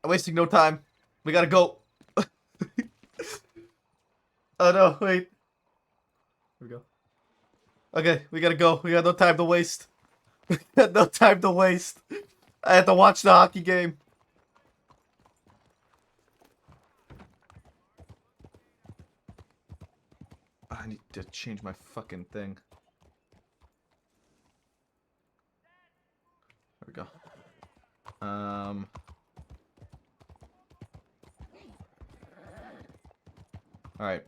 I'm wasting no time. We gotta go. Oh no, wait. Here we go. Okay, we gotta go. We got no time to waste. We got no time to waste. I have to watch the hockey game. I need to change my fucking thing. There we go. Alright. Alright.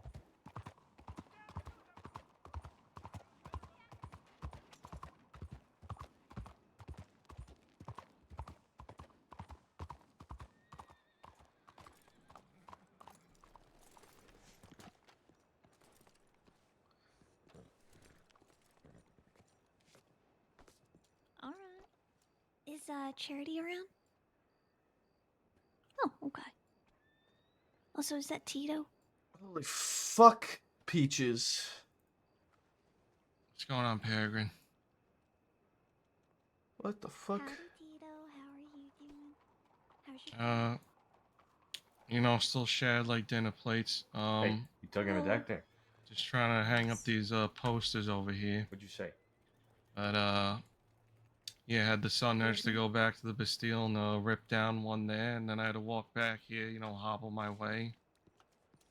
Is Charity around? Oh, okay. Also, is that Tito? Holy fuck, Peaches. What's going on, Peregrine? What the fuck? Howdy, Tito. How are you doing? How's your Still shared like dinner plates. Hey, you talking about back there? Just trying to hang up these posters over here. What'd you say? But yeah, had the sun urge to go back to the Bastille and rip down one there, and then I had to walk back here, hobble my way.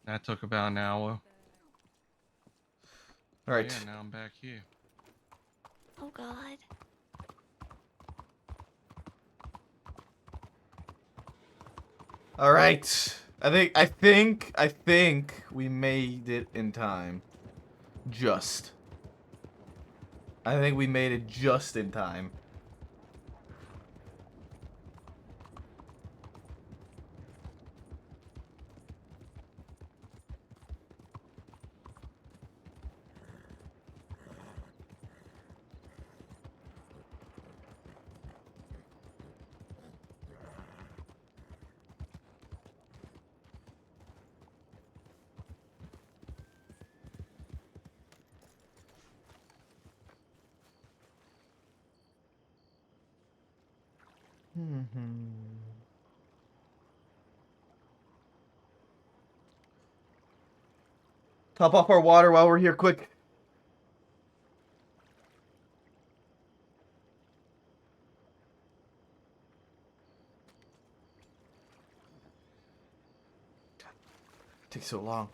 That took about an hour. Alright. Yeah, now I'm back here. Oh God. Alright. I think we made it in time. Just. I think we made it just in time. Top off our water while we're here, quick. It takes so long.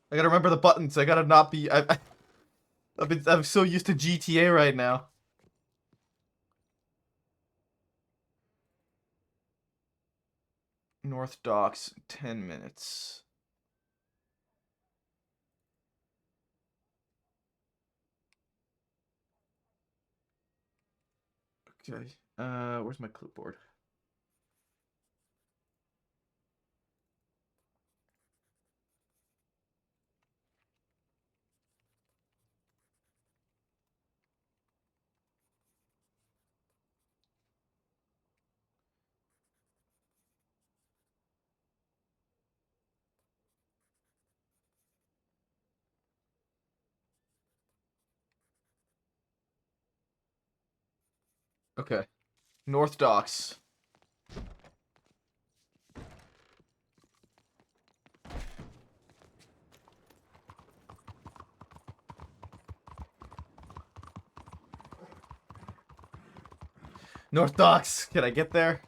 I gotta remember the buttons. I gotta not be. I'm so used to GTA right now. North Docks, 10 minutes. Okay. Where's my clipboard? Okay. North Docks. North Docks. Can I get there?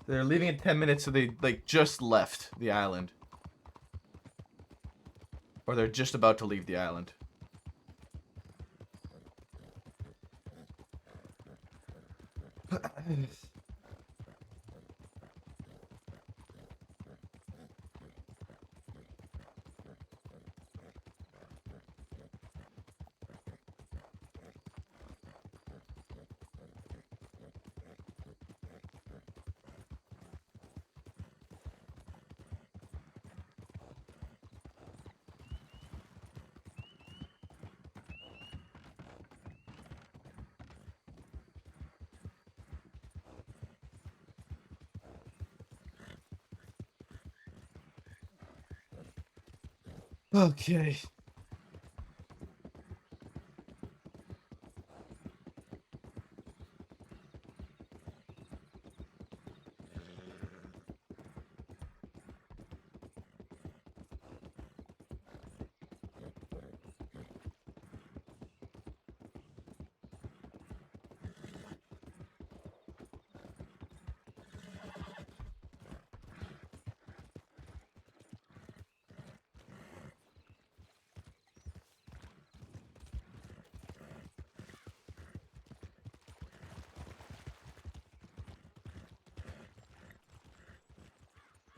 They're leaving in 10 minutes, so they, like, just left the island. Or they're just about to leave the island. Okay.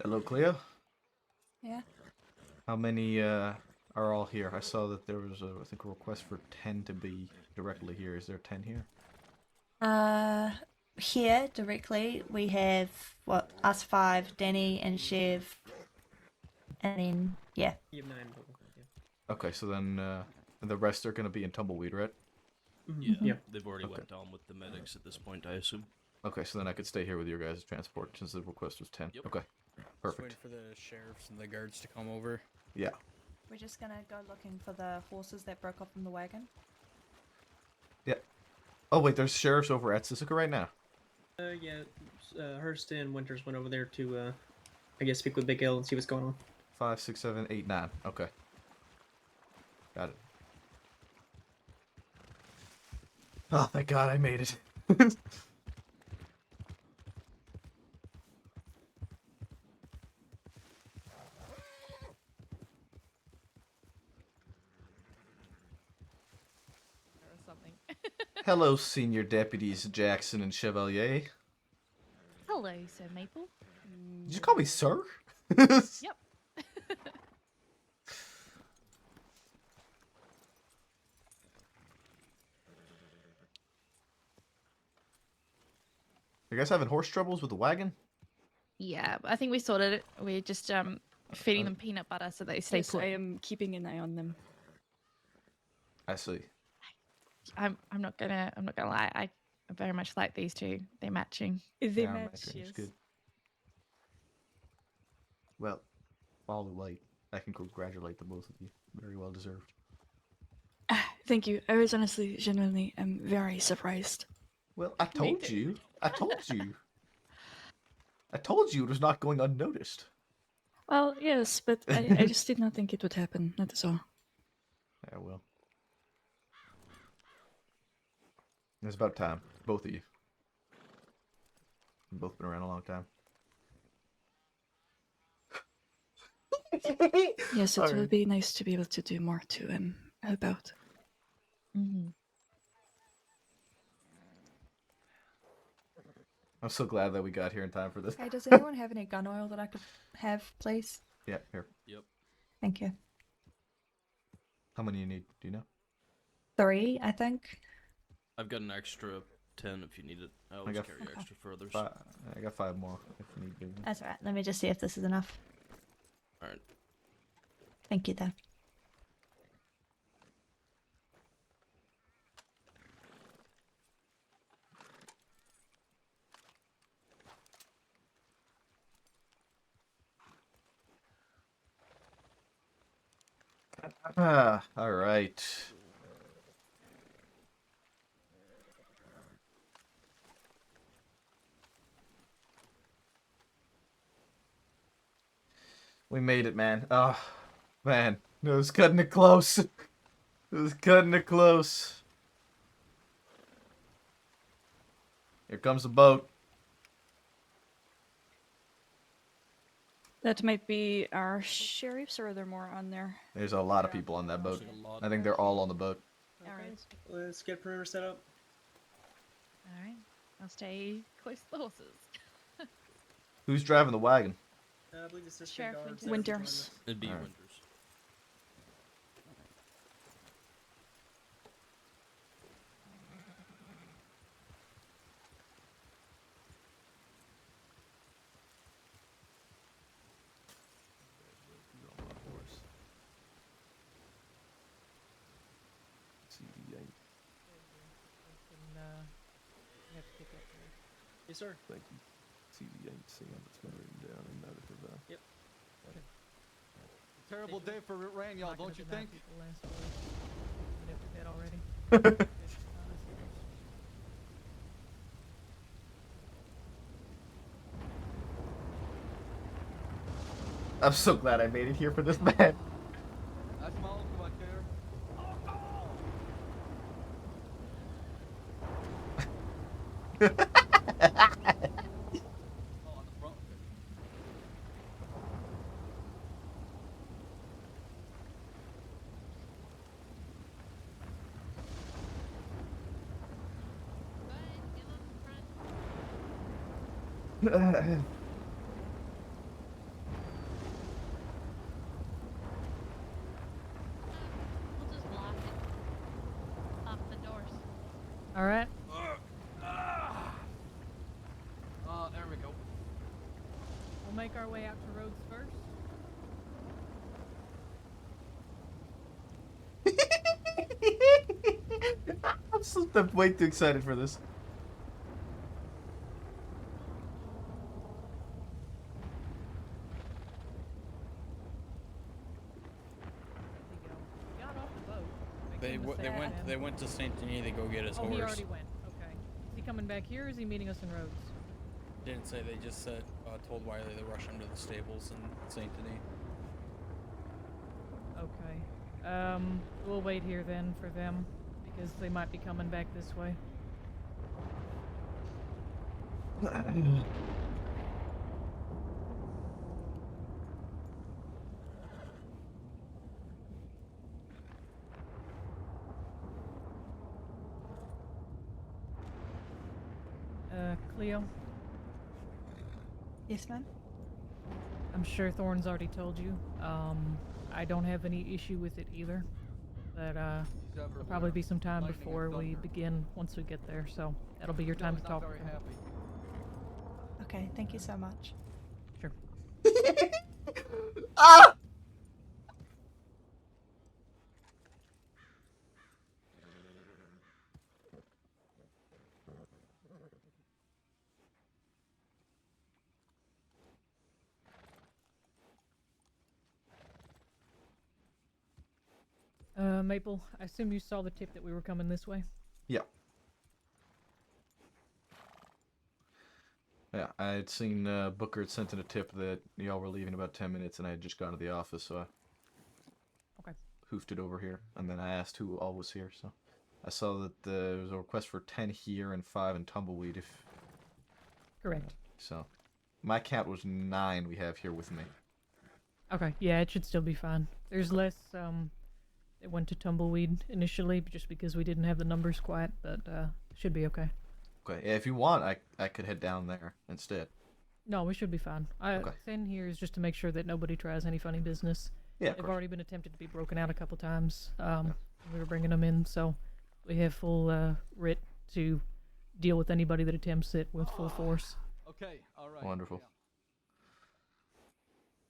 Hello, Cleo. Yeah. How many are all here? I saw that there was I think a request for 10 to be directly here. Is there 10 here? Here directly we have what us five, Danny and Chev, and then yeah. You have 9 total. Yeah. Okay, so then the rest are going to be in Tumbleweed, right? Yeah, Yep. they've already Okay. went on with the medics at this point, I assume. Okay, so then I could stay here with your guys' transport since the request was 10. Yep. Okay, Just perfect. waiting for the sheriffs and the guards to come over. Yeah. We're just gonna go looking for the horses that broke off from the wagon. Oh, wait, there's sheriffs over at Sisika right now. Yeah. Hurst and Winters went over there to, I guess, speak with Big L and see what's going on. 5, 6, 7, 8, 9. Okay. Got it. Oh, thank God I made it. Or something. Hello, Senior Deputies Jackson and Chevalier. Hello, Sir Maple. Did you call me sir? Yep. You guys having horse troubles with the wagon? Yeah, I think we sorted it. We're just feeding Uh, them peanut butter so they stay Yes, put. I am keeping an eye on them. I see. I'm not gonna lie. I very much like these two. They're matching. They Yeah, match, matching is yes. good. Well, all the light. I can congratulate the both of you. Very well deserved. Thank you. I was honestly, genuinely, am very surprised. Well, I told you. I told you. I told you it was not going unnoticed. Well, yes, but I just did not think it would happen. That is all. Yeah, well. It's about time. Both of you. You've both been around a long time. Yes, it Sorry. will be nice to be able to do more to help out. Mm-hmm. I'm so glad that we got here in time for this. Hey, does anyone have any gun oil that I could have, please? Yeah, here. Yep. Thank you. How many you need? Do you know? 3, I think. I've got an extra 10 if you need it. I always got- carry Okay. extra for others. I got 5 more if you need big. That's alright. Let me just see if this is enough. Alright. Thank you, though. All right. We made it, man. Oh, man. It was cutting it close. It was cutting it close. Here comes the boat. That might be our sheriffs, or are there more on there? There's a lot of people on that boat. There's a lot. I think they're all on the boat. Okay. Let's get perimeter set up. All right. I'll stay close to the horses. Who's driving the wagon? I believe the sister Sheriff guard Winters. said to join Winters. us. It'd be Alright. Winters. Yes, sir. Thank you. CV8, see how it's been written down and noted for that. Yep. Terrible day for rain, y'all, don't you think? I'm so glad I made it here for this man. That's my uncle right there. Oh, on the front. Okay. We'll just lock it. Lock the doors. All right. There we go. We'll make our way out to Rhodes first. I'm way too excited for this. He got off the boat. They went to Saint Denis to go get his Oh, horse. he already went. Okay. Is he coming back here or is he meeting us in Rhodes? Didn't say. They just said told Wiley to rush him to the stables in Saint Denis. Okay. We'll wait here then for them because they might be coming back this way. Cleo, Yes, ma'am. I'm sure Thorne's already told you. I don't have any issue with it either. But there'll probably be some time before we begin once we get there, so that'll be your time to talk with him. Okay, thank you so much. Sure. Ah! Maple, I assume you saw the tip that we were coming this way? Yeah. Yeah, I had seen Booker had sent in a tip that y'all were leaving about 10 minutes, and I had just gone to the office, so I hoofed it over here. And then I asked who all was here, so I saw that there was a request for 10 here and 5 in Tumbleweed. If Correct. So, my count was 9 we have here with me. Okay, yeah, it should still be fine. There's less, it went to Tumbleweed initially, just because we didn't have the numbers quite, but, should be okay. Okay, yeah, if you want, I could head down there instead. No, we should be fine. Thing here is just to make sure that nobody tries any funny business. Yeah, of They've course. already been attempted to be broken out a couple times. We were bringing them in, so we have full writ to deal with anybody that attempts it with full force. Okay, alright. Wonderful. Yeah.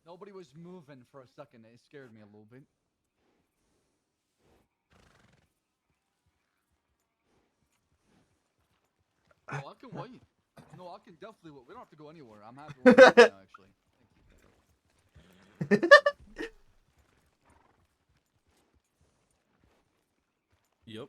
Nobody was moving for a second. It scared me a little bit. Oh, I can wait. No, I can definitely wait. We don't have to go anywhere. I'm happy with it now, actually. Yep.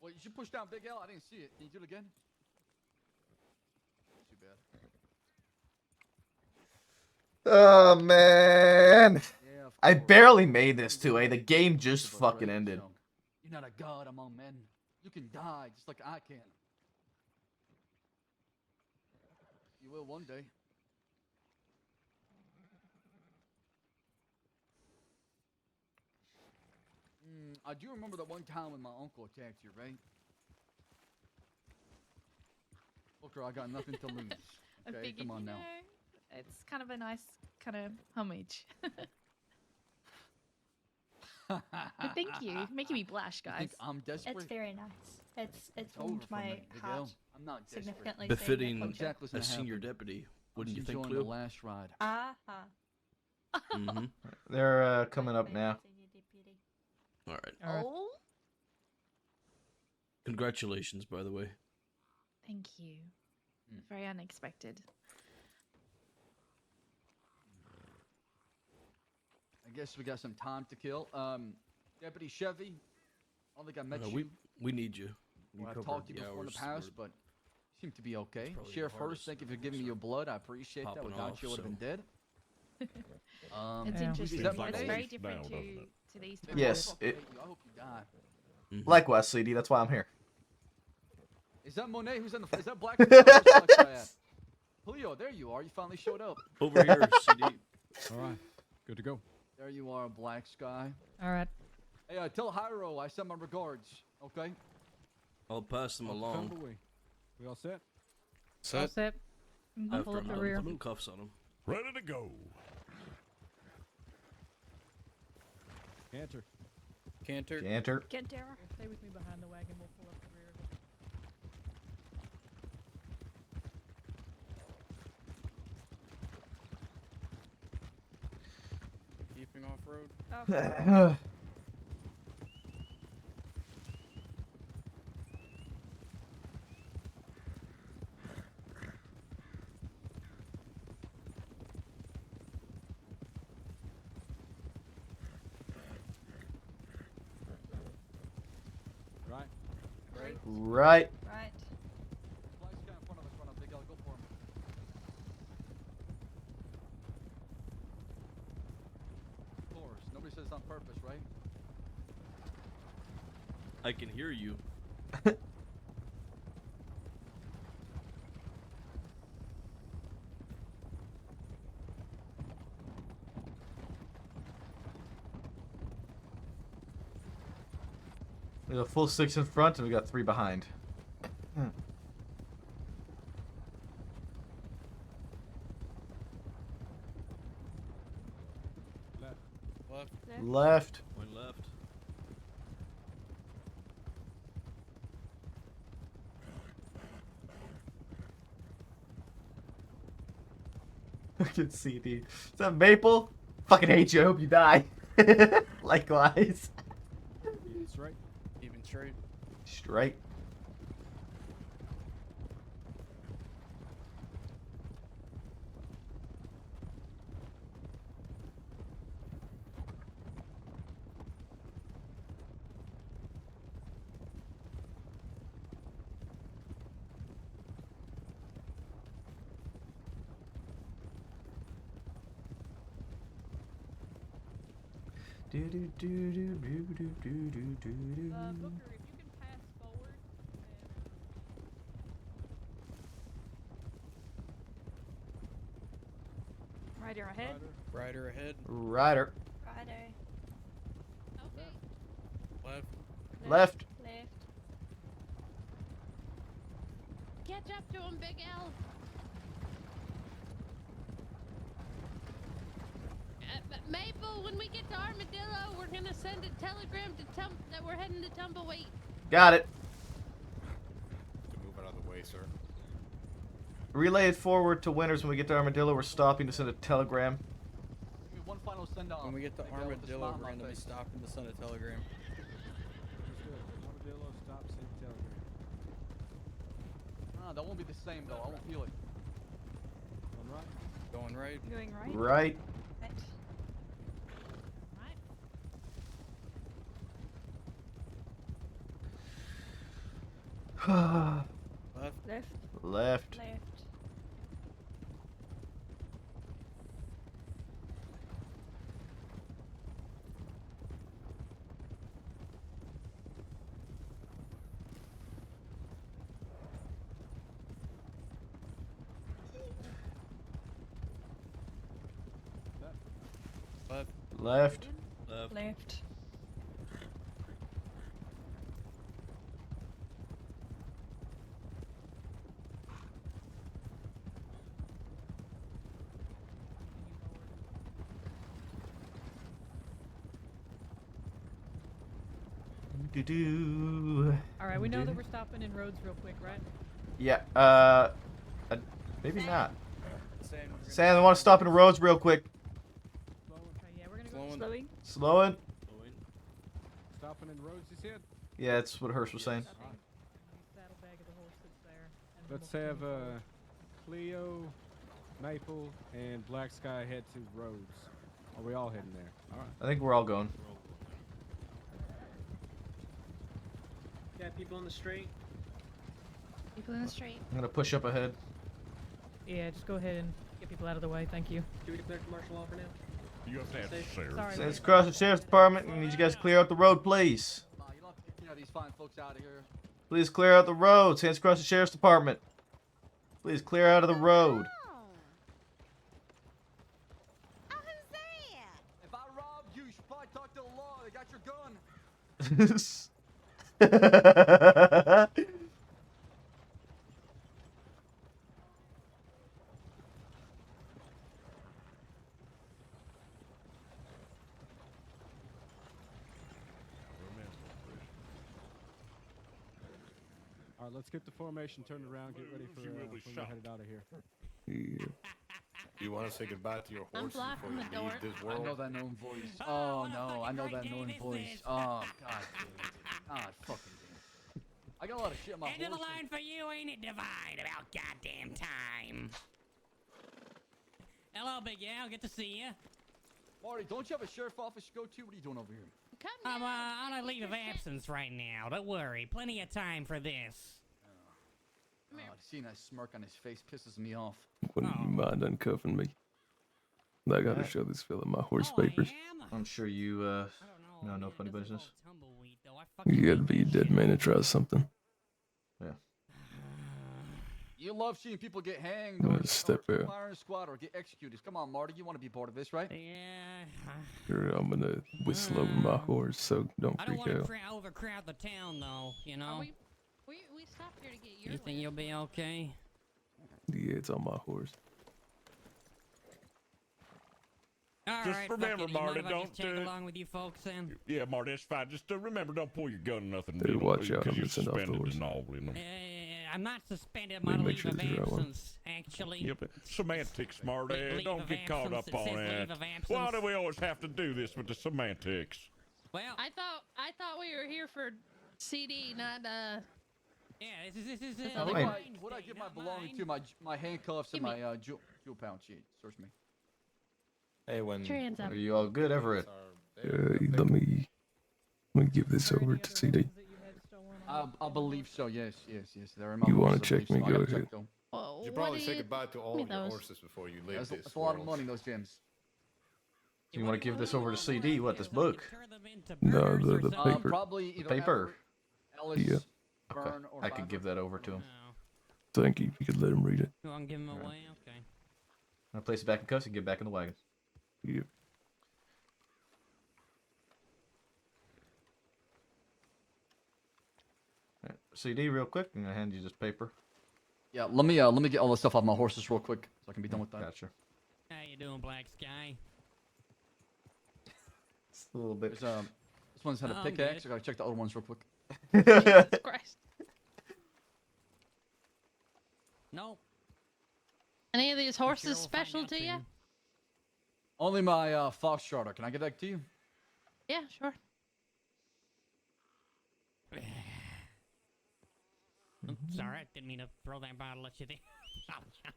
Well, you should push down Big L. I didn't see it. Can you do it again? Too bad. Oh, man. Yeah, of I course. barely made this too, The game just fucking ended. You're not a god among men. You can die just like I can. You will one day. I do remember that one time when my uncle attacked you, right? Booker, I got nothing to lose. I Okay, figured, come on you now. know, it's kind of a nice kind of homage. But thank you. You're making me blush, You guys. think I'm desperate? It's very nice. It's over warmed for my me, Miguel. heart I'm not desperate. significantly. Befitting seeing that Exactly a what's senior happened. deputy, I'm wouldn't you just think, enjoying Cleo? the last ride. Aha. Mm-hmm. They're coming up now. All right. All right. Oh, Congratulations, by the way. thank you. Very unexpected. I guess we got some time to kill. Deputy Chevy, I don't think I met you. We need you. You Well, I've covered talked to you the before in the hours. past, We're but you seem to be okay. probably the Sheriff Hurst, hardest thank you for giving me your blood. I appreciate that. popping Without off, you, I would have been so- dead. It's Yeah. interesting. Is that It's Monet? very different Now, doesn't it? to these times. Yes, Fuck, it- hate you. I hope you die. Mhm. Likewise, CD. That's why I'm here. Is that Monet? Who's in the? Is that Black? Where's Black guy at? Julio, there you are. You finally showed up. Over here, CD. All right, good to go. There you are, Black Sky. All right. Hey, tell Hyro I send my regards. Okay. I'll pass them along. Away. We all set? All set. I'll After pull up I'm the done rear. putting cuffs on him. Ready to go. Canter. Canter. Canter. Kentera. Stay with me behind the wagon. We'll pull up the rear. Keeping off road. Right. Right. Right. Black Sky in front of us. Run up, Big L. Go for him. Of course. Nobody says it's on purpose, right? I can hear you. We got a full 6 in front, and we got 3 behind. Left. Left. Point left. Look at CD. Is that Maple? Fucking hate you. I hope you die. Likewise. Keep straight. Keeping straight. Straight. Do do do do do do do do do do. Booker, if you can pass forward. Rider ahead. Rider ahead. Rider. Righto. Left. Left. Left. Catch up to him, Big L. Maple, when we get to Armadillo, we're gonna send a telegram to that we're heading to Tumbleweed. Got it. To move out of the way, sir. Relay it forward to Winters when we get to Armadillo. We're stopping to send a telegram. Give me one final send off. When we get to Big L with a smile Armadillo, on we're my gonna be face. stopping to send a telegram. Armadillo, stop, send telegram. That won't be the same though. I won't feel it. One right. Going right. Going right. Right. Right. Left. Left. Left. Left. Left. Left. Left. Left. Do do. All right, we know that we're stopping in roads real quick, right? Yeah. Maybe not. Same. Sam, I want to stop in roads real quick. Slowing. Slowing. Stopping in roads, you said? Yeah, that's what Hearst was saying. Saddlebag of the horse that's there. And then Let's we'll have continue Cleo, Maple, and Black Sky head to Rhodes. Are we all heading there? All right. I think we're all going. Got people on the street. People in the street. I'm gonna push up ahead. Yeah, just go ahead and get people out of the way. Thank you. Do we declare martial law for now? You have to have Safe. sheriff. Sorry. Let's cross the sheriff's department. I need you guys to clear out the road, please. You don't have to kick these fine folks out of here. Please clear out the road. Hands across the sheriff's department. Please clear out of the road. If I robbed you, you should probably talk to the law. They got your gun. All right, let's get the formation turned around. Get ready for You will be when shot. we're headed out of here. You want to say goodbye to your I'm horses before blocking you the door. leave this I world? know that known voice. Oh no, I know that known voice. Oh god, God fucking damn. I got a lot of shit on my End of the horse. line for you, ain't it divine? About goddamn time. Hello, Big Al. Good to see you. Marty, don't you have a sheriff office to go to? What are you doing over here? I'm on a leave of absence right now. Don't worry. Plenty of time for this. Seeing that smirk on his face pisses me off. Wouldn't you mind uncuffing me? I gotta show this fella my horse papers. I'm sure you, no, no funny business. You gotta be a dead man to try something. Yeah. You love seeing people get hanged I'm or gonna step out. firing squad or get executed. Come on, Marty, you want to be part of this, right? Yeah. Sure, I'm gonna whistle over my horse, so don't I don't freak want to out. overcrowd the town, though. You know. We stopped here to get your. You think you'll be okay? Yeah, it's on my horse. All Just right, remember, fuck it. You mind Marty, if I just don't, tag along with you folks then. Yeah, Marty, that's fine. Just remember, don't pull your gun or nothing. Dude, do it, watch out, because I'm you're gonna send off the suspended horse. and all, you know. I'm not suspended. I'm Let me on a make leave sure of this is the right one. absence, actually. Yep, semantics, Marty. Leave Don't of get caught absence. up It on says that. leave of absence. Why do we always have to do this with the semantics? Well, I thought we were here for CD, not yeah, this is I think what I give my belongings to, my handcuffs and my jewel pouch. Search me. Hey, when Put your hands up. Are you all good, Everett? Let me give this over to CD. I believe so. Yes. They're in my You wanna horses, I check believe me? so. I Go gotta check ahead. them. Whoa, you should what probably do say you- goodbye to all give me of your those. horses before you leave Yeah, this that's a lot of world. money, those gems. You want to give this over to CD? What, this book? No, the paper. Probably either Paper? Ellis, Yeah. Okay. Byrne, or I could Fiverr. give that over to him. Thank you. If you could let him read it. You want to give him away? Okay. I'm gonna place it back in cuffs and get back in the wagon. Yep. Alright, CD, real quick. I'm gonna hand you this paper. Yeah, let me get all this stuff off my horses real quick so I can be done with that. Gotcha. How you doing, Black Sky? It's a little bit. There's, this one's had a I'm pickaxe. good. I gotta check the other ones real quick. Jesus Christ. No. Any of these sure horses we'll find special out to you? soon. Only my fox charter. Can I get that to you? Yeah, sure. Oops, sorry, I didn't mean to throw that bottle at you there. Apologize.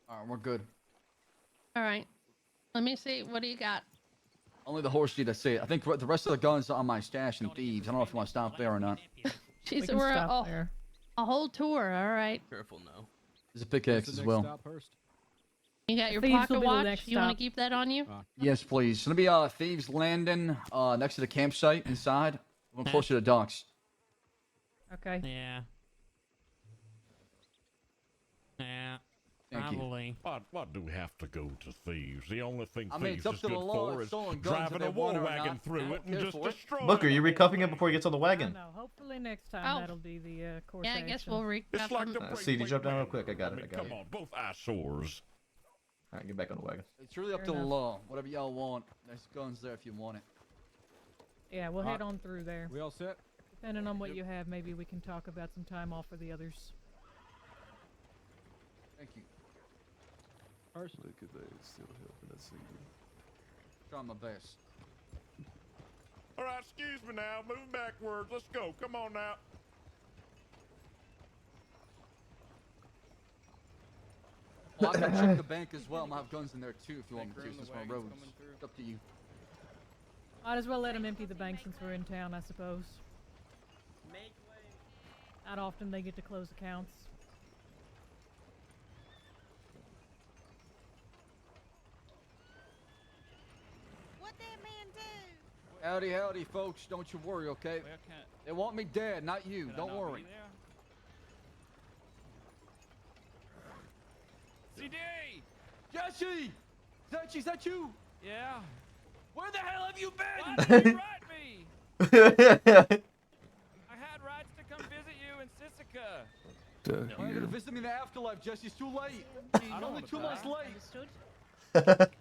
All right, we're good. All right. Let me see. What do you got? Only the horse need to see it. I think the rest of the guns are on my stash and thieves. I don't know if you want to stop there or not. We Jeez, can we're stop there. a whole tour. All right. Careful now. There's a pickaxe as well. Stop, Hurst? You got your Thieves will pocket be the watch. next You want stop. to keep that on you? Yes, please. It's gonna be Thieves Landing next to the campsite inside. We're closer to the docks. Okay. Yeah. Yeah. Thank you. Probably. Why do we have to go to thieves? The only thing I mean, thieves it's up is to the good law. for It's is stolen guns driving if they a war want it or wagon not. I through don't it and care just for it. destroying Booker, you the recuffing whole it before he gets on the wagon? No, hopefully next time Oh. that'll be the course Yeah, I action. guess we'll It's recuff like them. the break CD, weight jump down real man. quick. I got it. mean, I got come it. on, both eyesores. All right, get back on the wagon. It's really up Fair to the enough. law. Whatever y'all want. There's guns there if you want it. Yeah, we'll head on through there. We all set? Depending on what you have, maybe we can talk about some time off for the others. Thank you. First, Look at that, still helping us see you. Trying my best. All right, excuse me now. Move backwards. Let's go. Come on now. Well, I can check the bank as well. I have guns in there too if you want me to, since we're on roads. It's up to you. Might as well let him empty the bank since we're in town, I suppose. Make way. Not often they get to close accounts. What that man do? Howdy, howdy, folks. Don't you worry, okay? They want me dead, not you. Don't worry. CD! Jesse! Is that you? Yeah? Where the hell have you been? Why did you write me? I had rights to come visit you in Sisika. Why are you gonna visit me in the afterlife, Jesse? It's too late. I'm only 2 months late. Understood?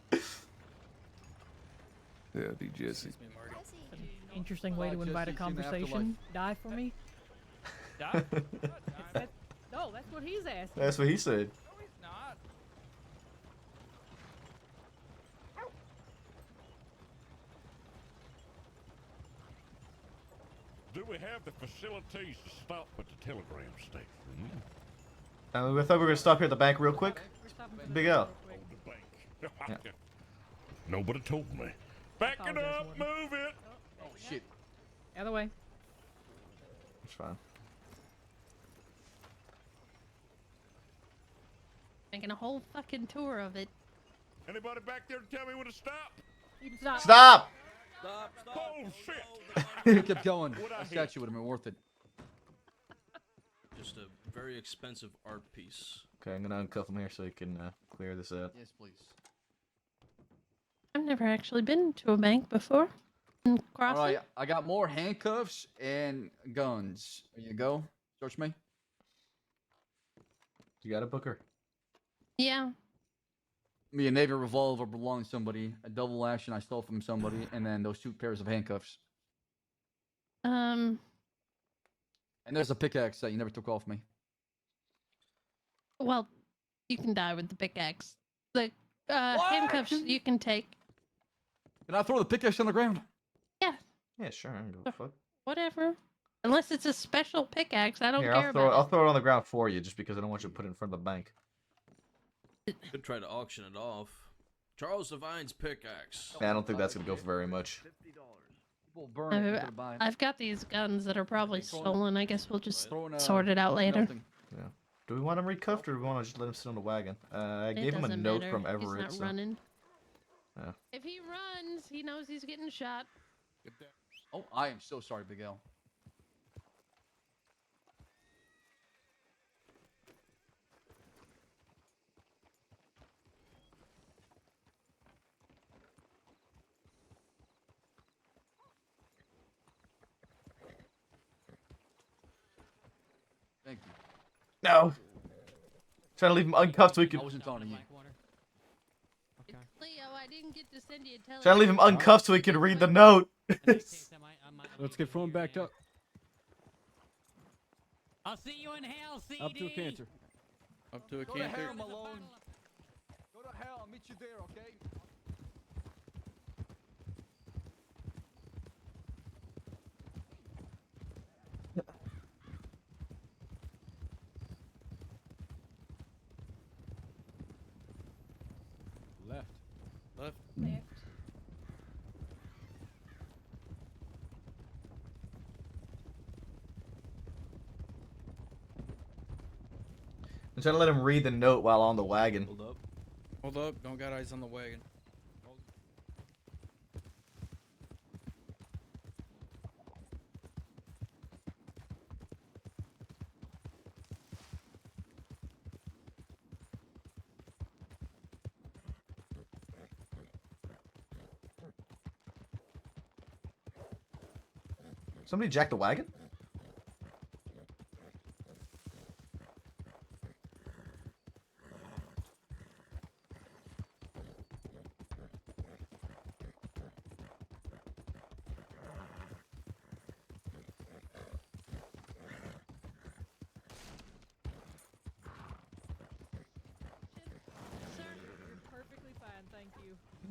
Howdy, Jesse. Interesting way to Jesse, invite a see you in the conversation. Die for me? Die? No, that's what he's asking. That's what he said. No, he's not. Do we have the facilities to stop at the telegram station? I thought we were gonna stop here at the bank real quick. Big L. The bank. Nobody told me. Back it Apologize, up. Warden. Move it. Oh, shit. Other way. It's fine. Making a whole fucking tour of it. Anybody back there to tell me when to stop? You can stop. Stop! Stop, stop. Oh, shit. If you kept going, What'd I that hit? statue would have been worth it. Just a very expensive art piece. Okay, I'm gonna uncuff him here so he can clear this out. Yes, please. I've never actually been to a bank before. In Crossing. All right, I got more handcuffs and guns. There you go. Search me. You got it, Booker? Yeah. Me, a Navy revolver belonged to somebody. A double action I stole from somebody, and then those 2 pairs of handcuffs. Um. And there's a pickaxe that you never took off me. Well, you can die with the pickaxe. The What? handcuffs you can take. Can I throw the pickaxe on the ground? Yeah. Yeah, sure. I can go fuck. Whatever. Unless it's a special pickaxe, I don't Here, care I'll throw about it on the ground for you, just because I don't want you to put it in front of the bank. Could try to auction it off. Charles Devine's pickaxe. Yeah, I don't think that's gonna go for very much. People burn it. it. People buy it. I've got these guns that are probably stolen. I guess we'll just Throwing, sort it out later. nothing. Yeah. Do we want him recuffed, or do we want to just let him sit on the wagon? I It gave him a doesn't note matter. from He's Everett. not So. running. Yeah. If he runs, he knows he's getting shot. Oh, I am so sorry, Big L. Thank you. No. Trying to leave him uncuffed so he I can. wasn't talking to you. It's Leo, I didn't get to send you a telegram. Trying to leave him uncuffed so he can read the note. Let's get phone backed up. I'll see you in hell, CD. Up to a cancer. Up to a Go to canter. hell, Malone. Go to hell. I'll meet you there, okay? Left. Left. I'm trying to let him read the note while on the wagon. Hold up. Hold up, don't got eyes on the wagon. Somebody jacked the wagon?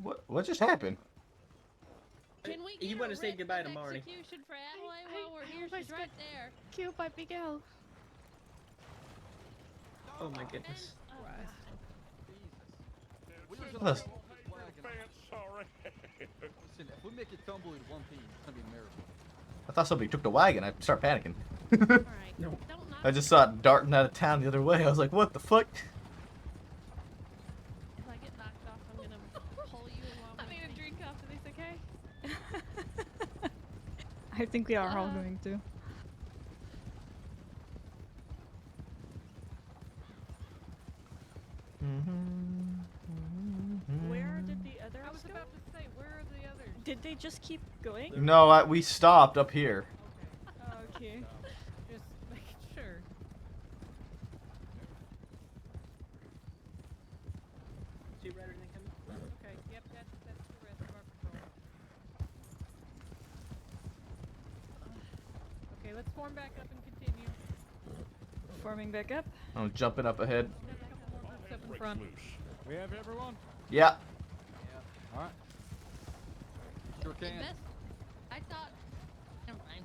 What just happened? Can we You get want a to say written goodbye to Marnie. execution for Adelaide while we're here? She's right there. Killed by Miguel. Oh my goodness. Listen, Listen, if we make it tumbleweed one piece, it's gonna be a miracle. I thought somebody took the wagon. I start panicking. Alright. No. Don't knock I just saw it darting out of town the other way. I was like, what the fuck? If I get knocked off, I'm gonna pull you along I'm with gonna me. drink after this, okay? I think we are all going to. Where did the others I was go? about to say, where are the others? Did they just keep going? No, we stopped up here. Okay. Just making sure. See Ryder and coming? Okay, yep, that's the rest of our patrol. Okay, let's form back up and continue. Forming back up. I'm jumping up ahead. There's a couple more groups up in front. We have everyone? Yeah. All right. Sure can. Best, I thought. Never mind.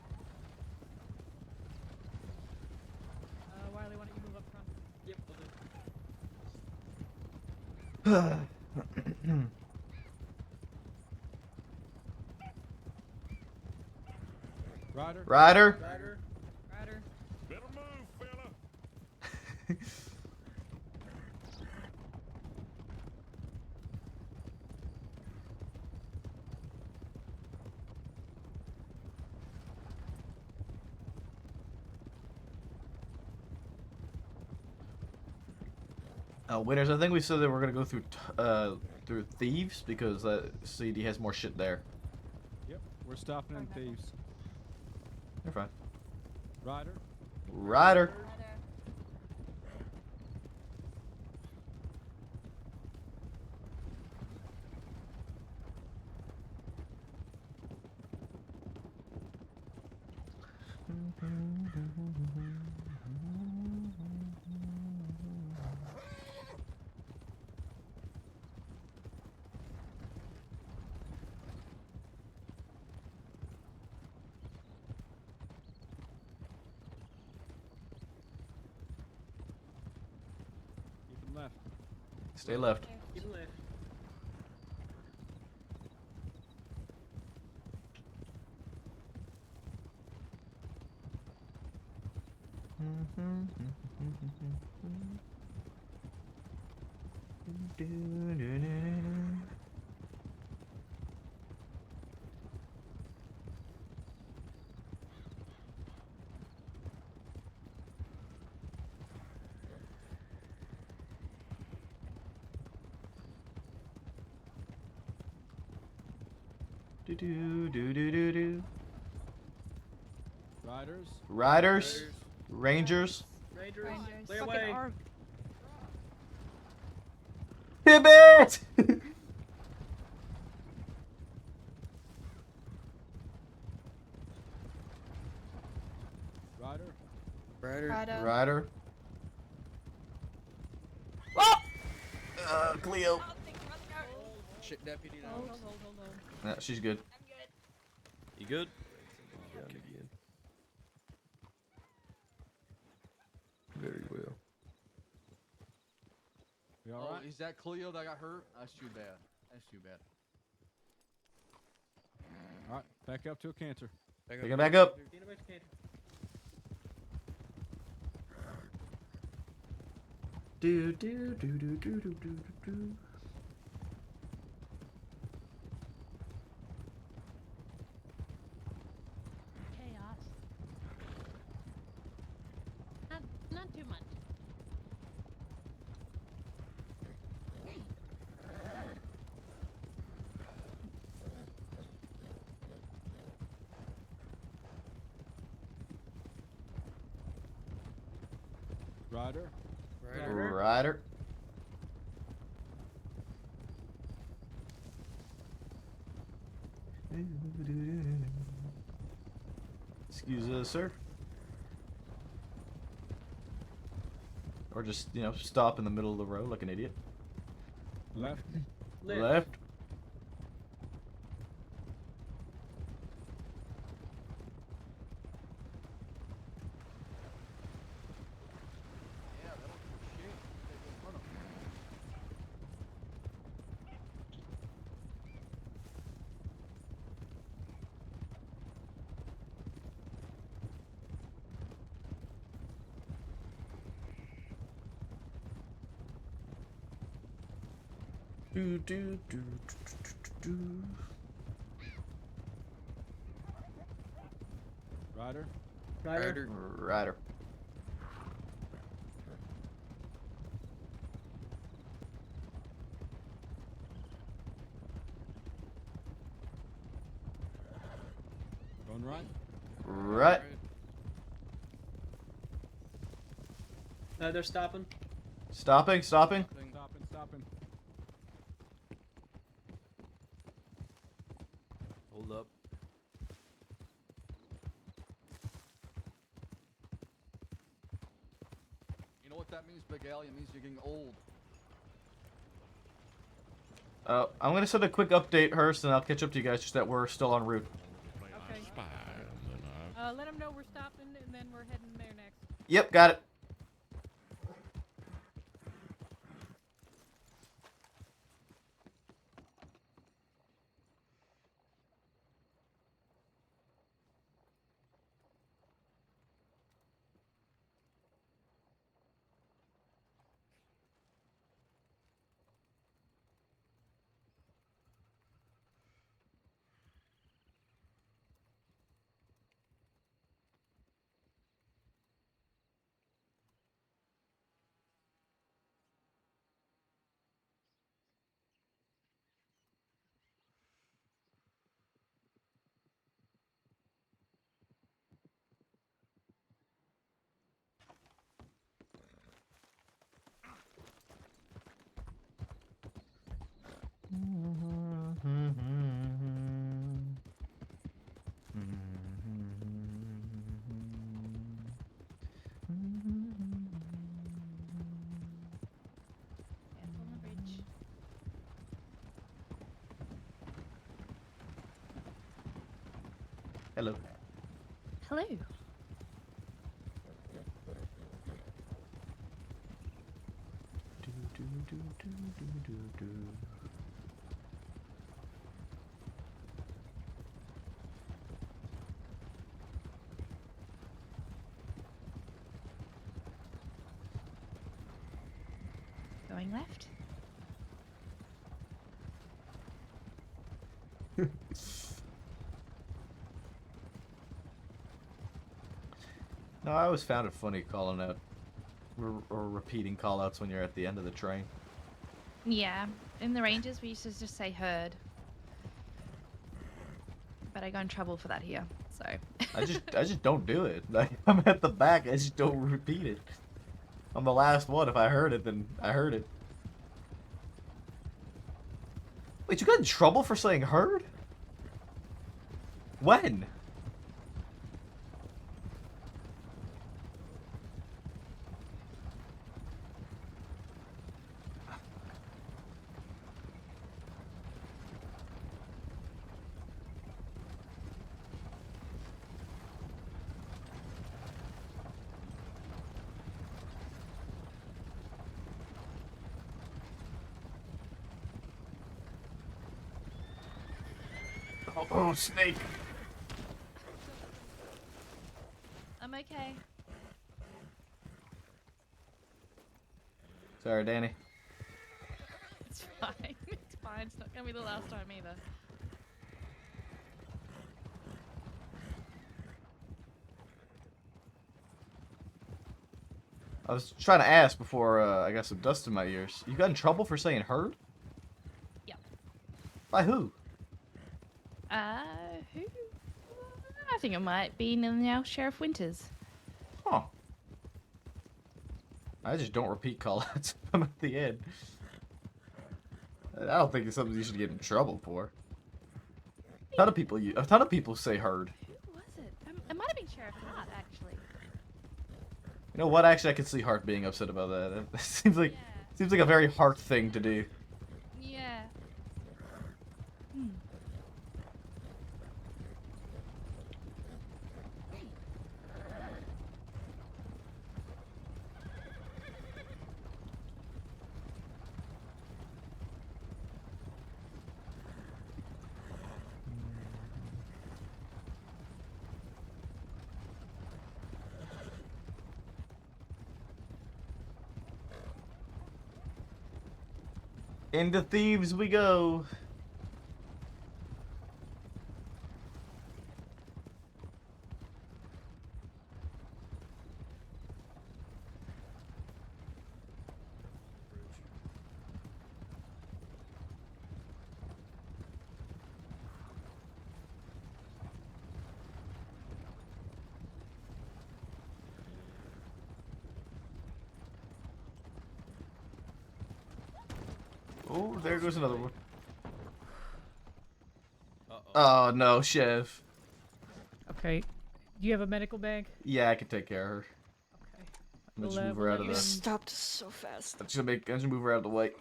Wiley, why don't you move up front? Yep, we'll do. Ryder? Ryder? Ryder. Ryder. Better move, fella. Winners, I think we said that we're gonna go through Thieves because CD has more shit there. Yep, we're stopping in Thieves. You're fine. Ryder? Ryder. Keep him left. Stay left. Keep him left. Riders? Riders. Rangers. Rangers. Clear Fucking away. arm. Pivot! Ryder? Righto. Ryder. Cleo. Shit, deputy. Now. Hold on. Yeah, she's good. You good? Down again. Very well. You Oh, alright? is that Cleo that got hurt? That's too bad. That's too bad. Alright, back up to a canter. Take it back up. Get him back to canter. Do do do do do do do do. Chaos. Not too much. Ryder? Ryder. Excuse us, sir. Or just, stop in the middle of the road like an idiot. Left? Left. Left. Do do do do. Ryder? Ryder. Going right? Right. They're stopping. Stopping. Stopping. Hold up. You know what that means, Big Al? It means you're getting old. I'm gonna send a quick update, Hurst, and I'll catch up to you guys just that we're still en route. Okay. Let them know we're stopping, and then we're heading there next. Yep, got it. Hello. Hello. Going left. No, I always found it funny calling out or repeating callouts when you're at the end of the train. Yeah, in the Rangers we used to just say herd. But I got in trouble for that here, so. I just don't do it. Like, I'm at the back, I just don't repeat it. I'm the last one. If I heard it, then I heard it. Wait, you got in trouble for saying herd? When? Oh, snake. I'm okay. Sorry, Danny. It's fine. It's fine. It's not gonna be the last time either. I was trying to ask before I got some dust in my ears. You got in trouble for saying herd? Yep. By who? Who? I think it might be now Sheriff Winters. Huh. I just don't repeat callouts. I'm at the end. I don't think it's something you should get in trouble for. A ton of people say herd. Who was it? It might have been Sheriff Hart, actually. You know what? Actually, I could see Hart being upset about that. It seems like a very Hart thing to do. Yeah. Into Thieves we go. Oh, there goes another one. Oh no, Chev. Okay. Do you have a medical bag? Yeah, I can take care of her. Okay. I'm just We'll, move we'll her let out of you the. in. Stopped so fast. I'm just move her out of the way.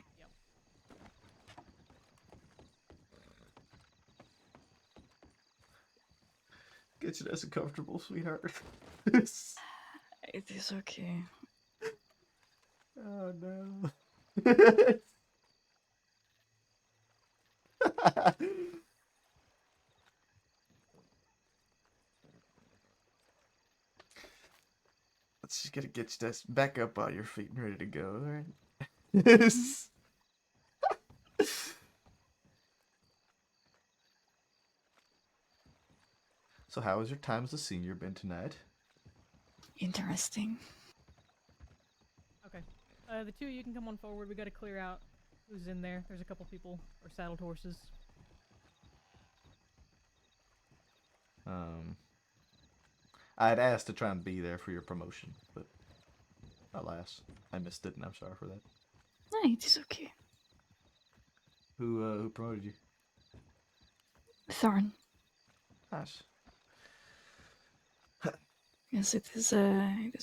Get you nice and comfortable, sweetheart. It is okay. Oh no. Let's just get you this back up on your feet and ready to go, alright? So how has your time as a senior been tonight? Interesting. Okay. The two of you can come on forward. We gotta clear out who's in there. There's a couple people or saddled horses. I had asked to try and be there for your promotion, but alas, I missed it, and I'm sorry for that. No, it is okay. Who promoted you? Thorn. Nice. Yes, it is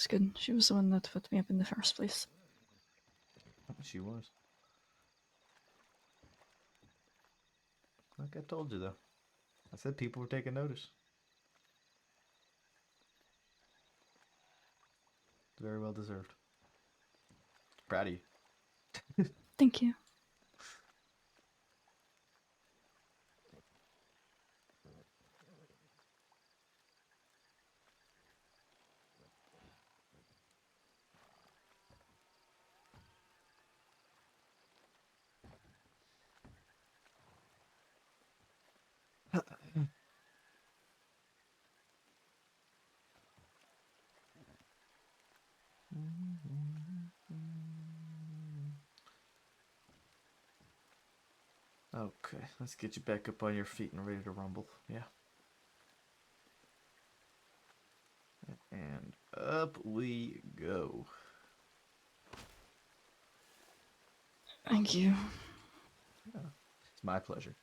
good. She was the one that put me up in the first place. She was. Like I told you, though. I said people were taking notice. Very well deserved. Proud of you. Thank you. Okay, let's get you back up on your feet and ready to rumble. Yeah. And up we go. Thank you. Yeah, it's my pleasure.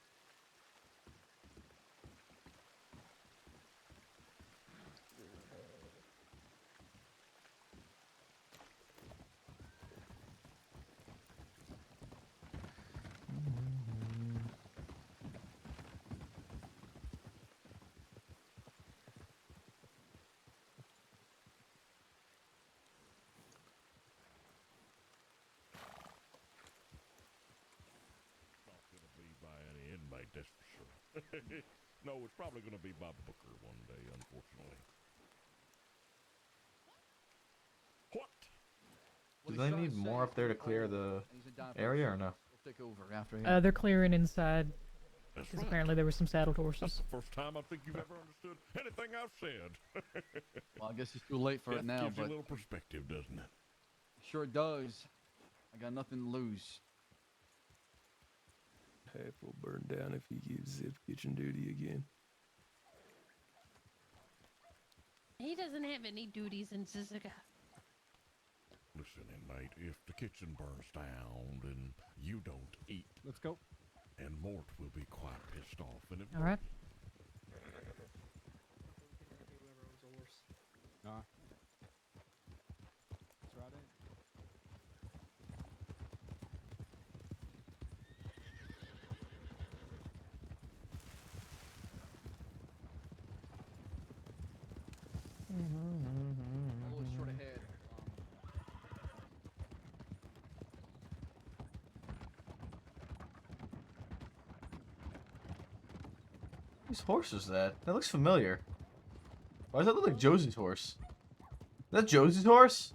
That's for sure. No, it's probably going to be by Booker one day, unfortunately. What? Do they need more up there to clear the area or no? They're clearing inside. That's Because right. apparently there were some saddled That's horses. the first time I think you've ever understood anything I've said. Well, I guess it's too late for it now, gives you but a little perspective, doesn't it? sure does. I got nothing to lose. Half will burn down if he gives Zip kitchen duty again. He doesn't have any duties in Zizika. Listen, inmate, if the kitchen burns down and you don't eat, let's go. And Mort will be quite pissed off. And it All right. Nah. That's right. A little short ahead. Whose horse is that? That looks familiar. Why does that look like Josie's horse? Is that Josie's horse?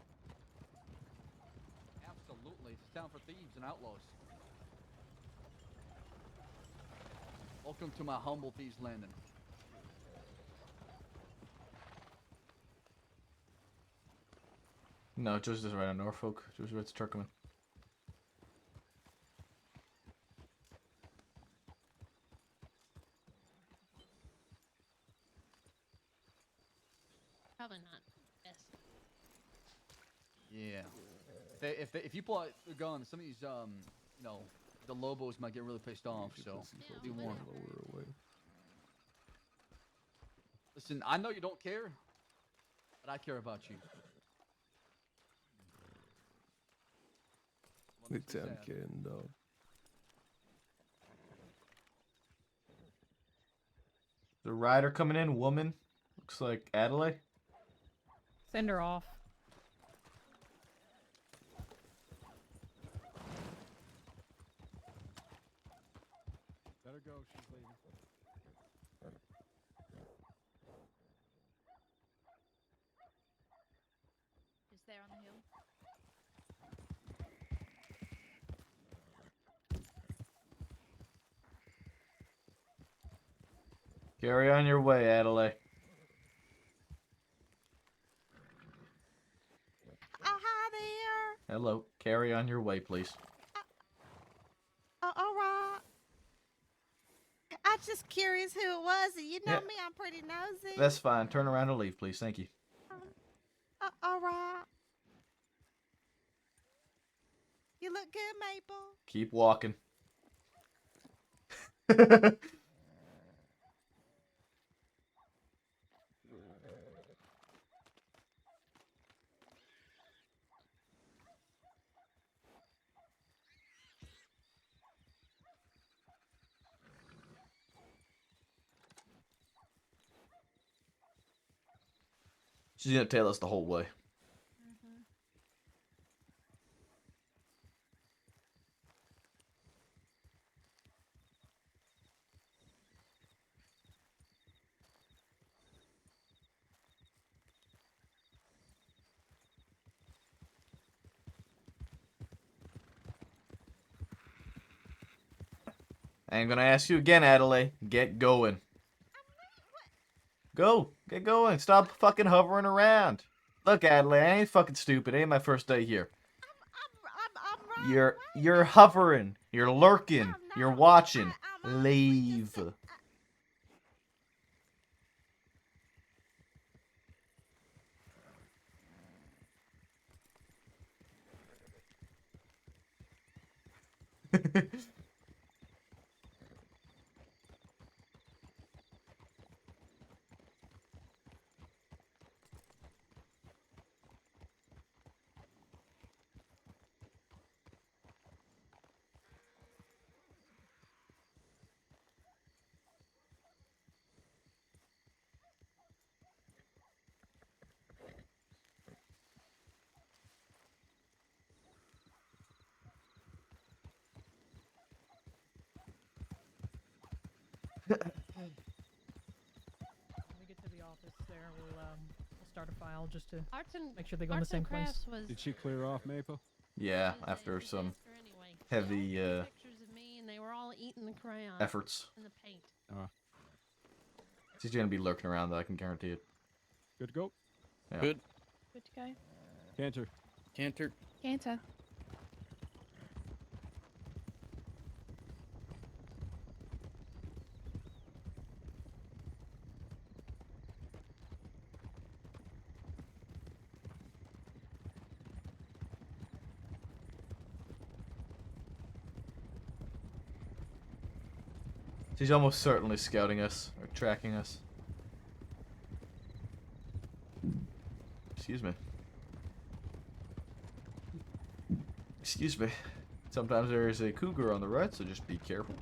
Absolutely. It's down for thieves and outlaws. Welcome to my humble Thieves Landing. No, Joe's just right on Norfolk. Joe's right to Turkmen. Probably not best. Yeah. If you pull out the gun, some of these you know, the Lobos might get really pissed off. So be warned. Listen, I know you don't care, but I care about you. Big time kidding, dog. The rider coming in, woman. Looks like Adelaide. Send her off. Let her go. She's leaving. Is there on the hill? Carry on your way, Adelaide. Hi there. Hello. Carry on your way, please. All right. I was just curious who it was. You know Yeah. me, I'm pretty nosy. That's fine. Turn around and leave, please. Thank you. All right. You look good, Maple. Keep walking. She's gonna tail us the whole way. I ain't gonna ask you again, Adelaide. Get going. Go. Get going. Stop fucking hovering around. Look, Adelaide, I ain't fucking stupid. It ain't my first day here. You're hovering. You're lurking. You're watching. Leave. When we get to the office there, we'll start a file just to Arts and make sure they go in the Arts same and place. Crafts was Did she clear off, Maple? Yeah, after some heavy pictures of me, and they were all eating the crayon efforts. and the paint. She's gonna be lurking around, though. I can guarantee it. Good to go. Yeah. Good. Good to go. Canter. Canter. Canter. She's almost certainly scouting us or tracking us. Excuse me. Excuse me. Sometimes there is a cougar on the right, so just be careful.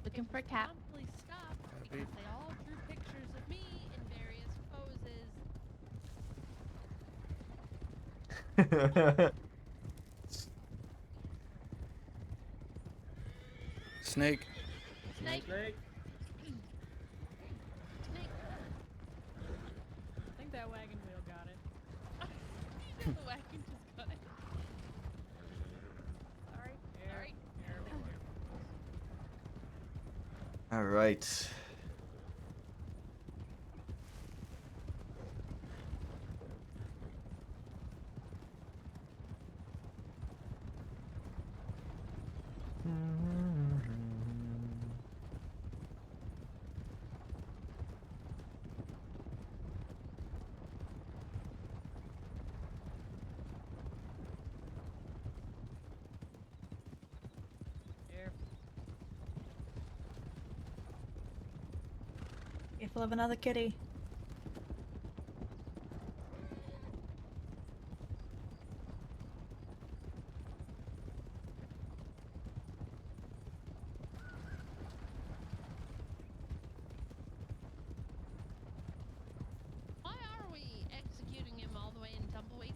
Looking for a cat. Please stop because they all drew pictures of me in various poses. Snake. Snake. Snake. I think that wagon wheel got it. The wagon just got it. Sorry. Sorry. All right. Careful of another kitty. Why are we executing him all the way in Tumbleweed?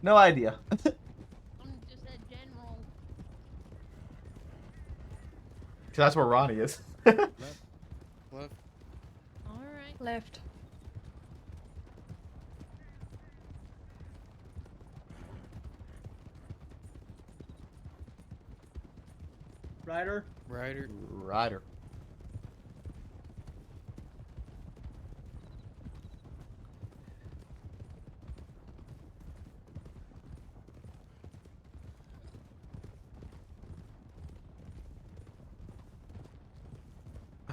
No idea. I'm just a general. That's where Ronnie is. Left. All right. Left. Ryder. Ryder. Ryder.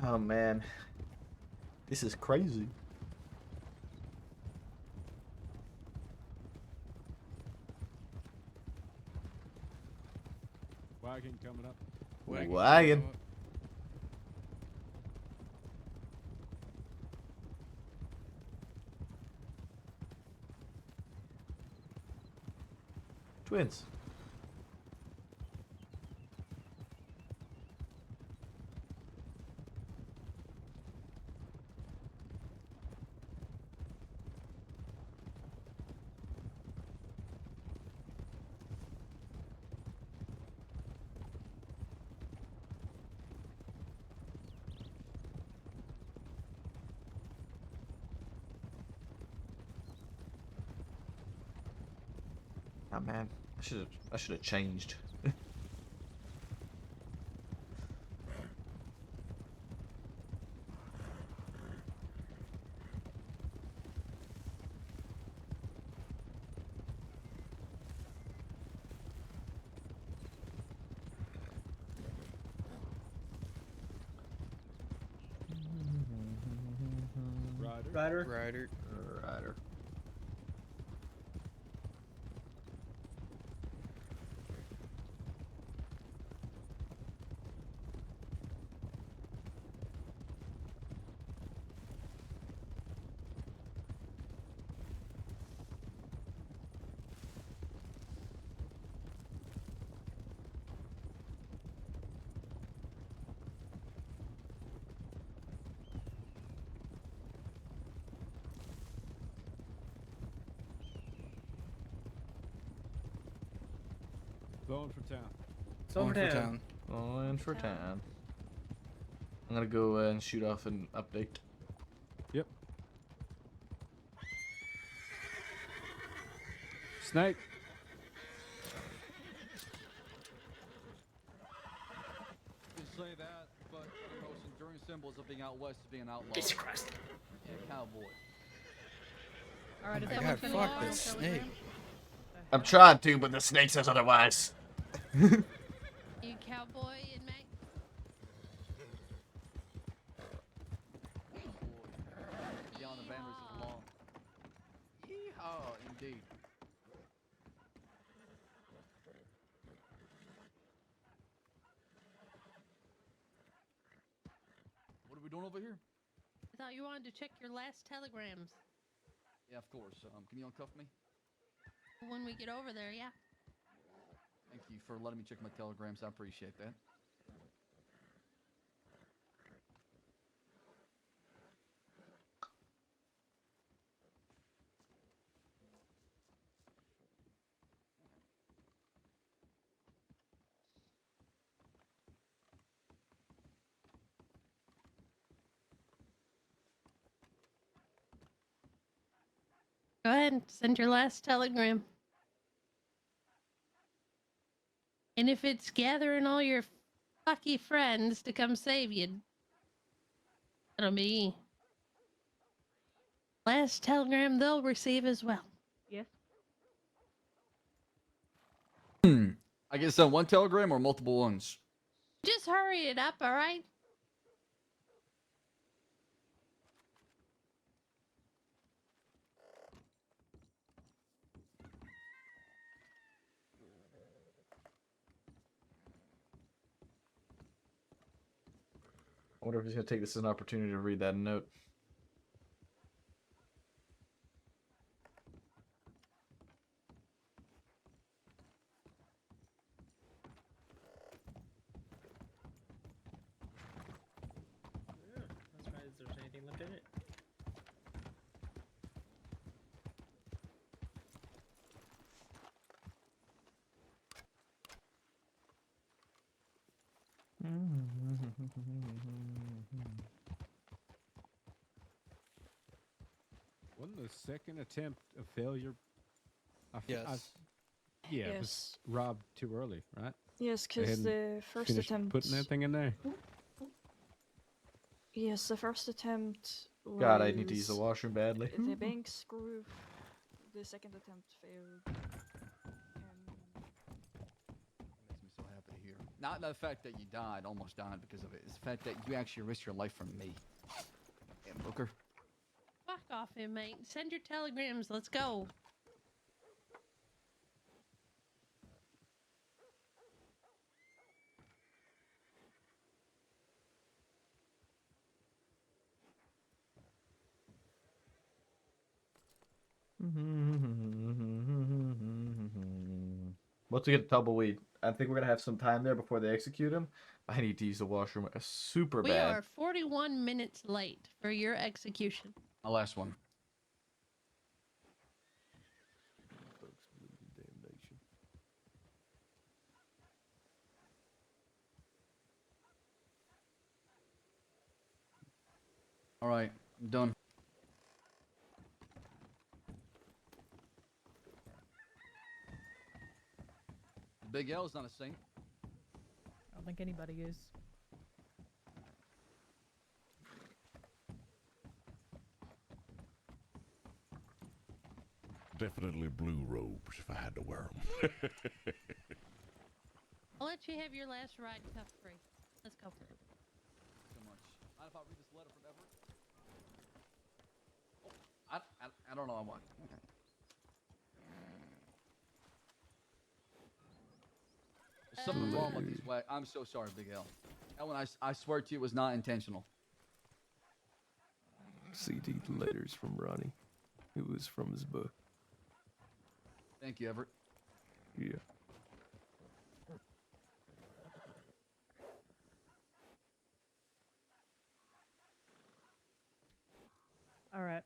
Oh man, this is crazy. Wagon coming up. Wagon. Twins. Oh man, I should have changed. Ryder. Ryder. Ryder. Going for town. Going for town. Going for town. I'm gonna go and shoot off an update. Yep. Snake. You can say that, but the most enduring symbols of being out west is being outlaw. Jesus Christ. Yeah, cowboy. All right, Oh is my someone God, send fuck a this telegram? snake. I'm trying to, but the snake says otherwise. You cowboy in May? Beyond the banners is long. Yeehaw, indeed. What are we doing over here? I thought you wanted to check your last telegrams. Yeah, of course. Can you uncuff me? When we get over there, yeah. Thank you for letting me check my telegrams. I appreciate that. Go ahead and send your last telegram. And if it's gathering all your fucky friends to come save you, that'll be last telegram they'll receive as well. Yes. I get sent one telegram or multiple ones? Just hurry it up, all right? I wonder if he's gonna take this as an opportunity to read that note. Yeah, I'm surprised there's anything left in it. Wasn't the second attempt a failure? Yes. Yeah, it Yes. was robbed too early, right? Yes, They because hadn't the first finished attempt. putting anything in there. Yes, the first attempt. God, I need to use the was washroom badly. The bank screw. The second attempt failed. Makes me so happy to hear. Not the fact that you died, almost died because of it. It's the fact that you actually risked your life for me. And Booker. Fuck off, inmate. Send your telegrams. Let's go. Once we get to Tumbleweed, I think we're gonna have some time there before they execute him. I need to use the washroom super We bad. are 41 minutes late for your execution. My last one. All right, I'm done. Big L is not a saint. I don't think anybody is. Definitely blue robes if I had to wear them. I'll let you have your last ride cuff free. Let's go. So much. Mind if I read this letter from Everett? Oh, I don't know. I want. There's something wrong with this way. I'm so sorry, Big L. Ellen, I swear to you, it was not intentional. CD letters from Ronnie. It was from his book. Thank you, Everett. Yeah. All right.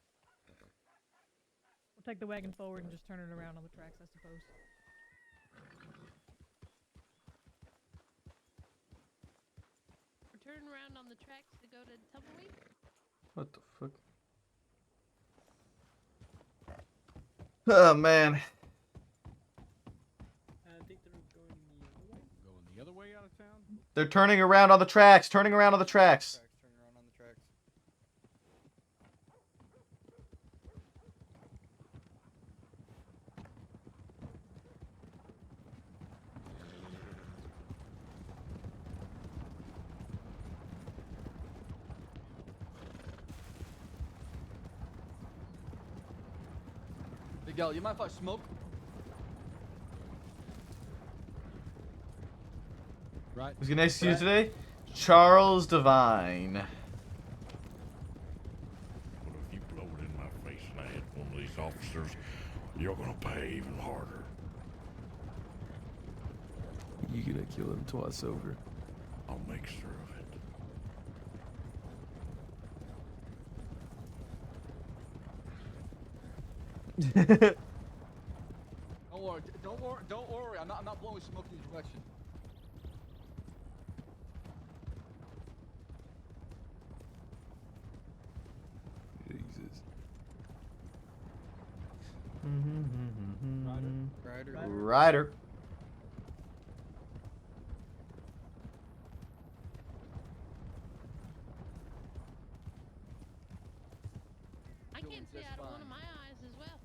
We'll take the wagon forward and just turn it around on the tracks, I suppose. We're turning around on the tracks to go to Tumbleweed. What the fuck? Oh man. I think they're going the other way. Going the other way out of town? They're turning around on the tracks. Turning around on the tracks. Turn around on the tracks. Big L, you mind if I smoke? Right. Who's gonna execute today? Charles Devine. But if you blow it in my face and I hit one of these officers, you're gonna pay even harder. You gonna kill him twice over. I'll make sure of it. Don't worry. I'm not blowing smoke in your direction. Jesus. Ryder. Ryder. can't see out of one of my eyes as well.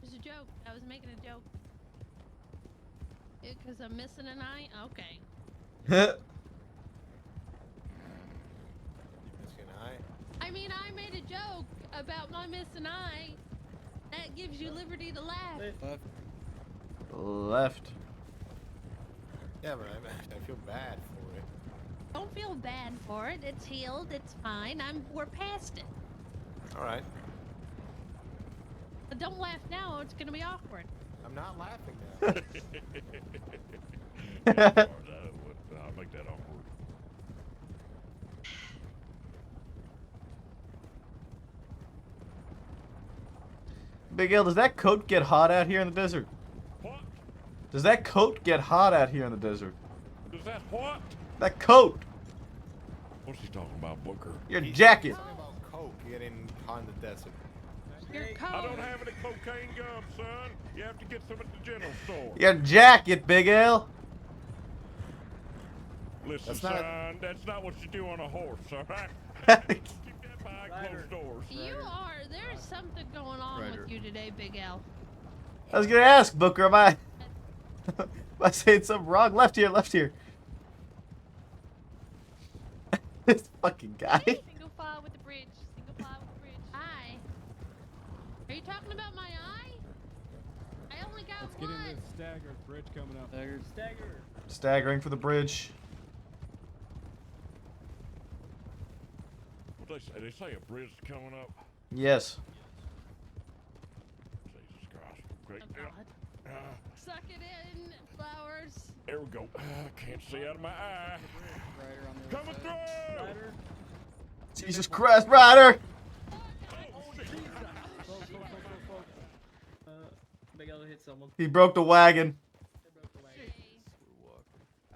It was a joke. I was making a joke. Because I'm missing an eye? Okay. Missing an eye? I mean, I made a joke about my missing eye. That gives you liberty to laugh. Left. Yeah, but I feel bad for it. Don't feel bad for it. It's healed. It's fine. We're past it. All right. But don't laugh now. It's gonna be awkward. I'm not laughing now. I'll make that awkward. Big L, does that coat get hot out here in the desert? What? Does that coat get hot out here in the desert? Does that what? That coat! What's he talking about, Booker? Your jacket! Talking about coke getting hot in the desert. Your coat. I don't have any cocaine gum, son. You have to get some at the general store. Your jacket, Big L! Listen, That's not- son, that's not what you do on a horse, all right? Keep that behind closed doors. There's something going on with you today, Big L. I was gonna ask, Booker, am I saying something wrong? Left here, left here. This fucking guy. Single file with the bridge. Single file with the bridge. Eye. Are you talking about my eye? I only got Let's one. get in this staggered bridge coming up. Stagger. Staggering for the bridge. What they say a bridge is coming up? Yes. Jesus Christ. Great. Oh, Suck it in, flowers. There we go. Can't see out of my eye. Coming through! Jesus Christ, Ryder! Big L hit someone. He broke the wagon.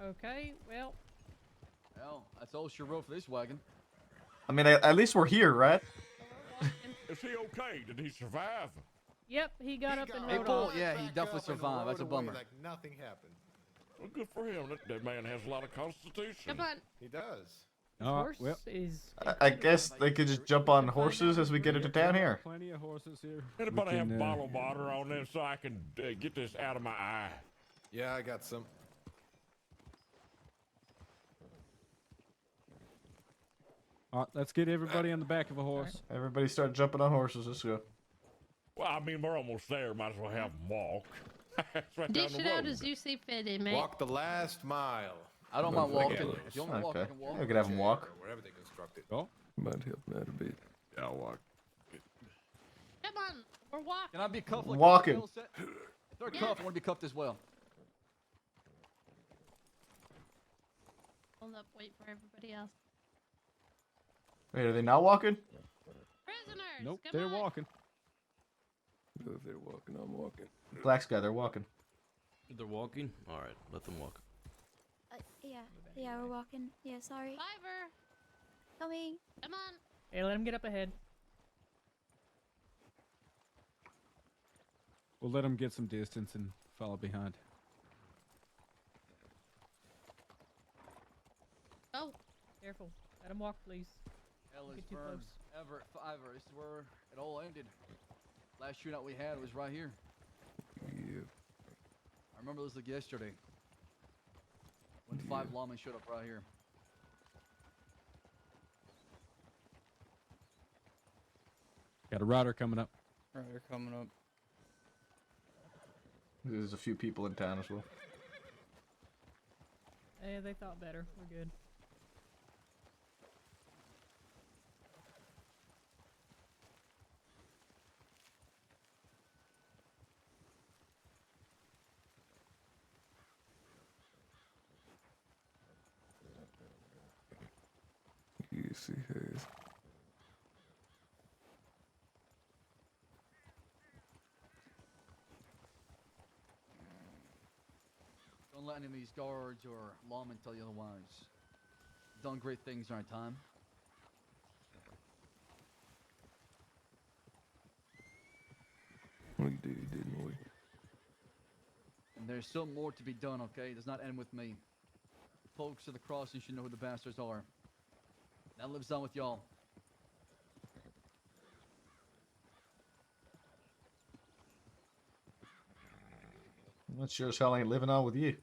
Okay, well. Well, that's all she wrote for this wagon. I mean, at least we're here, right? Is he okay? Did he survive? Yep, he got up and Hey, rode Paul, off. yeah, he definitely survived. That's a bummer. Like nothing happened. Well, good for him. That man has a lot of constitution. Come on. He does. Horse is. I guess they could just jump on horses as we get into town here. Plenty of horses here. Anybody We have can, bottled water on them so I can get this out of my eye? Yeah, I got some. All right, let's get everybody on the back of a horse. Everybody start jumping on horses. Let's go. Well, I mean, we're almost there. Might as well have them walk. It's right down Dish the it out road. as you see fit, inmate. Walk the last mile. I don't mind walking. If you want to walk, I Okay. can walk. We could have him walk. Or wherever they construct it. Oh, Might help out a bit. Yeah, I'll walk. Come on. We're walking. Can I be cuffed like Walking. everybody else said? If they're cuffed, I want to be cuffed as well. Hold up. Wait for everybody else. Wait, are they not walking? Prisoners. nope, come they're on. walking. If they're walking, I'm walking. Black Sky, they're walking. They're walking? Alright, let them walk. Yeah, we're walking. Yeah, sorry. Fiver. Coming. Come on. Hey, let him get up ahead. We'll let them get some distance and follow behind. Oh. Careful. Let him walk, please. Don't get too Ellisburn, close. Everett, Fiver. This is where it all ended. Last shootout we had was right here. Yeah. I remember this like yesterday. When 5 lawmen showed up right here. Got a rider coming up. Right, they're coming up. There's a few people in town as well. Hey, they thought better. We're good. Yes, he has. Don't let any of these guards or lawmen tell you otherwise. We've done great things in our time. We did, didn't we? And there's still more to be done, okay? It does not end with me. Folks at the crossing should know who the bastards are. That lives on with y'all. That sure as hell ain't living on with you.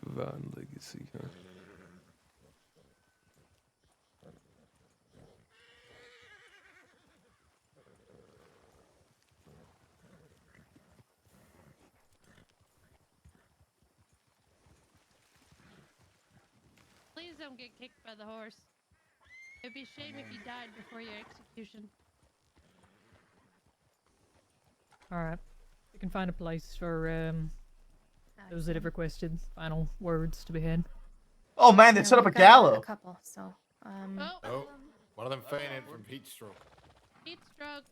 Divine legacy, huh? Please don't get kicked by the horse. It'd be a shame if you died before your execution. Alright. We can find a place for those that have requested final words to be had. Oh man, they set up a we've got gallows. A couple, so Oh, one of them fainted from heat stroke. Heat stroke.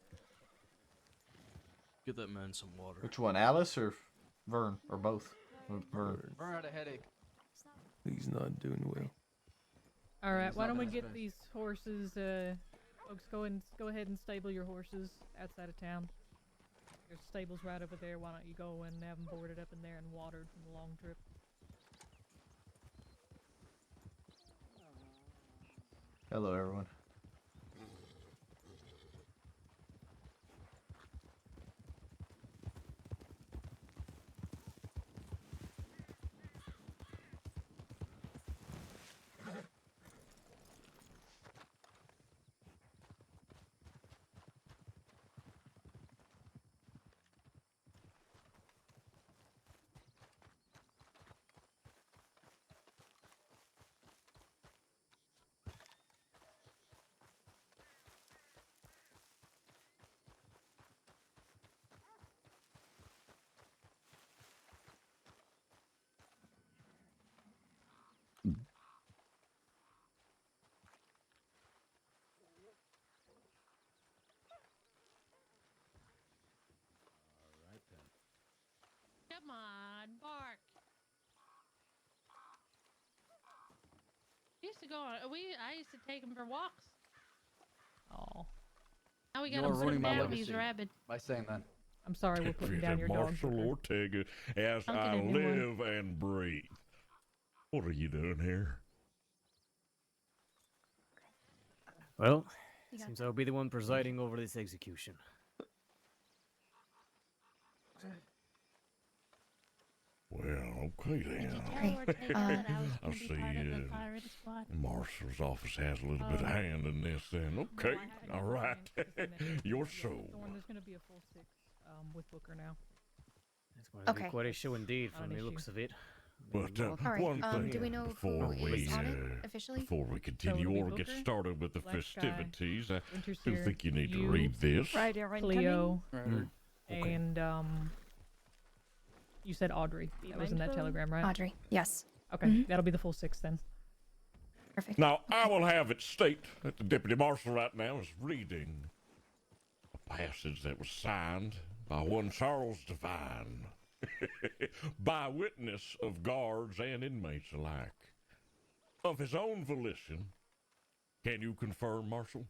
Get that man some water. Which one, Alice or Vern, or both? Vern. Vern had a headache. He's not doing well. Alright, He's why not don't we been get stressed. these horses, folks, go ahead and stable your horses outside of town. There's stables right over there. Why don't you go and have them boarded up in there and watered from the long trip? Hello, everyone. Come on, bark. We used to go on. I used to take him for walks. Oh. Now we You're gotta put him ruining my down. He's legacy rabid. by saying that. I'm sorry we're putting down your dog. Marshal Ortega, as I'll I get a new one. live and breathe. What are you doing here? Well, You got seems I'll be the one presiding over this execution. Well, okay then. Tell Ortega that I was I gonna be see part of the pirate squad. Marshal's office has a little bit of hand in this then. Okay, all right. Your show. Thorn, there's gonna be a full 6 with Booker now. It's going to Okay. be quite a show indeed Not from an the issue. looks of it. But All right. one thing Do we know before who we is on it officially? before we continue it'll be or get Booker, started with the Black Sky, festivities, I Winter's do here, think you need to you, read this. Right, Aaron, Cleo, Mm. Okay. and you said Audrey. That was in that telegram, right? Audrey. Yes. Okay, Mhm. that'll be the full 6 then. Perfect. Now, I will have it state that the deputy marshal right now is reading a passage that was signed by one Charles Devine, by witness of guards and inmates alike, of his own volition. Can you confirm, Marshal?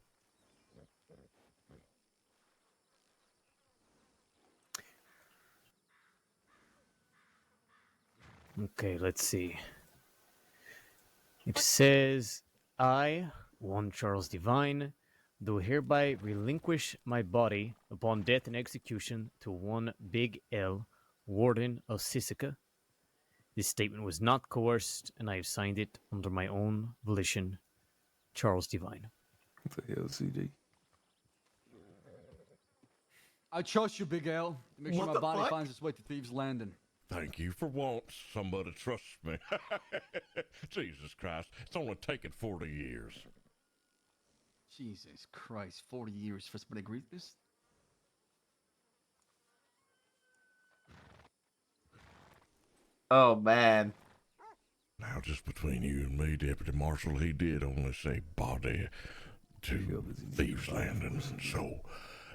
Okay, let's see. It says, I, one Charles Devine, do hereby relinquish my body upon death and execution to one Big L, Warden of Sisika. This statement was not coerced, and I have signed it under my own volition. Charles Devine. What the hell, CD? I trust you, Big L. Make sure What my the body fuck? finds its way to Thieves' Landing. Thank you for once. Somebody trusts me. Jesus Christ, it's only taken 40 years. Jesus Christ, 40 years for somebody to agree to this? Oh man. Now, just between you and me, Deputy Marshal, he did only say body to Thieves' Landing. So,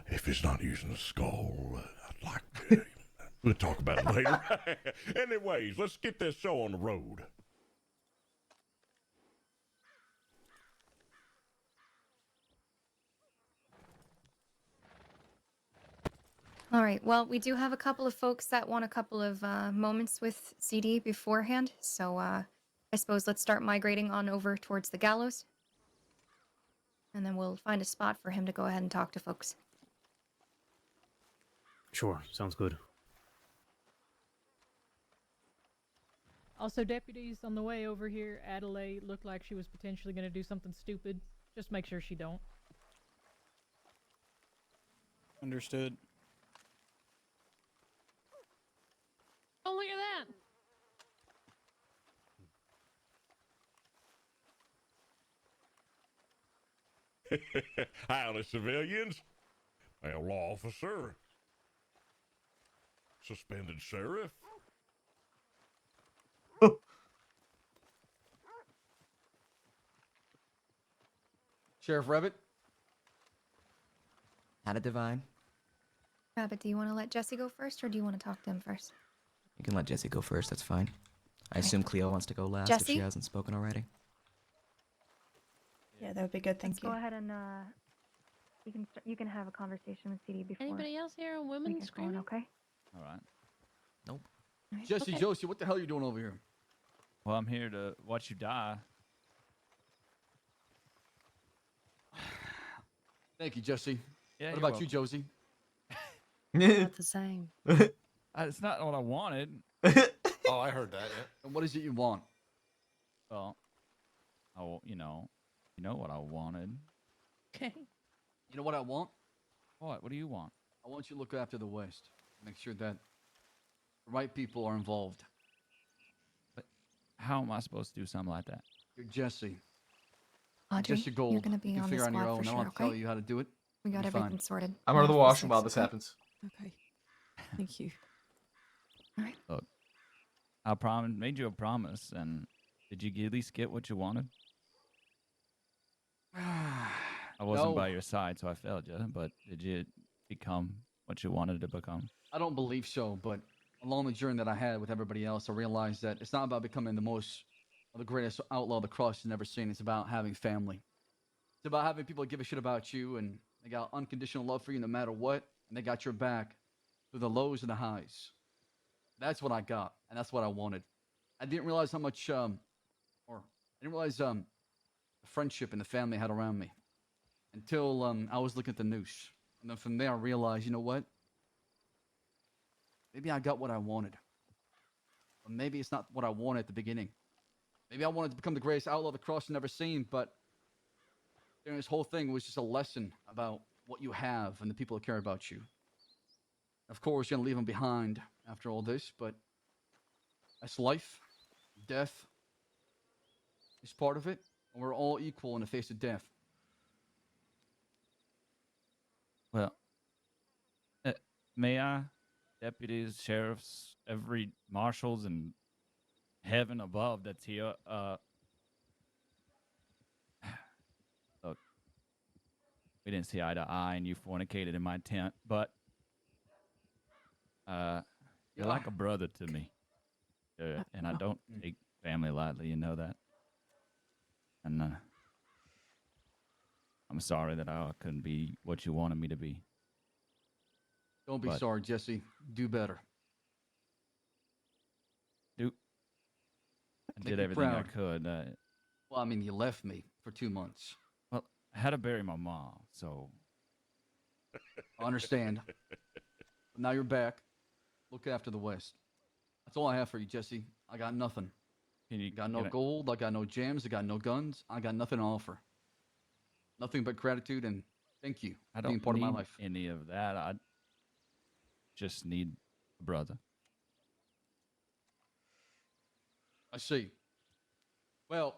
if he's not using a skull, I'd like to. We'll talk about it later. Anyways, let's get this show on the road. All right. Well, we do have a couple of folks that want a couple of moments with CD beforehand. So I suppose let's start migrating on over towards the gallows. And then we'll find a spot for him to go ahead and talk to folks. Sure, sounds good. Also, deputies on the way over here, Adelaide looked like she was potentially going to do something stupid. Just make sure she don't. Understood. Oh, look at that. Howdy, civilians. Well, officer. Suspended sheriff. Sheriff Rabbit. Had a divine. Rabbit, do you want to let Jesse go first, or do you want to talk to him first? You can let Jesse go first, that's fine. I assume Cleo wants to go last if Jesse? she hasn't spoken already. Yeah, that would be good. Thank you. Go ahead and you can have a conversation with CD before. Anybody else here? A we woman get going, screaming? okay? All right. Nope. Jesse, Okay. Josie, what the hell are you doing over here? Well, I'm here to watch you die. Thank you, Jesse. Yeah, what you're about you, Josie? Not the same. It's not what I wanted. Oh, I heard that. Yeah. And what is it you want? Well, you know what I wanted. Okay. You know what I want? What? What do you want? I want you to look after the West. Make sure that the right people are involved. But how am I supposed to do something like that? You're Jesse. Audrey, Jesse Gold. you're gonna be you can on the figure on your squad own. for I don't sure, have to tell okay? you how to do it. We got You'll be everything fine. sorted. I'm under the Off washroom six, while this okay? happens. Okay. Thank you. Look, I made you a promise, and did you at least get what you wanted? I wasn't No. by your side, so I failed you. But did you become what you wanted to become? I don't believe so, but along the journey that I had with everybody else, I realized that it's not about becoming the greatest outlaw the cross has never seen. It's about having family. It's about having people give a shit about you, and they got unconditional love for you no matter what, and they got your back through the lows and the highs. That's what I got, and that's what I wanted. I didn't realize how much, the friendship and the family I had around me until I was looking at the noose. And then from there, I realized, you know what? Maybe I got what I wanted. Or maybe it's not what I wanted at the beginning. Maybe I wanted to become the greatest outlaw the cross has never seen, but during this whole thing was just a lesson about what you have and the people that care about you. Of course, you're going to leave them behind after all this, but that's life. Death is part of it, and we're all equal in the face of death. Well, may I, deputies, sheriffs, every marshals, and heaven above that's here, look, we didn't see eye to eye, and you fornicated in my tent, but you're like a brother to me, and I don't take family lightly. You know that, and I'm sorry that I couldn't be what you wanted me to be. Don't be But- sorry, Jesse. Do better. I Make did me everything I proud. could. Well, I mean, you left me for 2 months. Well, I had to bury my mom, so I understand. But now you're back. Look after the West. That's all I have for you, Jesse. I got nothing. can Got no can I- gold. I got no gems. I got no guns. I got nothing to offer. Nothing but gratitude and thank you I for being don't part of need my life. any of that. I just need a brother. I see. Well,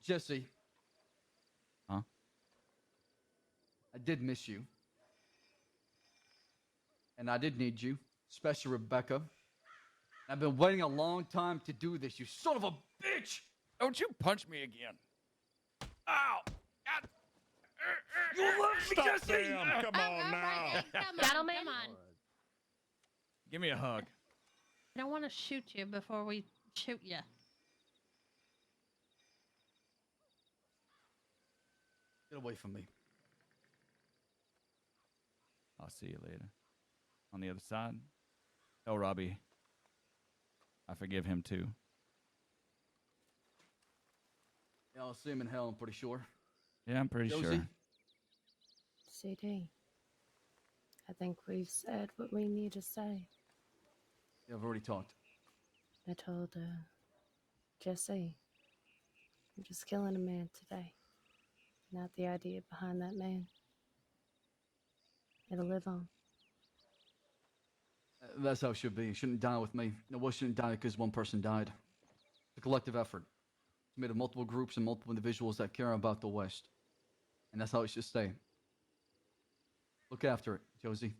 Jesse. Huh? I did miss you. And I did need you, especially Rebecca. I've been waiting a long time to do this, you son of a bitch! Don't you punch me again. Ow! God. You left me, Jesse! Come on now. Gentlemen, come on. Give me a hug. I don't want to shoot you before we shoot you. Get away from me. I'll see you later. On the other side, tell Robbie I forgive him too. Yeah, I'll see him in hell, I'm pretty sure. Yeah, I'm pretty Josie? sure. CD, I think we've said what we need to say. Yeah, I've already talked. I told Jesse, I'm just killing a man today. Not the idea behind that man. It'll live on. That's how it should be. It shouldn't die with me. No one shouldn't die because one person died. It's a collective effort. It's made of multiple groups and multiple individuals that care about the West. And that's how it should stay. Look after it, Josie.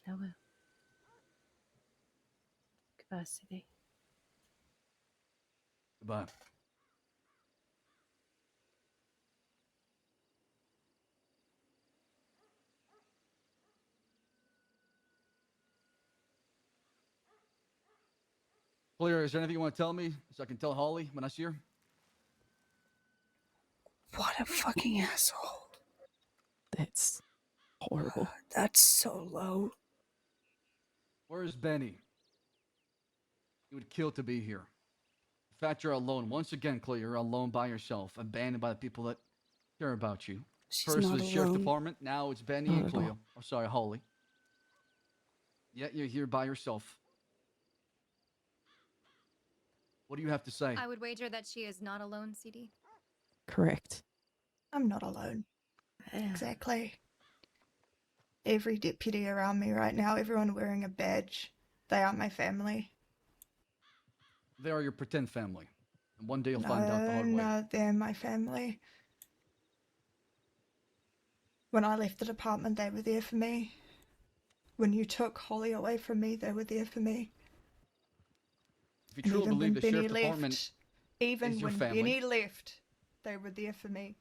I will. Goodbye, CD. Goodbye. Clear, is there anything you want to tell me so I can tell Holly when I see her? What a fucking asshole. That's horrible. That's so low. Where's Benny? He would kill to be here. In fact, you're alone. Once again, Cleo, you're alone by yourself, abandoned by the people that care about you. She's First not was the Sheriff's alone. Department, now it's Benny Not and at all. Cleo. Oh, sorry, Holly. Yet you're here by yourself. What do you have to say? I would wager that she is not alone, CD. Correct. I'm not alone. Exactly. Every deputy around me right now, everyone wearing a badge, they are my family. They are your pretend family. And one day you'll find out the hard way. No, they're my family. When I left the department, they were there for me. When you took Holly away from me, they were there for me. If you And truly even believe when the Benny Sheriff's Department left, even is your when family. Benny left, they were there for me.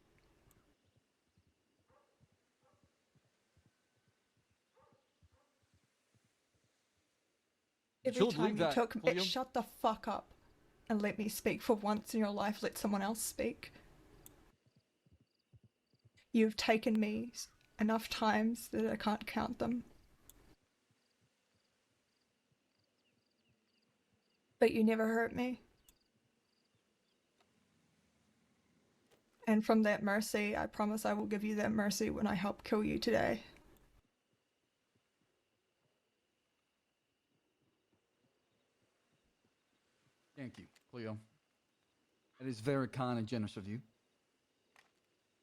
You Every truly time believe you that, took Cleo? shut the fuck up and let me speak for once in your life. Let someone else speak. You've taken me enough times that I can't count them. But you never hurt me. And from that mercy, I promise I will give you that mercy when I help kill you today. Thank you, Cleo. That is very kind and generous of you.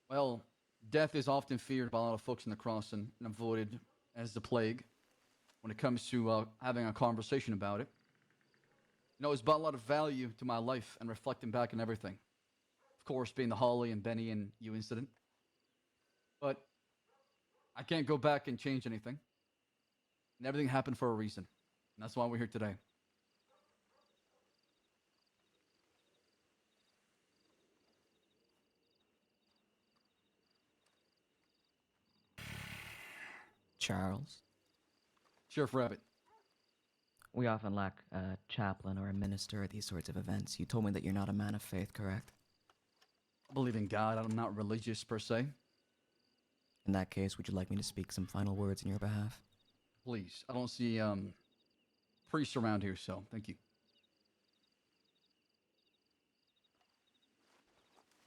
Well, death is often feared by a lot of folks in the crossing and avoided as the plague when it comes to having a conversation about it. You know, it's brought a lot of value to my life and reflecting back on everything. Of course, being the Holly and Benny and you incident. But I can't go back and change anything. And everything happened for a reason. And that's why we're here today. Charles, Sheriff Rabbit. we often lack a chaplain or a minister at these sorts of events. You told me that you're not a man of faith, correct? I believe in God. I'm not religious per se. In that case, would you like me to speak some final words in your behalf? Please. I don't see priests around here, so thank you.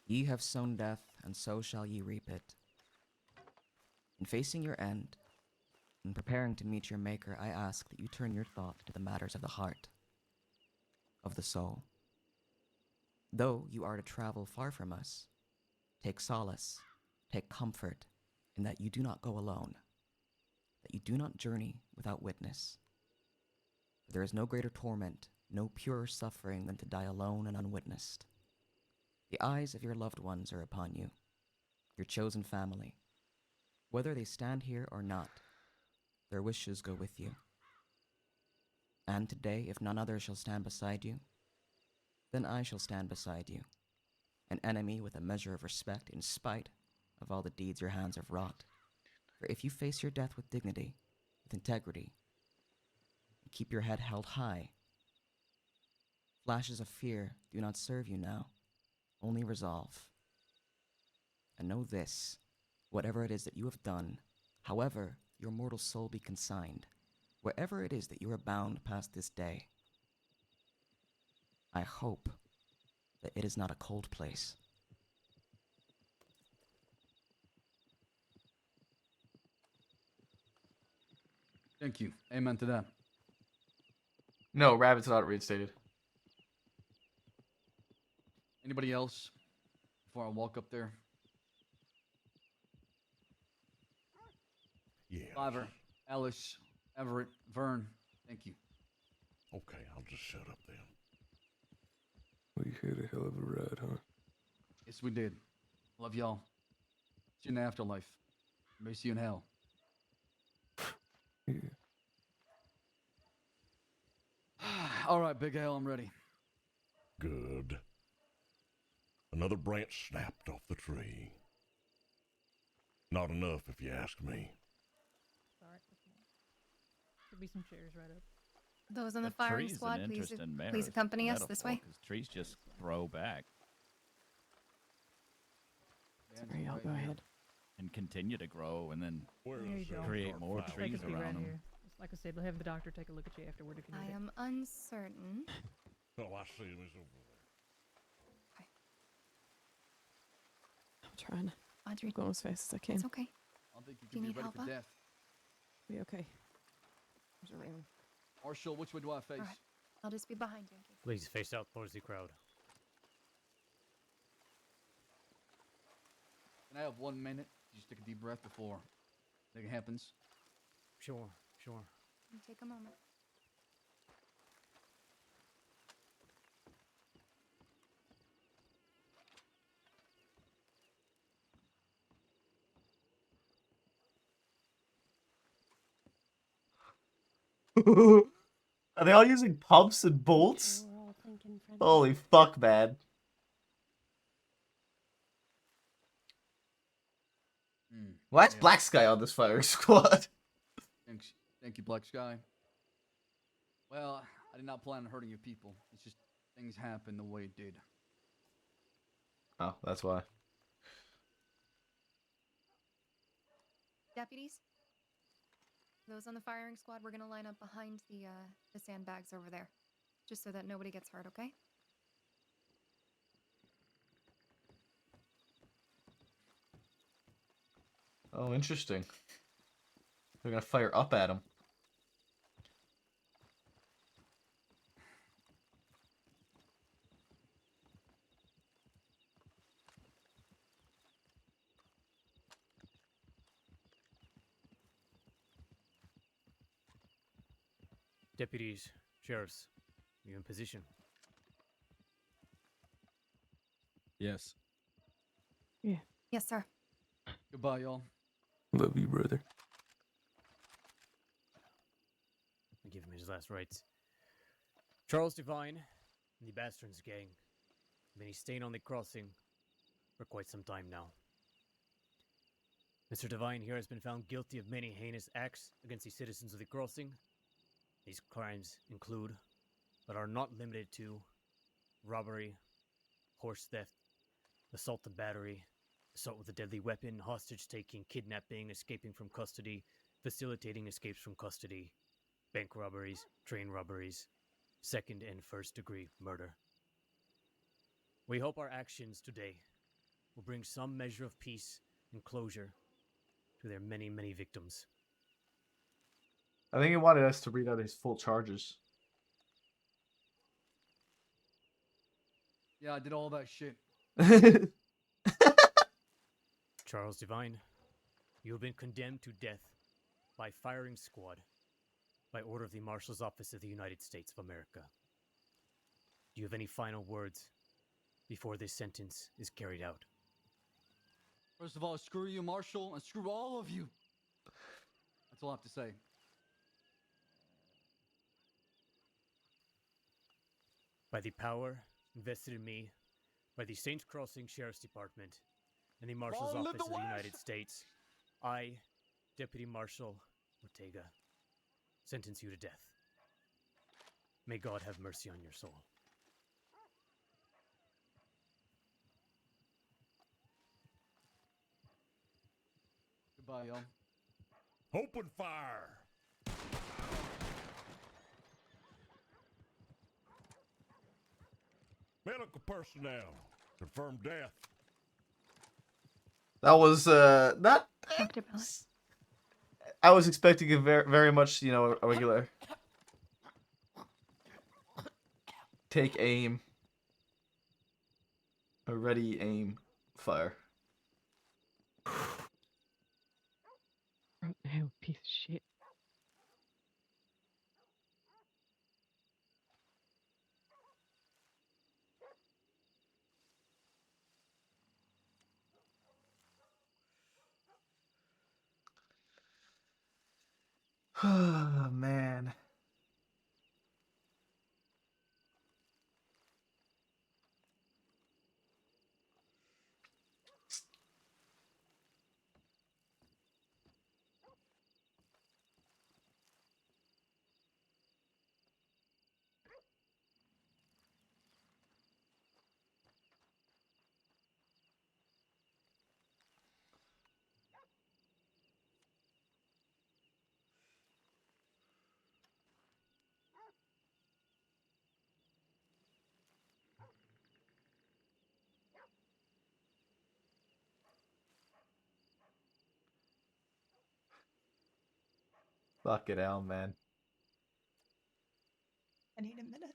Ye have sown death, and so shall ye reap it. In facing your end, in preparing to meet your Maker, I ask that you turn your thought to the matters of the heart, of the soul. Though you are to travel far from us, take solace, take comfort in that you do not go alone, that you do not journey without witness. For there is no greater torment, no purer suffering than to die alone and unwitnessed. The eyes of your loved ones are upon you, your chosen family. Whether they stand here or not, their wishes go with you. And today, if none other shall stand beside you, then I shall stand beside you, an enemy with a measure of respect in spite of all the deeds your hands have wrought. For if you face your death with dignity, with integrity, and keep your head held high, flashes of fear do not serve you now, only resolve. And know this, whatever it is that you have done, however your mortal soul be consigned, wherever it is that you are bound past this day. I hope that it is not a cold place. Thank you. Amen to that. No, Rabbit's not reinstated. Anybody else before I walk up there? Yeah. Fiver, Ellis, Everett, Vern. Thank you. Okay, I'll just shut up then. We had a hell of a ride, huh? Yes, we did. Love y'all. See you in the afterlife. May see you in hell. Yeah. All right, Big Al, I'm ready. Good. Another branch snapped off the tree. Not enough, if you ask me. Sorry. Could be some chairs right up. Those on the A firing tree's squad, an please, interesting please accompany us this way. Because trees just grow back Sorry, I'll go ahead. and continue to grow, and then There you go. create more Just trees take a peek around right them. here. Just like I said, we'll have the doctor take a look at you afterward if you need I it. am uncertain. Oh, I see him. He's over there. I'm trying. Audrey, I'm going as fast as I can. it's okay. I think you Do you can be need ready help for up? death. Be okay. There's a railing. Marshall, which way do I face? All right. I'll just be behind you in case. Please face out towards the crowd. Can I have 1 minute? Just take a deep breath before anything happens. Sure, sure. Take a moment. Are they all using pumps and bolts? Holy fuck, man. Why is Black Sky on this firing squad? Thanks. Thank you, Black Sky. Well, I did not plan on hurting your people. It's just things happen the way it did. Oh, that's why. Deputies, those on the firing squad, we're gonna line up behind the sandbags over there, just so that nobody gets hurt. Okay? Oh, interesting. They're gonna fire up at him. Deputies, sheriffs, you in position? Yes. Yeah. Yes, sir. Goodbye, y'all. Love you, brother. Give him his last rites. Charles Devine and the Bastards gang have been staying on the crossing for quite some time now. Mr. Devine here has been found guilty of many heinous acts against the citizens of the crossing. These crimes include, but are not limited to, robbery, horse theft, assault and battery, assault with a deadly weapon, hostage-taking, kidnapping, escaping from custody, facilitating escapes from custody, bank robberies, train robberies, second and first degree murder. We hope our actions today will bring some measure of peace and closure to their many, many victims. I think he wanted us to read out his full charges. Yeah, I did all that shit. Charles Devine, you have been condemned to death by firing squad by order of the Marshal's Office of the United States of America. Do you have any final words before this sentence is carried out? First of all, screw you, Marshall, and screw all of you. That's all I have to say. By the power invested in me by the Saints Crossing Sheriff's Department and the Marshal's Long live Office the of the West! United States, I, Deputy Marshal Ortega, sentence you to death. May God have mercy on your soul. Goodbye, y'all. Open fire! Medical personnel, confirm death. That was not. Dr. Bellis. I was expecting a very much, you know, a regular take aim, a ready aim, fire. Hell, piece of shit. Oh, man. Fuck it out, man. I need a minute.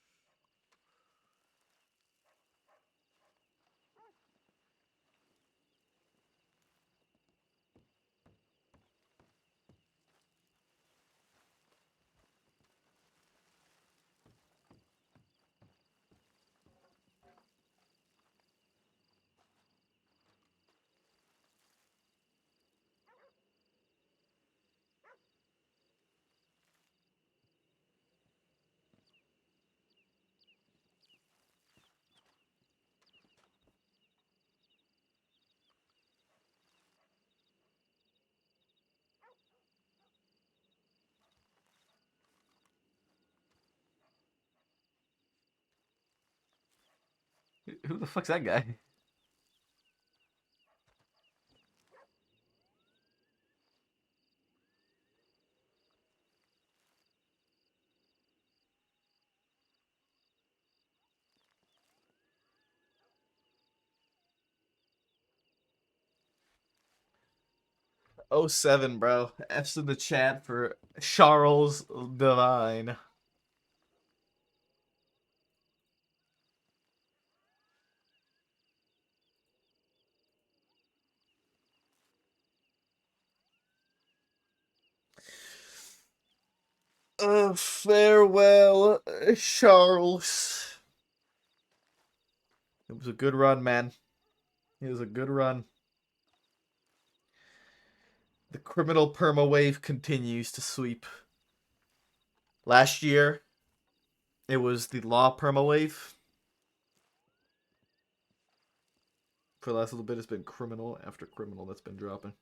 Who the fuck's that guy? Oh 07, bro. F's in the chat for Charles Divine. Farewell, Charles. It was a good run, man. It was a good run. The criminal perma wave continues to sweep. Last year, it was the law perma wave. For the last little bit, it's been criminal after criminal that's been dropping.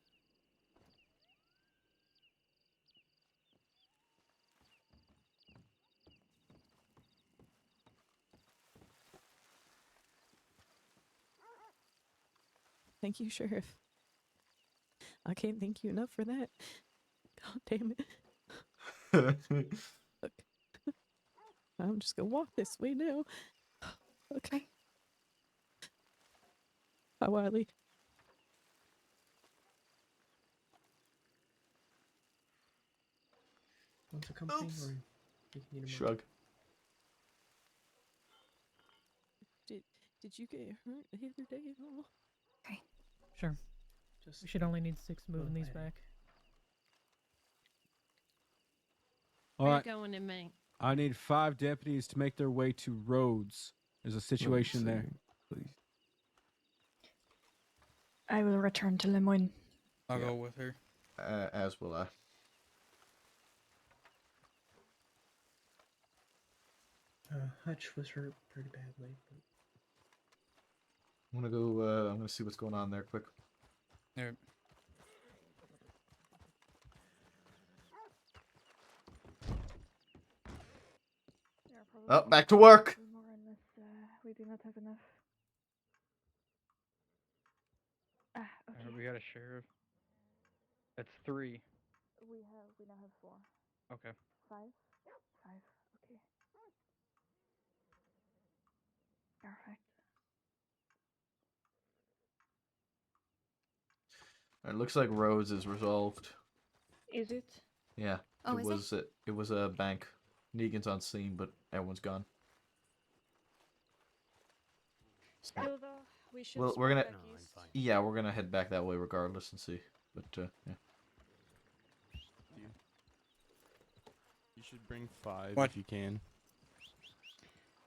Thank you, Sheriff. I can't thank you enough for that. God damn it. Look, I'm just gonna walk this way now. Okay. Bye, Wiley. Want to company or you can need a Shrug. Did you get hurt the other day at all? Okay. Sure. Just We should only need 6 moving these back. All Where right. you going in, mate? I need 5 deputies to make their way to Rhodes. There's a situation there. Please. I will return to Lemoyne. I'll go with her. As will I. Hutch was hurt pretty badly. But... I'm gonna go. I'm gonna see what's going on there quick. There. Oh, back to work. We do not have enough. Ah, okay. We got a sheriff. That's 3. We now have 4. Okay. 5? 5. Okay. Perfect. It looks like Rhodes is resolved. Is it? Yeah. Oh, is it? It was a bank. Negan's on scene, but everyone's gone. Still though, we should Well, we're spread gonna. back east. Yeah, we're gonna head back that way regardless and see. But yeah. You should bring 5 What? if you can.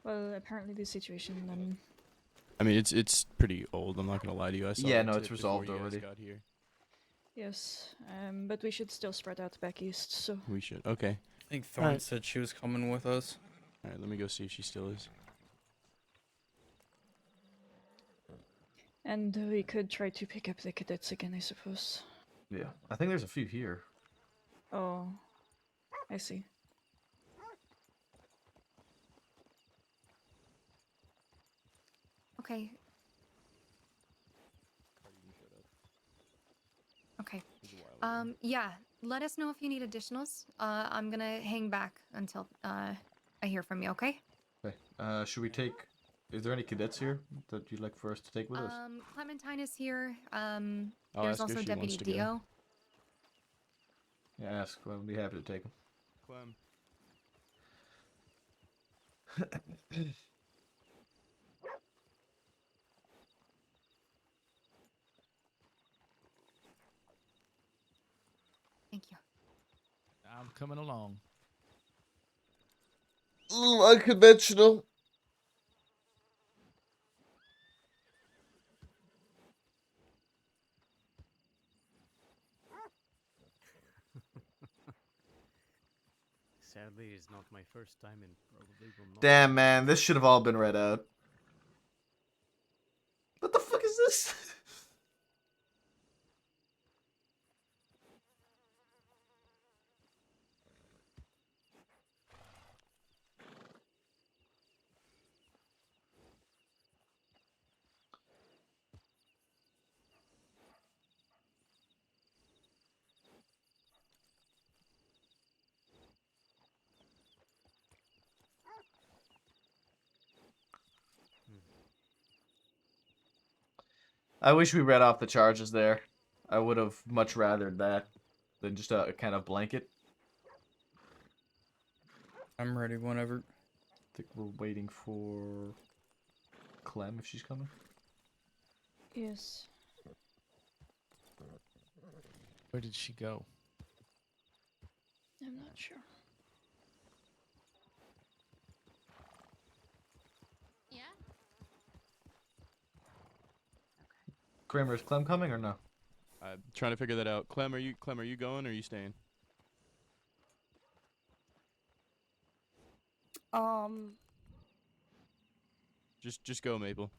Well, apparently the situation I mean, it's pretty old. I'm not gonna lie to you. I saw Yeah, the no, it's tip before resolved you guys already. got here. yes, but we should still spread out back east. So We should. Okay. I think Thorn Alright. said she was coming with us. All right. Let me go see if she still is. and we could try to pick up the cadets again, I suppose. Yeah. I think there's a few here. Oh, I see. Okay. Okay. Yeah. Let us know if you need additionals. I'm gonna hang back until I hear from you. Okay. Okay. Should we take? Is there any cadets here that you'd like for us to take with us? Clementine is here. I'll There's ask her also if she wants Deputy to go. Dio. Yeah, ask. I'll be happy to take them. Clem. Thank you. I'm coming along. Unconventional. Sadly, it's not my first time and probably will not. Damn, man, this should have all been read out. What the fuck is this? I wish we read off the charges there. I would have much rather that than just a kind of blanket. I'm ready whenever. I think we're waiting for Clem if she's coming. Yes. Where did she go? I'm not sure. Yeah? Kramer, is Clem coming or no? I'm trying to figure that out. Clem, are you going or are you staying? Just go, Maple.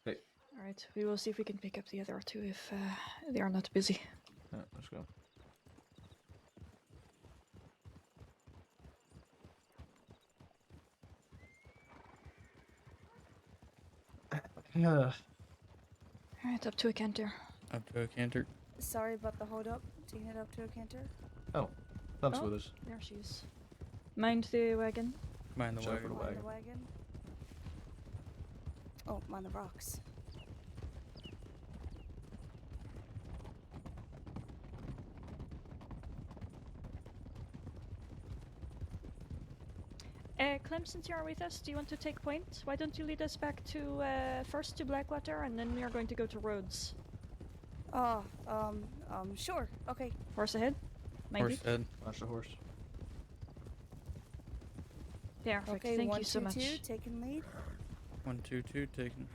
Hey. All right. We will see if we can pick up the other two if they are not busy. Yeah, let's go. All right, up to a canter. Up to a canter. Sorry about the hold up. Taking it up to a canter. Oh, Clem's Oh, with us. there she is. Mind the wagon. Mind the Watch out for wagon. the Mind wagon. the wagon. Oh, mind the rocks. Clem, since you are with us, do you want to take point? Why don't you lead us back to first to Blackwater, and then we are going to go to Rhodes. Oh, sure. Okay. Horse ahead. Mind Horse it. head. Watch the horse. Perfect. Okay, Thank 1, you so 2, much. 2, taking lead. 1, 2, 2, taking.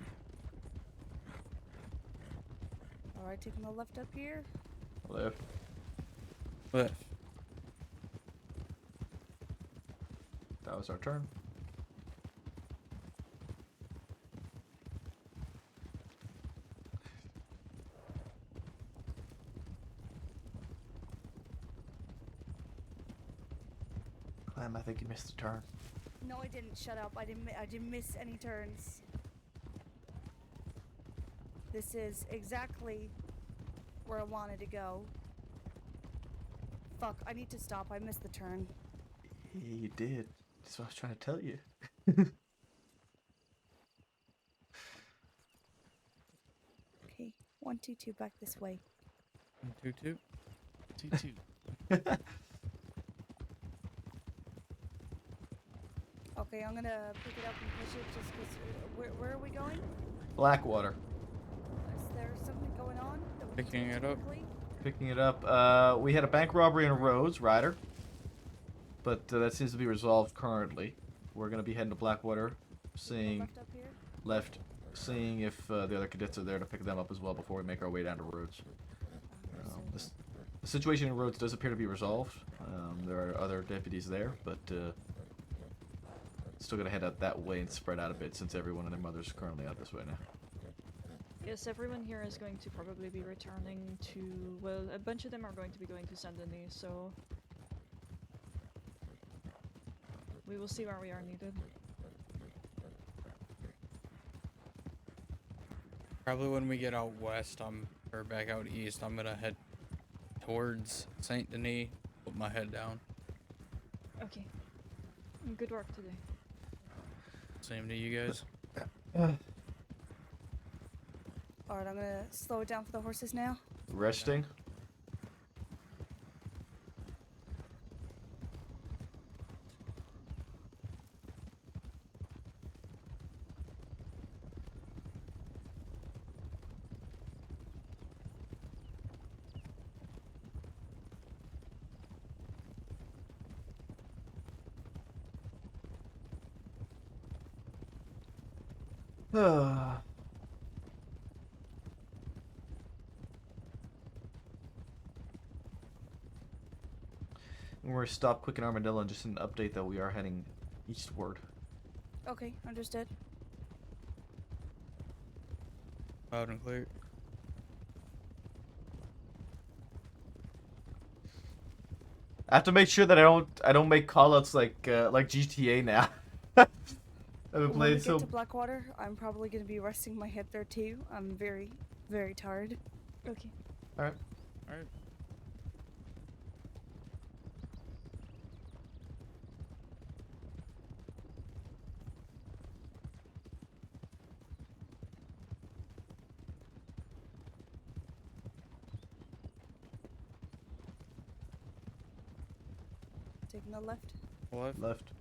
All right, taking the left up here. Left. Left. That was our turn. Clem, I think you missed the turn. No, I didn't. Shut up. I didn't miss any turns. This is exactly where I wanted to go. Fuck, I need to stop. I missed the turn. Yeah, you did. That's what I was trying to tell you. Okay, 122 back this way. 122. 2-2. Okay, I'm gonna pick it up and push it just because. Where are we going? Blackwater. Is there something going on? That we Picking need it to up. quickly? Picking it up. We had a bank robbery in Rhodes, Ryder. But that seems to be resolved currently. We're going to be heading to Blackwater, seeing Left up here? left, seeing if the other cadets are there to pick them up as well before we make our way down to Rhodes. The situation in Rhodes does appear to be resolved. There are other deputies there, but still going to head out that way and spread out a bit since everyone and their mother's currently out this way now. Yes, everyone here is going to probably be returning to, well, a bunch of them are going to be going to Saint Denis, so we will see where we are needed. Probably when we get out west, or back out east, I'm gonna head towards Saint Denis, put my head down. Okay. Good work today. Same to you guys. Alright, I'm gonna slow it down for the horses now. Resting. We're going to stop Quick and Armadillo and just an update that we are heading eastward. Okay, understood. Loud and clear. I have to make sure that I don't make callouts like GTA now. I've been When playing we so. get to Blackwater, I'm probably gonna be resting my head there too. I'm very, very tired. Okay. All right. All right. Taking the left. Left.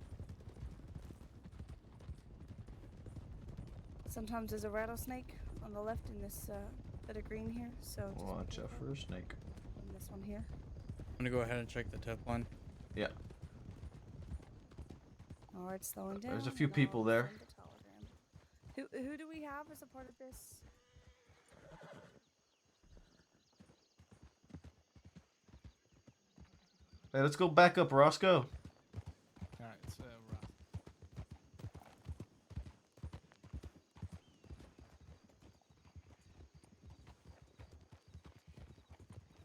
Sometimes there's a rattlesnake on the left in this bit of green here, so just Watch out for a snake. and this one here. I'm gonna go ahead and check the tip line. Yeah. Alright, slowing down. There's a few and people I'll there. send a telegram. Who do we have as a part of this? Hey, let's go back up, Roscoe. Alright, so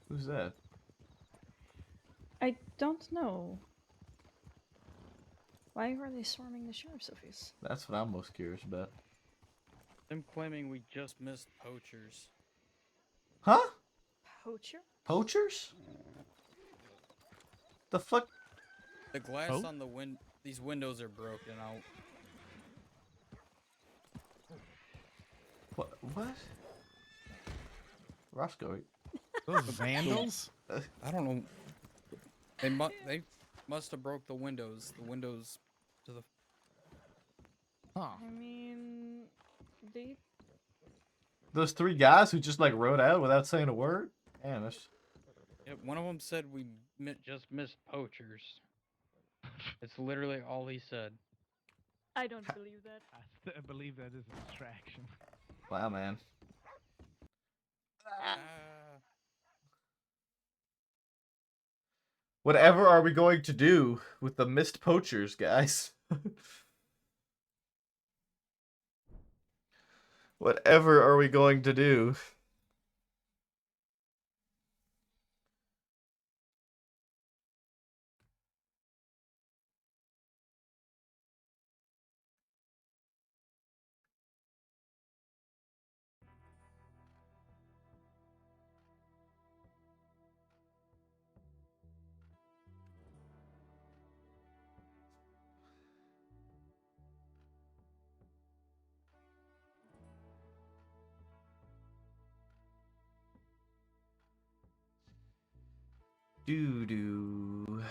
Who's that? I don't know. Why are they swarming the sheriff's office? That's what I'm most curious about. Them claiming we just missed poachers. Huh? Poacher? Poachers? The fuck? The glass Oh? on the these windows are broken out. What? Roscoe. Those vandals? I don't know. They must have broke the windows. The windows to the. Huh. I mean, they. Those three guys who just like rode out without saying a word? Man, that's. Yeah, one of them said we just missed poachers. It's literally all he said. I don't believe that. I believe that is a distraction. Wow, man. Whatever are we going to do with the missed poachers, guys? Whatever are we going to do? Doo doo.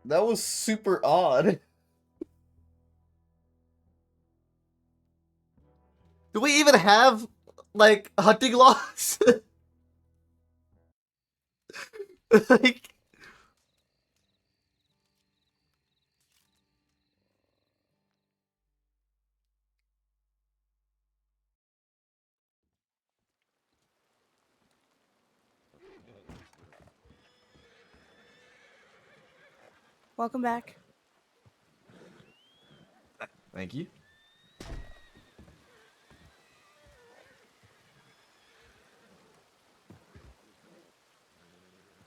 That was super odd. Do we even have, like, hunting laws? Like... Welcome back. Thank you.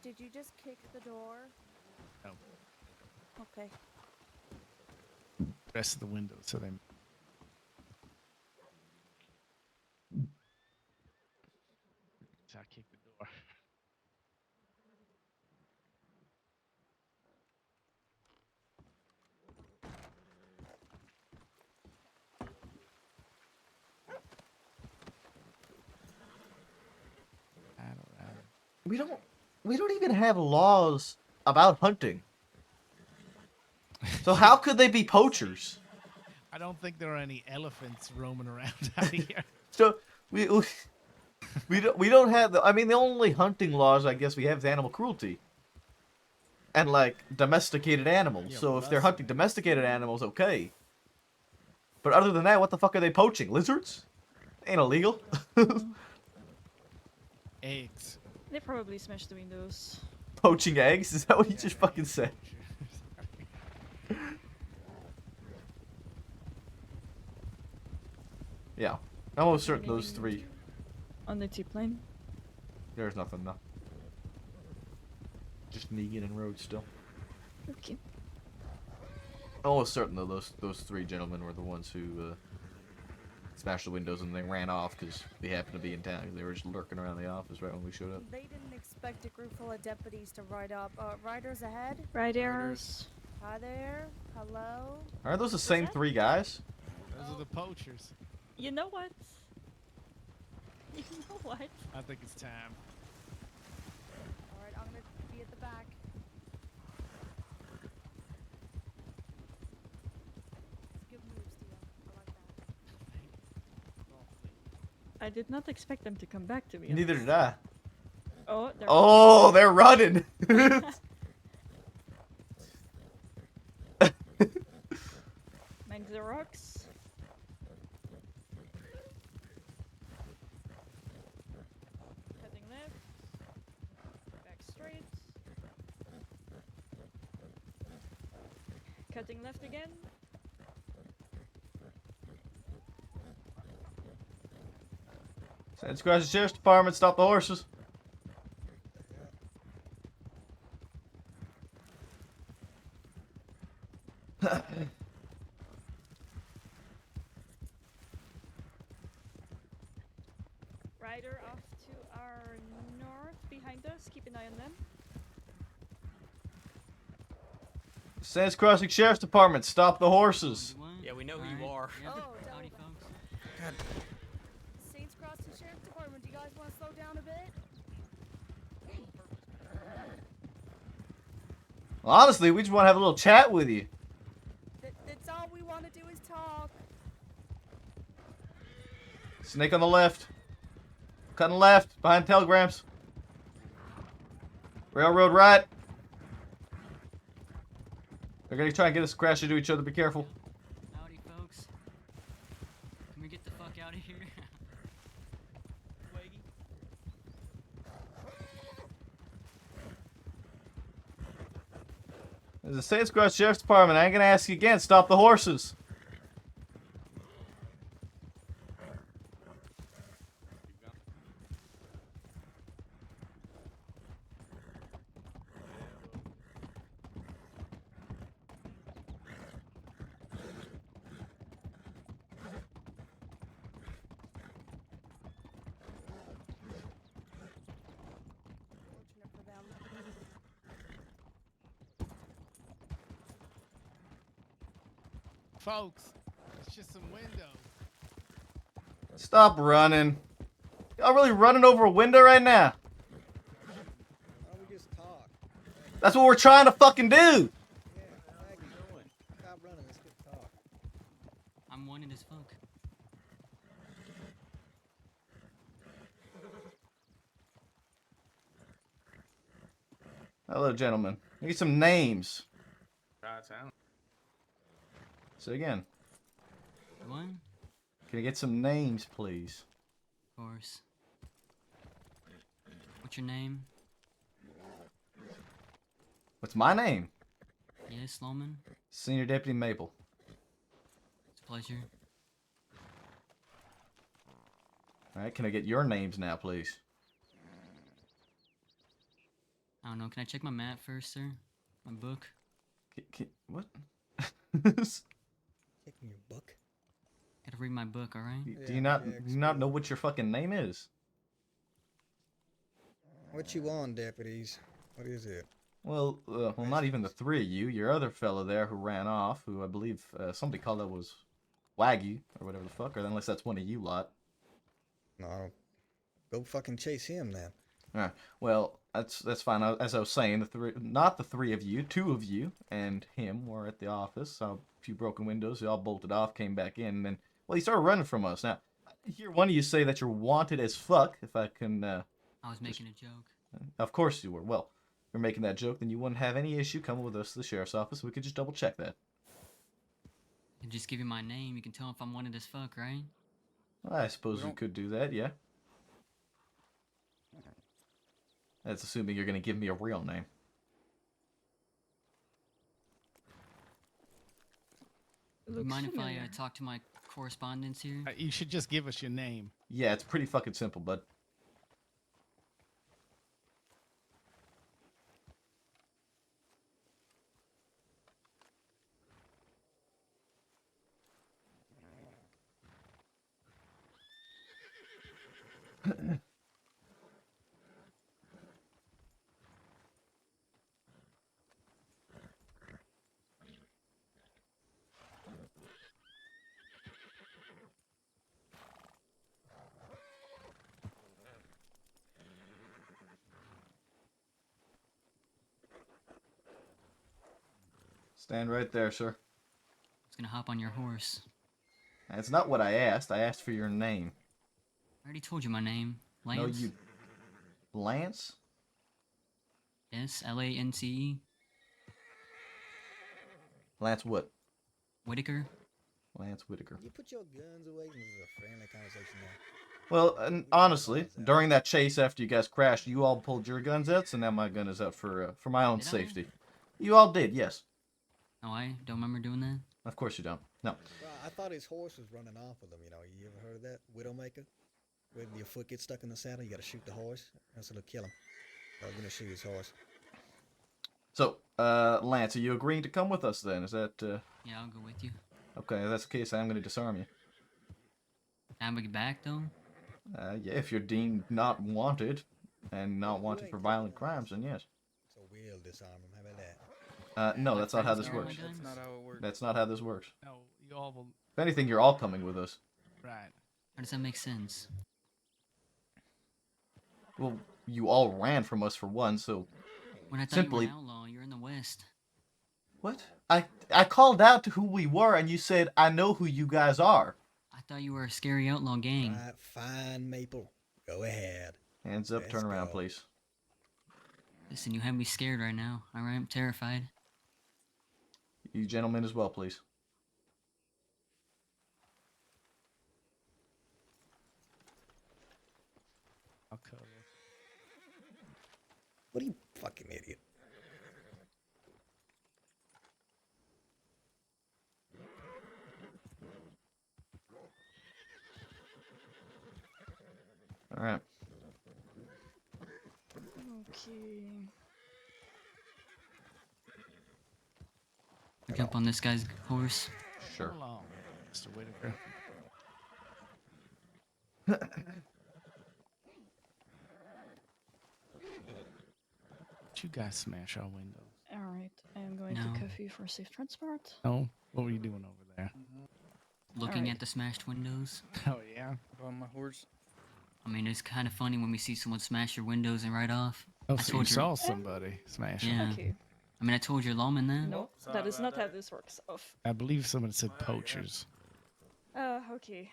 Did you just kick the door? No. Okay. Rest of the windows, so they. So I kicked the door. We don't even have laws about hunting. So how could they be poachers? I don't think there are any elephants roaming around out here. So we don't have the. I mean, the only hunting laws I guess we have is animal cruelty. And like domesticated animals. Yeah, so well, if they're that's- hunting domesticated animals, okay. But other than that, what the fuck are they poaching? Lizards? Ain't illegal. Eggs. They probably smashed the windows. Poaching eggs? Is that what you just fucking said? Yeah. I'm almost certain those three. On the T-plane. There's nothing, no. Just Negan and Rhodes still. Okay. I'm almost certain though those three gentlemen were the ones who smashed the windows and they ran off because they happened to be in town. They were just lurking around the office right when we showed up. They didn't expect a group full of deputies to ride up. Riders ahead. Riders. Hi there. Hello. Aren't those the same three guys? Those are the poachers. You know what? You know what? I think it's time. Alright, I'm gonna be at the back. Good moves, Theo. I like that. I did not expect them to come back to me. Neither did I. Oh, they're Oh, they're running. Mind the rocks. Cutting left. Back straight. Cutting left again. San Scratch the Sheriff's Department, stop the horses. Rider off to our north behind us. Keep an eye on them. Sands Crossing Sheriff's Department, stop the horses. Yeah, we know who you are. Howdy, folks. God. Saints Crossing Sheriff's Department, do you guys want to slow down a bit? Well, honestly, we just want to have a little chat with you. That's all we want to do is talk. Snake on the left. Cutting left, behind telegrams. Railroad right. They're gonna try and get us to crash into each other, be careful. Howdy, folks. Can we get the fuck out of here? There's a Saints Cross Sheriff's Department. I ain't gonna ask you again. Stop the horses. Folks, it's just some windows. Stop running. Y'all really running over a window right now? Why don't we just talk? That's what we're trying to fucking do. Yeah, stop running. Let's get talk. I'm wanted as fuck. Hello, gentlemen. Need some names. Town. Say again. What? Can I get some names, please? Of course. What's your name? What's my name? Yes, Sloman. Senior Deputy Maple. It's a pleasure. All right, can I get your names now, please? I don't know. Can I check my map first, sir? My book? What? Checking your book. Gotta read my book, alright? Do you not know what your fucking name is? What you want, deputies? What is it? Well, not even the three of you. Your other fellow there who ran off, who I believe somebody called that was Waggy or whatever the fuck, or unless that's one of you lot. No, go fucking chase him then. Alright, well, that's fine. As I was saying, not the three of you, two of you and him were at the office. Saw a few broken windows. They all bolted off, came back in, and then, well, he started running from us. Now, I hear one of you say that you're wanted as fuck, if I can, I was making a joke. Of course you were. Well, if you're making that joke, then you wouldn't have any issue coming with us to the sheriff's office. We could just double check that. I just give you my name. You can tell if I'm wanted as fuck, right? I suppose we could do that, yeah. That's assuming you're going to give me a real name. Mind if I talk to my correspondents here? You should just give us your name. Yeah, it's pretty fucking simple, bud. Stand right there, sir. I was gonna hop on your horse. That's not what I asked. I asked for your name. I already told you my name. Lance. No, you... Lance? Yes, Lance. Lance what? Whitaker. Lance Whitaker. You put your guns away. This is a friendly conversation now. Well, and honestly, during that chase after you guys crashed, you all pulled your guns out, so now my gun is out for my own safety. You all did, yes. Oh, I don't remember doing that? Of course you don't. No. Well, I thought his horse was running off with him. You know, you ever heard of that? Widowmaker? When your foot gets stuck in the saddle, you gotta shoot the horse. Else it'll kill him. I'm gonna shoot his horse. So, Lance, are you agreeing to come with us then? Is that, Yeah, I'll go with you. Okay, if that's the case, I'm gonna disarm you. Can I get back, though? Yeah, if you're deemed not wanted, and not wanted for violent crimes, then yes. So we'll disarm him. How about that? No, that's not how this works. That's not how it works. That's not how this works. No, you all will... If anything, you're all coming with us. Right. How does that make sense? Well, you all ran from us for one, so When I thought simply... you were an outlaw, you're in the West. What? I called out to who we were, and you said, I know who you guys are. I thought you were a scary outlaw gang. Right, fine, Maple. Go ahead. Hands up, Let's turn around, go. please. Listen, you have me scared right now. Alright, I'm terrified. You gentlemen as well, please. I'll cover. What are you fucking idiot? All right. Okay. I jump on this guy's horse. Sure. Hold on, Mr. Whitaker. You guys smash our windows. Alright. Alright, I am going No. to cuff you for safe transport. Oh, what were you doing over there? Looking Alright. at the smashed windows. Oh yeah. On my horse. I mean, it's kind of funny when we see someone smash your windows and ride off. Oh, I so you told your- saw somebody smash it. Yeah. Okay. I mean, I told your lawman that. No, that is not how this works. Off. I believe someone said poachers. Okay.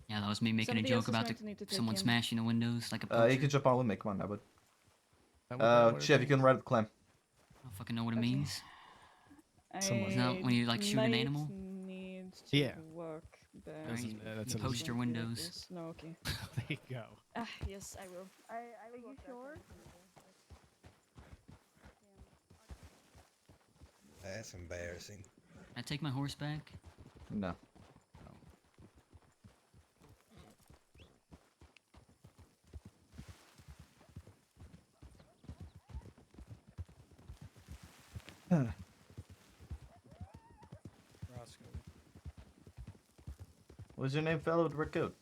Yeah, that was me making Somebody a else joke is about going to need to take someone him. smashing the windows like a You poacher. can jump on with me. Come on now, bud. That what that word Chev, you can ride with Clem. I don't fucking know what it means. Someone- Is that when you like shoot an might animal? Need to Yeah. walk back. That's You a poached your Something like windows. this. No, okay. There you go. Yes, I will. I will walk sure? That's embarrassing. Can I take my horse back? No. Roscoe. What's your name, fellow with the red coat?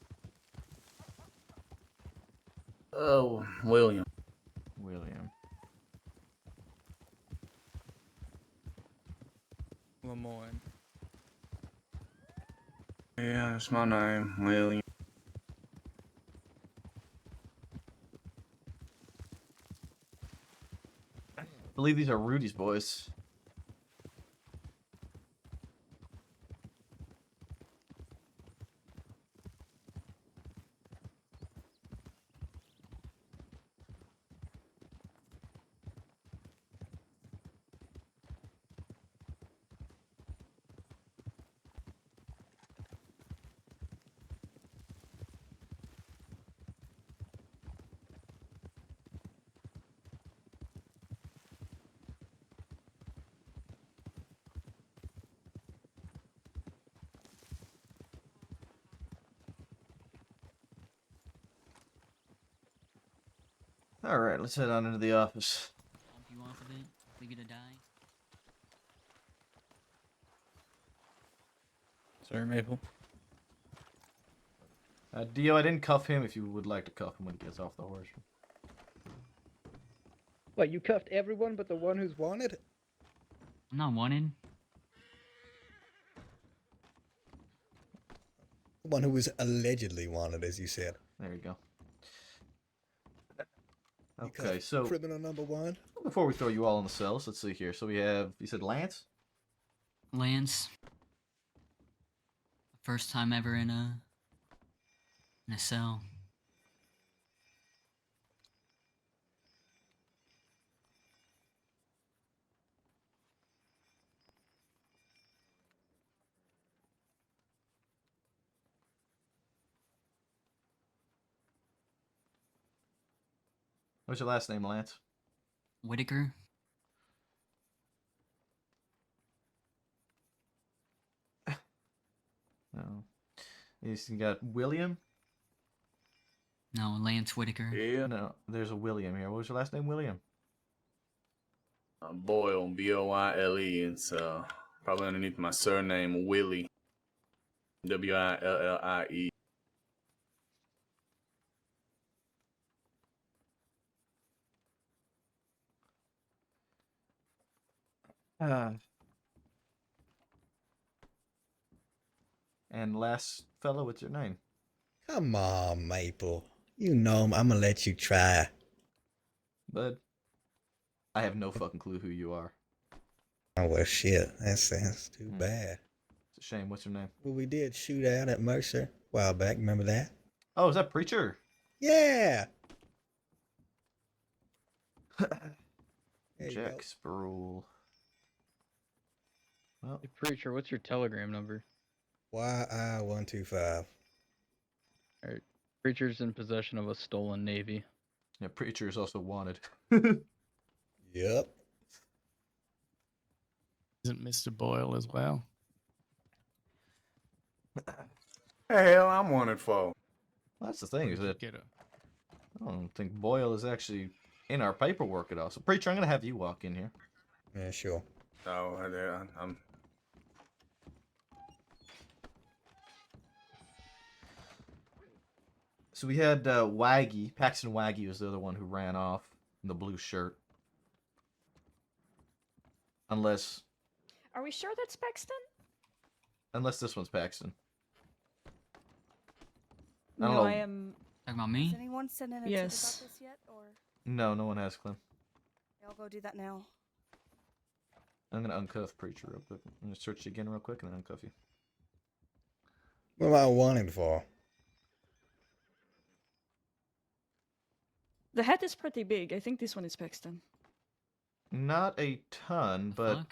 Oh, William. William. Lemoyne. Yeah, that's my name, William. I believe these are Rudy's boys. Alright, let's head on into the office. Bump you off of it? Leave you to die? Sorry, Maple. Dio, I didn't cuff him if you would like to cuff him when he gets off the horse. What, you cuffed everyone but the one who's wanted? I'm not wanted. The one who was allegedly wanted, as you said. There you go. You Okay, cuffed so criminal number one. before we throw you all in the cells, let's see here. So we have, you said Lance? Lance. First time ever in a cell. What's your last name, Lance? Whitaker. No. You got William? No, Lance Whitaker. Yeah. No, there's a William here. What was your last name, William? Boyle, B-O-Y-L-E. It's probably underneath my surname, Willie. W-I-L-L-I-E. And last fellow, what's your name? Come on, Maple. You know I'm gonna let you try. Bud, I have no fucking clue who you are. Oh, well, shit. That's too bad. It's a shame. What's your name? Well, we did shoot out at Mercer a while back. Remember that? Oh, is that Preacher? Yeah! There you Jack go. Sproul. Well, Hey, Preacher, what's your telegram number? YI125. Alright. Preacher's in possession of a stolen navy. yeah, Preacher is also wanted. Yep. Isn't Mr. Boyle as well? Hell, I'm wanted for. Well, that's the thing, is that Get a I don't think Boyle is actually in our paperwork at all. So, Preacher, I'm going to have you walk in here. Yeah, sure. No, I'm. So we had Waggy. Paxton Waggy was the other one who ran off in the blue shirt. Unless Are we sure that's Paxton? this one's Paxton. I No, don't know. I am. Talking about Has me? anyone sent in a Yes. tip about this yet? Or No, no one has Clem. yeah, I'll go do that now. I'm gonna uncuff Preacher real quick. I'm gonna search you again real quick and then uncuff you. What am I wanted for? The head is pretty big. I think this one is Paxton. Not a ton, but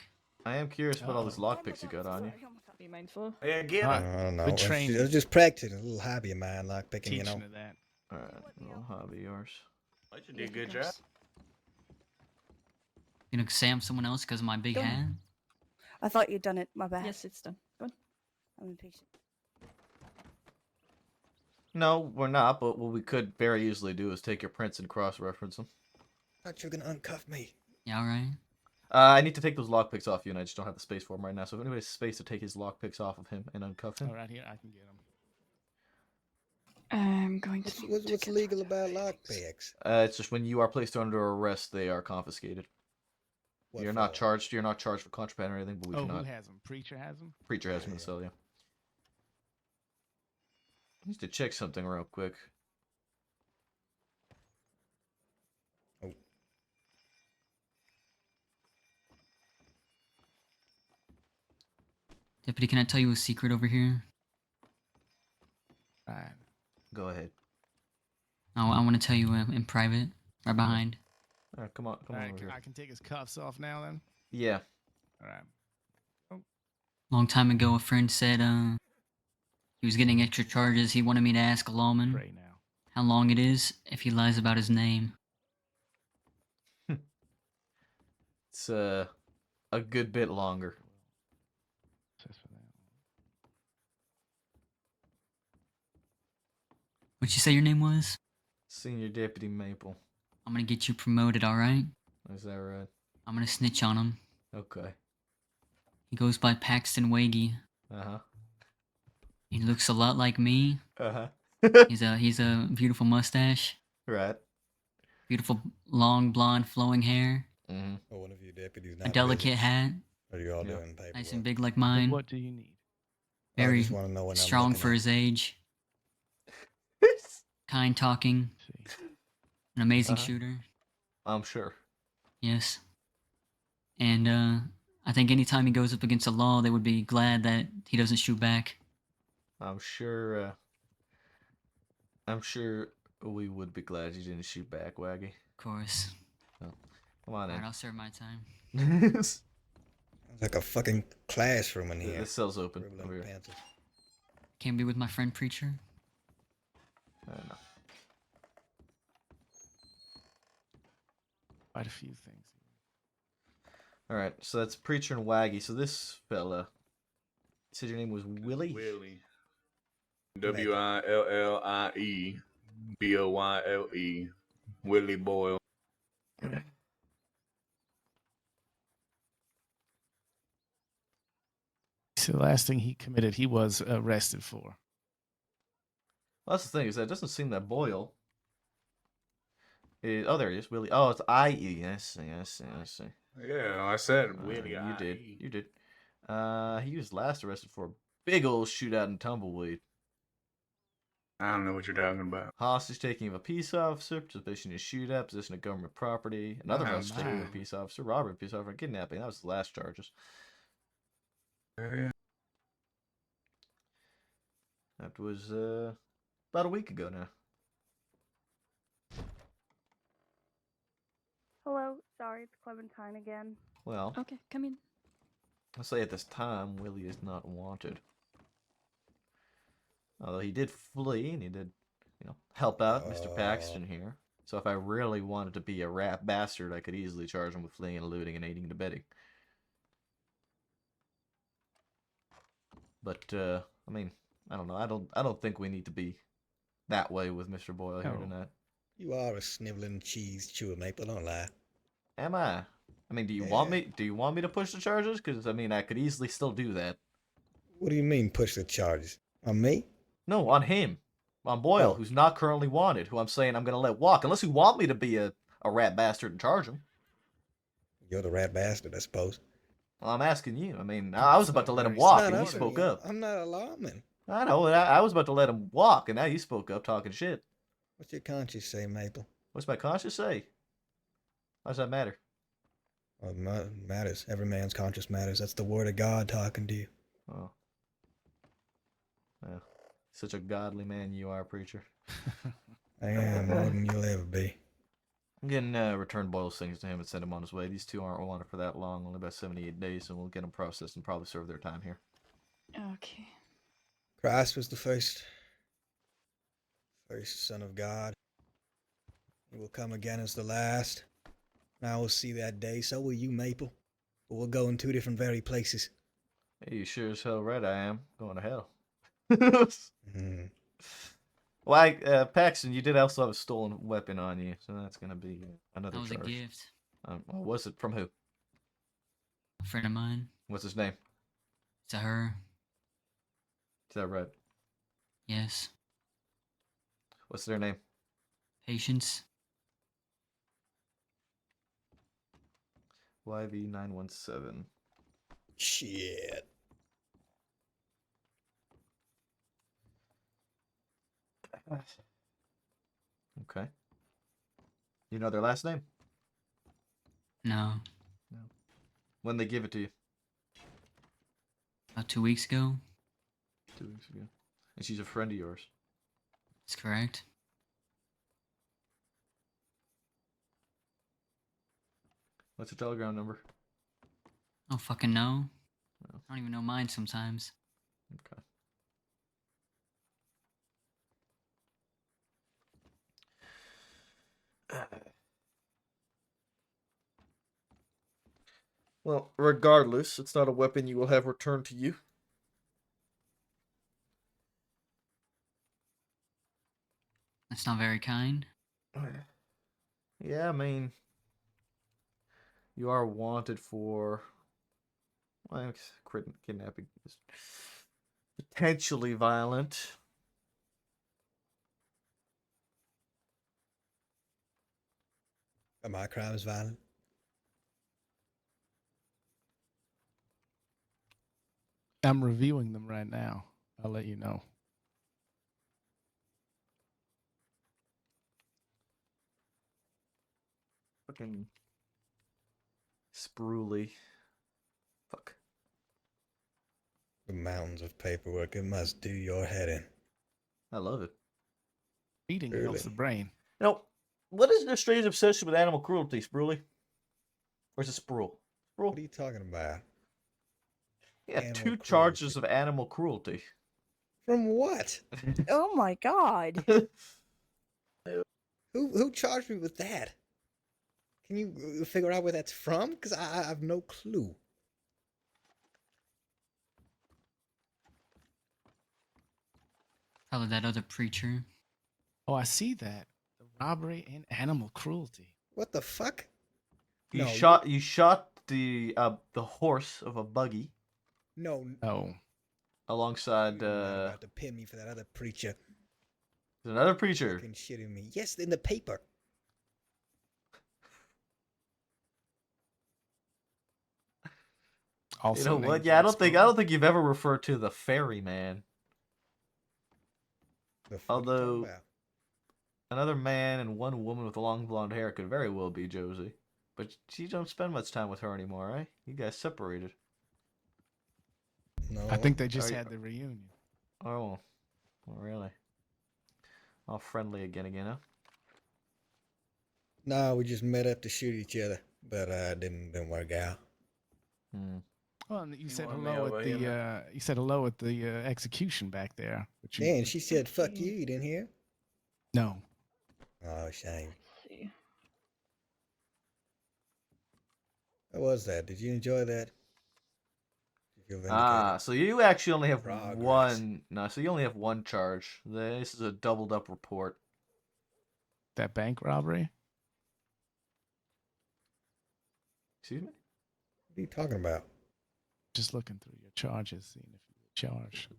I am curious what all those lockpicks you got on you. Be mindful. Yeah, get I it. don't know. Good It's training. it's just practicing, a little hobby of mine, like picking, you Teaching know. her that. Alright, little hobby of yours. I should do a good job. You know, Sam, someone else because of my big Don't- hand. I thought you'd done it. My bad. Yes, it's done. Go on. I'm impatient. No, we're not, but what we could very easily do is take your prints and cross-reference them. Thought you were gonna uncuff me. Yeah, all right. I need to take those lockpicks off you, and I just don't have the space for them right now. So if anybody has space to take his lockpicks off of him and uncuff him. All right, here I can get him. I'm going to. What's legal about lockpicks? It's just when you are placed under arrest, they are confiscated. What You're for? not charged. You're not charged for contraband or anything, but we Oh, cannot. who has him? Preacher has him? Preacher has him in the cell, yeah. I need to check something real quick. Deputy, can I tell you a secret over here? Right. Go ahead. I want to tell you in private, right behind. All right, come on, All right, over here. I can take his cuffs off now then? Yeah. All right. Long time ago, a friend said he was getting extra charges. He wanted me to ask a lawman Pray now. how long it is if he lies about his name. It's a good bit longer. What'd you say your name was? Senior Deputy Maple. I'm gonna get you promoted, alright? Is that right? I'm gonna snitch on him. Okay. He goes by Paxton Wagey. Uh-huh. He looks a lot like me. Uh-huh. He's a beautiful mustache. Right. Beautiful long blonde flowing hair. Mm-hmm. Oh, one of you deputies A not delicate busy. hat. What are you all Yeah. doing, paperwork? Nice and big like mine. What do you need? I Very just wanna know when I'm strong looking for at. his age. Kind talking. An amazing Uh-huh. shooter. I'm sure. Yes. And I think anytime he goes up against the law, they would be glad that he doesn't shoot back. I'm sure we would be glad you didn't shoot back, Waggy. Of course. Oh, come on Alright, in. I'll serve my time. It's like a fucking classroom in here. The cell's open. Scribbling Over here. pencils. Can't be with my friend Preacher. I don't know. Quite a few things. Alright, so that's Preacher and Waggy. So this fella, you said your name was Willie? Willie. Willie Boyle. Willie Boyle. So the last thing he committed, he was arrested for. Well, that's the thing, is that it doesn't seem that Boyle is... Oh, there he is, Willie. Oh, it's I.E. I see. Yeah, I said Willie. You did. You did. He was last arrested for a big old shootout and tumbleweed. I don't know what you're talking about. Hostage taking of a peace officer, participation in a shootout, possession of government property, another Oh, hostage taking of a man. peace officer, robbery of a peace officer, and kidnapping. That was the last charges. Yeah. That was about a week ago now. Hello, sorry, it's Clementine again. Well, Okay, come in. I'll say at this time, Willie is not wanted. Although he did flee, and he did, help out Mr. Paxton here. So if I really wanted to be a rat bastard, I could easily charge him with fleeing and looting and aiding and abetting. But, I mean, I don't know. I don't think we need to be that way with Mr. Boyle here No. tonight. You are a sniveling cheese chewer, Maple. Don't lie. Am I? I mean, do you want me to push the charges? Because I mean, I could easily still do that. What do you mean push the charges on me? No, on him, on Boyle, Oh. who's not currently wanted. Who I'm saying I'm gonna let walk, unless you want me to be a rat bastard and charge him. You're the rat bastard, I suppose. Well, I'm asking you. I mean, I was about to let him It's walk, not and you up to spoke me. up. I'm not alarming. I know. I was about to let him walk, and now you spoke up talking shit. What's your conscience say, Maple? What's my conscience say? Why does that matter? Well, it matters. Every man's conscience matters. That's the word of God talking to you. Oh. Well, such a godly man you are, preacher. I am more than you'll ever be. I'm getting return Boyle's things to him and send him on his way. These two aren't wanted for that long, only about 78 days, and we'll get them processed and probably serve their time here. Okay. Christ was the first Son of God. He will come again as the last. And I will see that day. So will you, Maple. But we'll go in two different very places. Hey, you sure as hell right I am. Going to hell. Mhm. Why, Paxton, you did also have a stolen weapon on you, so that's going to be another That was charge. a gift. Well, was it from who? A friend of mine. What's his name? To her. Is that right? Yes. What's their name? Patience. YV917. Shit. Okay. You know their last name? No. When they give it to you? About 2 weeks ago. 2 weeks ago. And she's a friend of yours? That's correct. What's your telegram number? I don't fucking know. I don't even know mine sometimes. Okay. Well, regardless, it's not a weapon you will have returned to you. That's not very kind. Yeah, I mean, you are wanted for, well, kidnapping is potentially violent. Are my crimes violent? I'm reviewing them right now. I'll let you know. Fucking spruely. Fuck. The mountains of paperwork, it must do your head in. I love it. Reading Really? helps the brain. You know, what is this strange obsession with animal cruelty, Spruely? Or is it Spruel? Spruel? What are you talking about? Yeah, Animal 2 charges of animal cruelty. From what? Oh my god. Who charged me with that? Can you figure out where that's from? Because I have no clue. Probably that other preacher. Oh, I see that. The robbery and animal cruelty. What the fuck? You No, shot the horse of a buggy No. Oh. alongside You're not about to pin me for that other preacher. there's another preacher. Fucking shitting me. Yes, in the paper. Also You know named what? Yeah, I James don't think you've ever referred to the ferryman. The fuck you talking Although about? another man and one woman with long blonde hair could very well be Josie. But you don't spend much time with her anymore, right? You guys separated. No. I think they just Are you- had the reunion. Oh, well, really? All friendly again, huh? No, we just met up to shoot each other, but didn't work out. Hmm. Oh, and you said want me hello over at here, the you said hello at the execution back there. Which you, Yeah, and she said, "Fuck you." You didn't hear? No. Oh, shame. Let's see. How was that? Did you enjoy that? Did you feel vindicated? Ah, so you actually only have Progress. one. No, so you only have one charge. This is a doubled up report. That bank robbery? Excuse me? What are you talking about? Just looking through your charges, seeing if you were charged.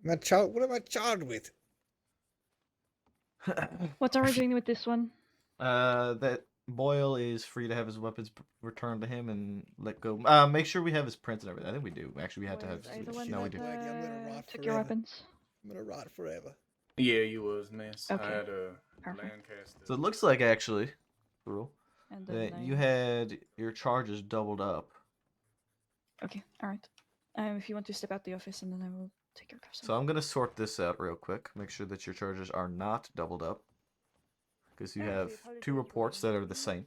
What am I charged with? What are we doing with this one? That Boyle is free to have his weapons returned to him and let go. Make sure we have his prints and everything. I think we do. Actually, we had to have. Are you the one No, we that do. took your weapons? I'm gonna rot forever. Yeah, you was, miss. Okay. I had a Perfect. Lancaster. So it looks like actually, Rule, And that then you I- had your charges doubled up. Okay, alright. If you want to step out the office, and then I will take your custody. So I'm gonna sort this out real quick. Make sure that your charges are not doubled up, because you have two reports that are the same.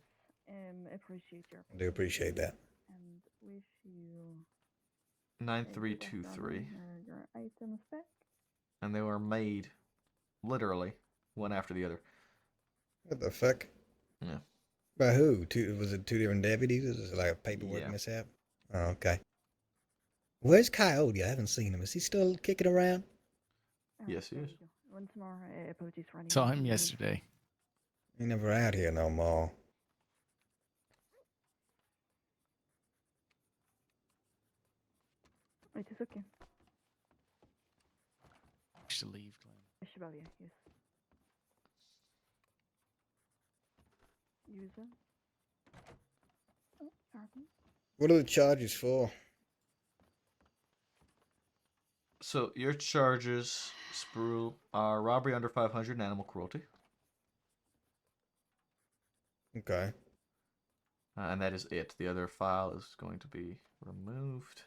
Appreciate your I do appreciate that. and wish you 9323, your items back. and they were made literally one after the other. What the fuck? Yeah. By who? Was it two different deputies? Was it like a paperwork Yeah. mishap? Oh, okay. Where's Coyote? I haven't seen him. Is he still kicking around? Yes, he is. Once more, apologies for any Saw him inconvenience. yesterday. He never out here no more. It is okay. Should leave, Glenn. Chevalier, yes. User. Oh, pardon. What are the charges for? So your charges, Sprue, are robbery under 500 and animal cruelty. Okay. And that is it. The other file is going to be removed.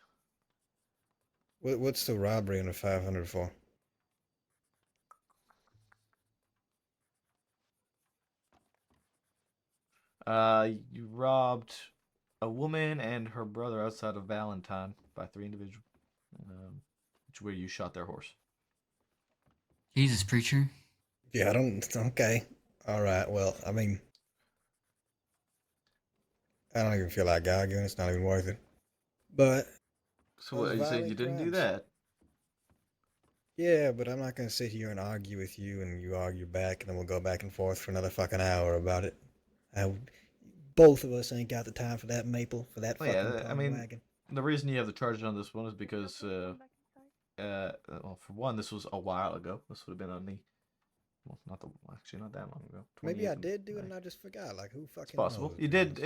What's the robbery under 500 for? You robbed a woman and her brother outside of Valentine by 3 individuals, which where you shot their horse. Jesus, preacher. Yeah, I don't. Okay. All right. Well, I mean, I don't even feel like arguing. It's not even worth it. But So what, those you said you violent didn't do crimes. that? Yeah, but I'm not gonna sit here and argue with you, and you argue back, and then we'll go back and forth for another fucking hour about it. Both of us ain't got the time for that, Maple, for that Well, fucking yeah, I pony mean, wagon. the reason you have the charges on this one is because, well, for one, this was a while ago. This would have been on the, well, actually not that long ago. Maybe I 28th of did do it May. and I just forgot. Like, who fucking It's possible. knows? You did,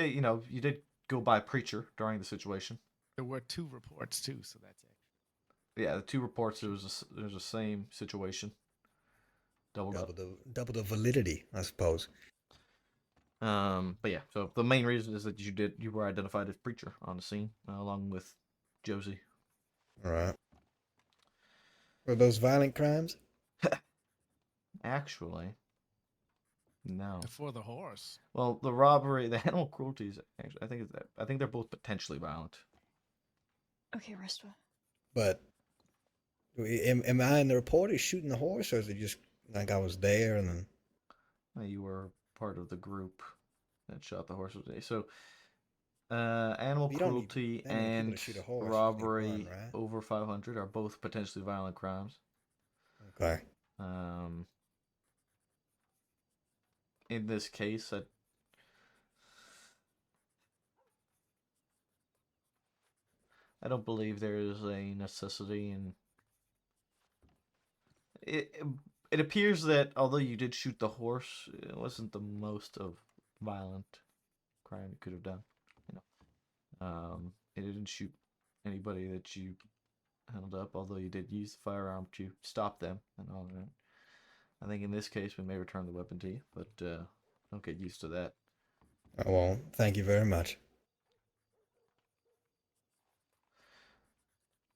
you did go by preacher during the situation. There were 2 reports too, so that's it. Yeah, the 2 reports. There's the same situation. Doubled up. Double the validity, I suppose. But yeah. So the main reason is that you were identified as preacher on the scene, along with Josie. All right. Were those violent crimes? Actually, no. Before the horse. Well, the robbery, the animal cruelty is actually, I think they're both potentially violent. Okay, Restaurant. But am I in the report as shooting the horse, or is it just like I was there and then? You were part of the group that shot the horse. So, animal You don't need cruelty that many people and to shoot a horse with robbery one, right? over 500 are both potentially violent crimes. Okay. In this case, I don't believe there is a necessity, and it appears that although you did shoot the horse, it wasn't the most of violent crime you could have done. It didn't shoot anybody that you held up, although you did use the firearm to stop them and all that. I think in this case we may return the weapon to you, but don't get used to that. I won't. Thank you very much.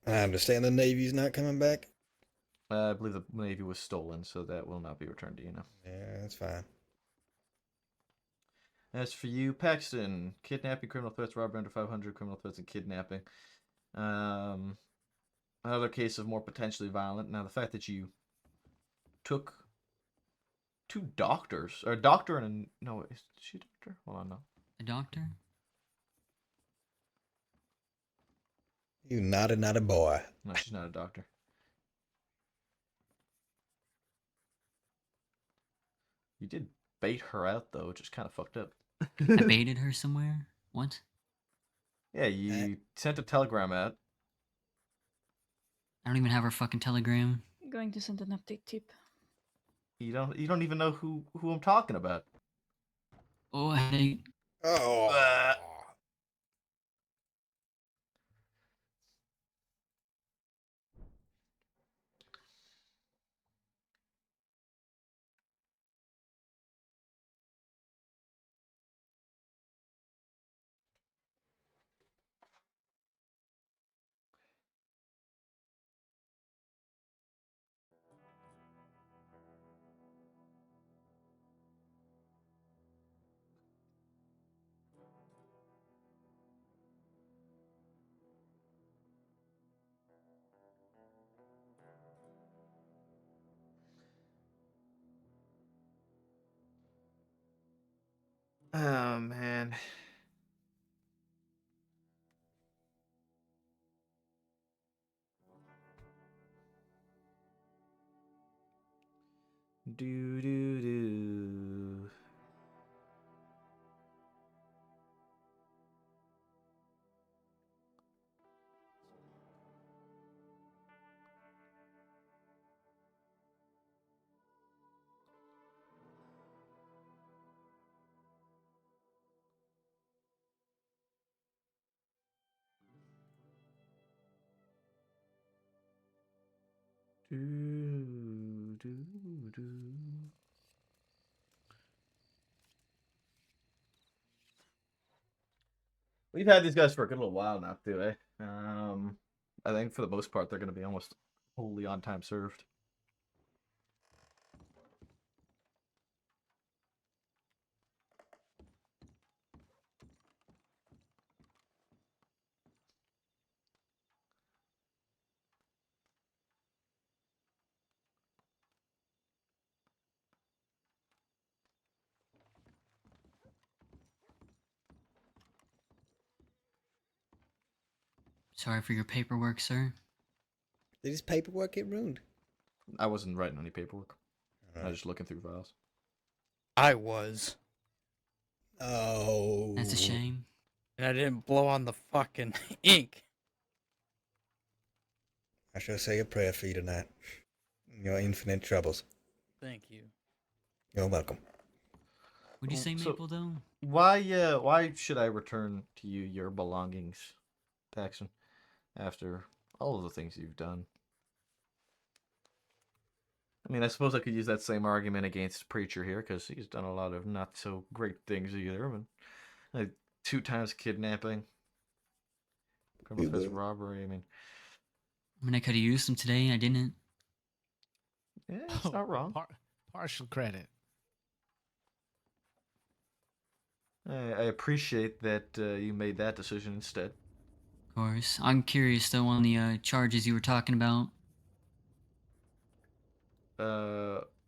I understand the Navy's not coming back. I believe the Navy was stolen, so that will not be returned to you now. Yeah, that's fine. As for you, Paxton, kidnapping, criminal threats, robbery under 500, criminal threats, and kidnapping. Another case of more potentially violent. Now, the fact that you took 2 doctors, or a doctor and a, no, is she a doctor? Hold on, no. A doctor? You not a boy. No, she's not a doctor. You did bait her out, though, which is kind of fucked up. I baited her somewhere? What? Yeah, you sent a telegram out. I don't even have her fucking telegram. Going to send an update tip. You don't even know who I'm talking about. Oh, headache. Oh. Oh man. Do do do. Do do do. We've had these guys for a good little while now, too, eh? I think for the most part they're going to be almost wholly on time served. Sorry for your paperwork, sir. Did his paperwork get ruined? I wasn't writing any paperwork. I was just looking through files. I was. Oh. That's a shame. And I didn't blow on the fucking ink. I shall say a prayer for you tonight. Your infinite troubles. Thank you. You're welcome. Would you say So, Maple, though? why should I return to you your belongings, Paxton, after all of the things you've done? I mean, I suppose I could use that same argument against Preacher here, because he's done a lot of not so great things either. But like 2 times kidnapping, criminal offense robbery. I mean, I could have used them today. I didn't. yeah, it's not wrong. Partial credit. I appreciate that you made that decision instead. Of course. I'm curious, though, on the charges you were talking about.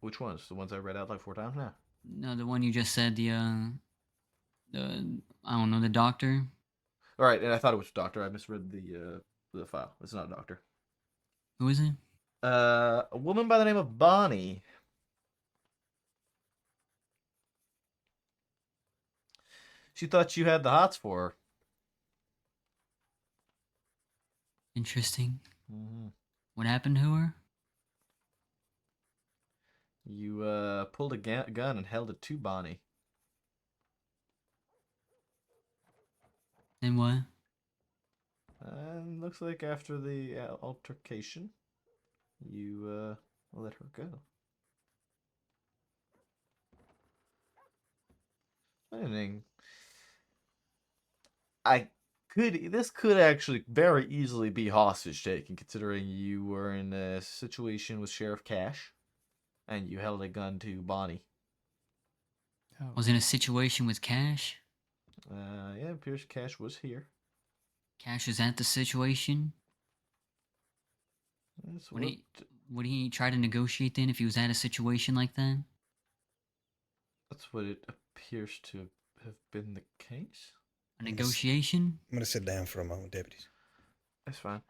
Which ones? The ones I read out like 4 times now? No, the one you just said, the I don't know, the doctor. All right, and I thought it was a doctor. I misread the file. It's not a doctor. Who is it? A woman by the name of Bonnie. She thought you had the hots for her. Interesting. Mm-hmm. What happened to her? You pulled a gun and held it to Bonnie. And what? Looks like after the altercation, you let her go. This could actually very easily be hostage taking, considering you were in a situation with Sheriff Cash, and you held a gun to Bonnie. Was in a situation with Cash? Yeah, it appears Cash was here. Cash was at the situation? That's Would he try to negotiate then if he was at a situation like that? That's what it appears to have been the case. A negotiation? I'm gonna sit down for a moment, deputies. That's fine.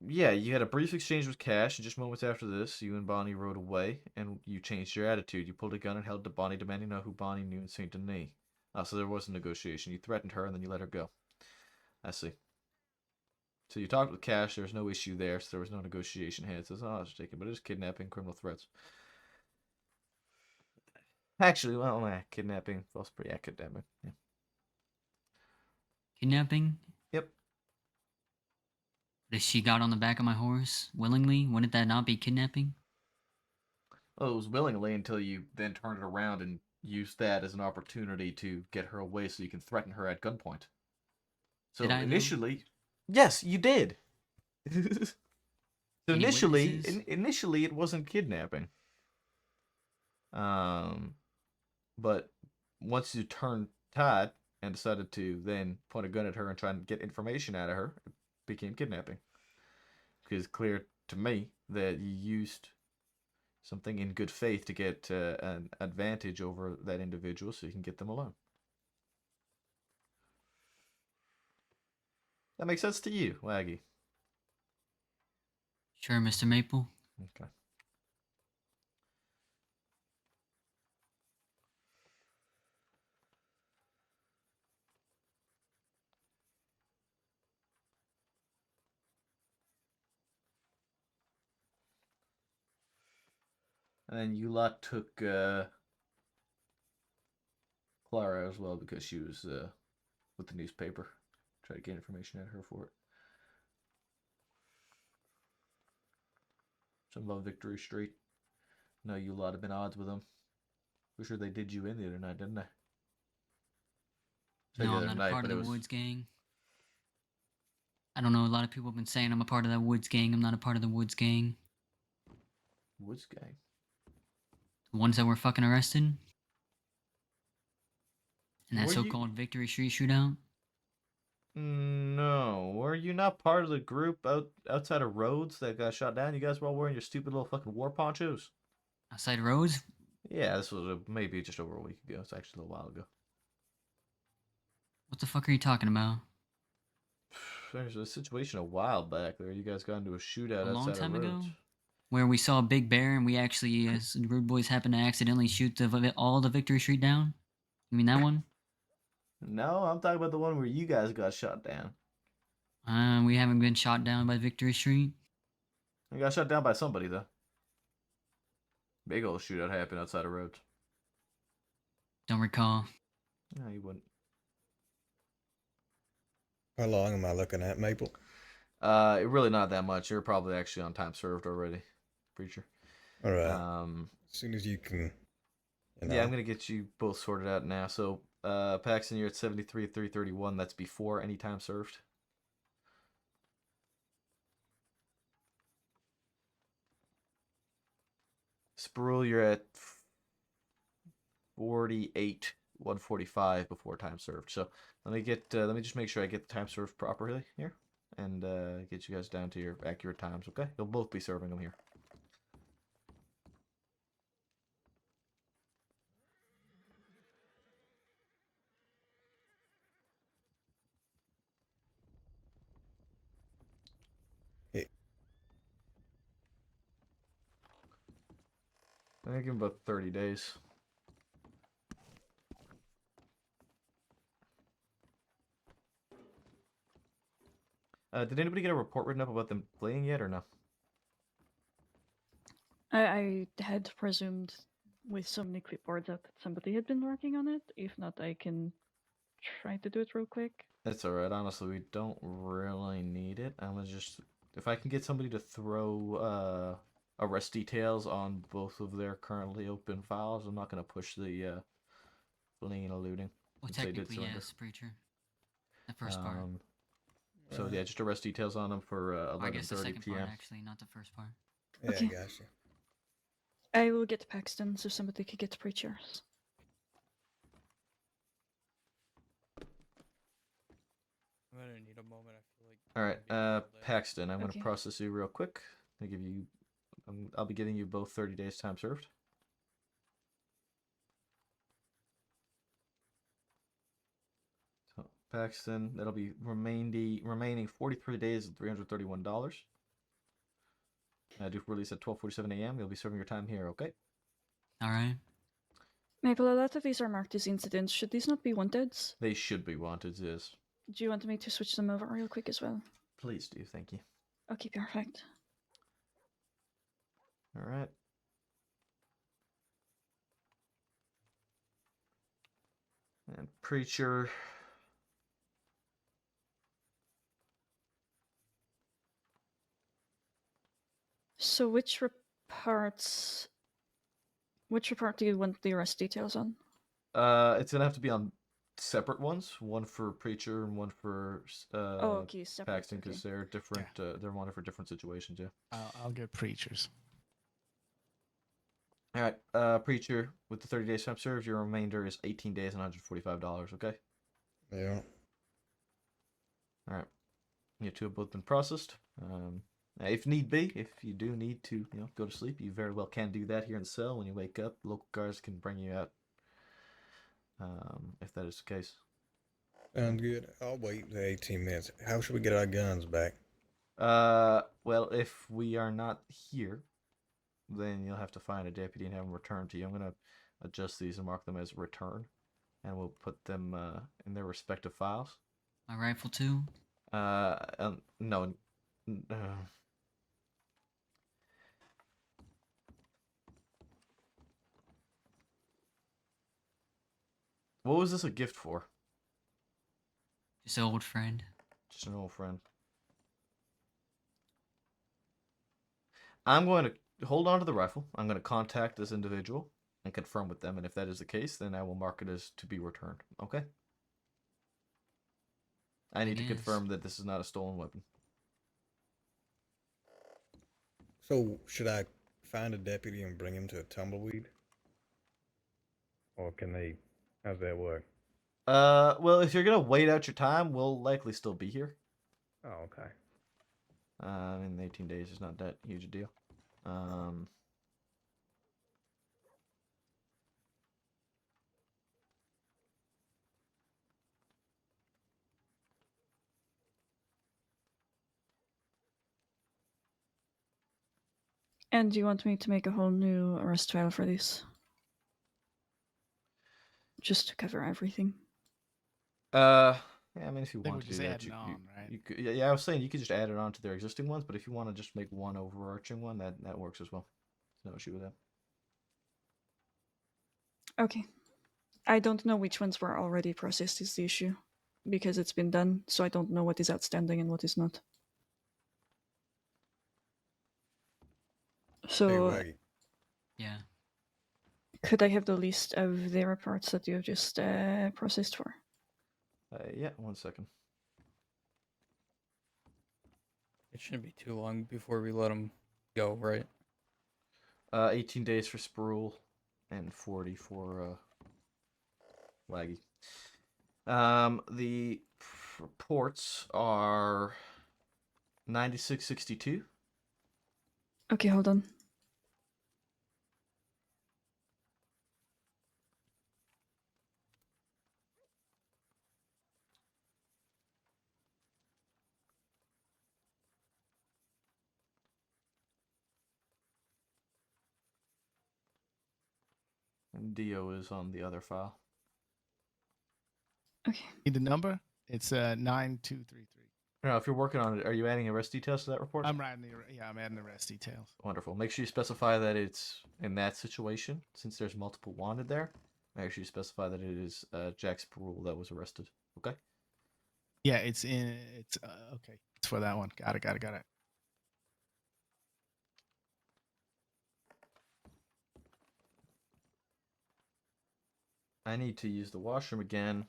Yeah, you had a brief exchange with Cash, and just moments after this, you and Bonnie rode away, and you changed your attitude. You pulled a gun and held to Bonnie, demanding to know who Bonnie knew in Saint Denis. So there was a negotiation. You threatened her, and then you let her go. I see. So you talked with Cash. There was no issue there, so there was no negotiation. Hey, it says, oh, I was taken, but it is kidnapping, criminal threats. Actually, well, kidnapping. False pretty academic. Yeah. Kidnapping? Yep. But if she got on the back of my horse willingly, wouldn't that not be kidnapping? Well, it was willingly until you then turned it around and used that as an opportunity to get her away so you can threaten her at gunpoint. So Did I, though? initially, yes, you did. So Any initially, witnesses? initially it wasn't kidnapping. But once you turned tide and decided to then point a gun at her and try and get information out of her, it became kidnapping. Because it's clear to me that you used something in good faith to get an advantage over that individual so you can get them alone. That makes sense to you, Waggy. Sure, Mr. Maple. Okay. And then you lot took Clara as well because she was with the newspaper. Try to get information out of her for it. Some about Victory Street. No, you lot have been odds with them. For sure they did you in the other night, didn't they? Say No, the I'm other not a night, part but of it the was- Woods gang. I don't know, a lot of people have been saying I'm a part of that Woods gang. I'm not a part of the Woods gang. Woods gang. The ones that were fucking arrested? In that Were you- so-called Victory Street shootout? No, were you not part of the group outside of Rhodes that got shot down? You guys were all wearing your stupid little fucking war ponchos. Outside Rhodes? Yeah, this was maybe just over a week ago. It's actually a little while ago. What the fuck are you talking about? There's a situation a while back there. You guys got into a shootout A long outside time of ago? Rhodes. Where we saw a big bear and we actually, as Rude Boys, happened to accidentally shoot all the Victory Street down? You mean that one? No, I'm talking about the one where you guys got shot down. We haven't been shot down by Victory Street. You got shot down by somebody though. Big old shootout happened outside of Rhodes. Don't recall. No, you wouldn't. How long am I looking at, Maple? Really not that much. You're probably actually on time served already, Preacher. All right. As soon as you can. You know. Yeah, I'm gonna get you both sorted out now. So, Paxton, you're at 73,331. That's before any time served. Sproul, you're at 48,145 before time served. So let me just make sure I get the time served properly here, and get you guys down to your accurate times. Okay, you'll both be serving them here. I think give him about 30 days. Did anybody get a report written up about them fleeing yet, or no? I had presumed with some Nick report that somebody had been working on it. If not, I can try to do it real quick. That's alright, honestly, we don't really need it. I'm gonna just... If I can get somebody to throw, arrest details on both of their currently open files, I'm not gonna push the, fleeing and looting. Well, since they did technically, surrender. yes, Preacher. The first part. So yeah, just arrest details on them for Or I guess the 11:30 second p.m. part, actually, not the first part. Yeah, Okay. I got you. I will get Paxton so somebody could get preachers. I'm gonna need a moment. I feel like. All right, Paxton, I'm Okay. gonna process you real quick. I'll give you, I'll be giving you both 30 days time served. So Paxton, that'll be remaining 43 days and $331. Due for release at 12:47 a.m. You'll be serving your time here, okay? All right. Maple, a lot of these are marked as incidents. Should these not be wanteds? They should be wanted, yes. Do you want me to switch them over real quick as well? Please do, thank you. Okay, perfect. All right. And Preacher. So which report do you want the arrest details on? It's gonna have to be on separate ones. One for Preacher and one for okay, separate, Paxton, because they're different. They're wanted for different situations. Yeah. I'll get preachers. All right. Preacher, with the 30 days time served, your remainder is 18 days and $145. Okay. Yeah. All right. You two have both been processed. If need be, if you do need to, go to sleep, you very well can do that here in the cell. When you wake up, local guards can bring you out. If that is the case. Sounds good. I'll wait the 18 minutes. How should we get our guns back? Well, if we are not here, then you'll have to find a deputy and have them returned to you. I'm gonna adjust these and mark them as return, and we'll put them in their respective files. My rifle too. No. What was this a gift for? Just an old friend. Just an old friend. I'm going to hold on to the rifle. I'm going to contact this individual and confirm with them, and if that is the case, then I will mark it as to be returned. Okay? I need to confirm that this is not a stolen weapon. So, should I find a deputy and bring him to a tumbleweed? Or can they... How's that work? Well, if you're gonna wait out your time, we'll likely still be here. Oh, okay. In 18 days is not that huge a deal. And do you want me to make a whole new arrest file for this? Just to cover everything. Yeah, I mean, if you I think want we're to just do that, adding on, right? you could, yeah, I was saying you could just add it on to their existing ones, but if you want to just make one overarching one, that works as well. No issue with that. Okay. I don't know which ones were already processed is the issue, because it's been done, so I don't know what is outstanding and what is not. So, yeah. Could I have the list of the reports that you have just processed for? Yeah, 1 second. It shouldn't be too long before we let them go, right? 18 days for Sproul and 40 for Laggy. The reports are 9662. Okay, hold on. And Dio is on the other file. Okay. Need the number? It's 9233. Now, if you're working on it, are you adding arrest details to that report? I'm adding the arrest details. Wonderful. Make sure you specify that it's in that situation, since there's multiple wanted there. Make sure you specify that it is Jack Sproul that was arrested. Okay? Yeah, it's okay. It's for that one. Got it. I need to use the washroom again.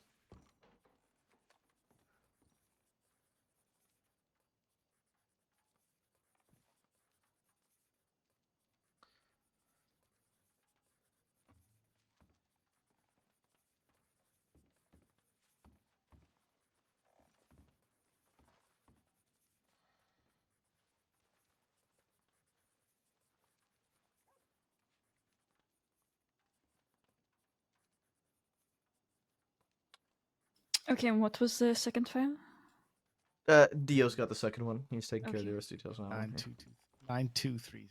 Okay, and what was the second file? Dio's got the second one. He's taking care of the Okay. arrest details now. 9233.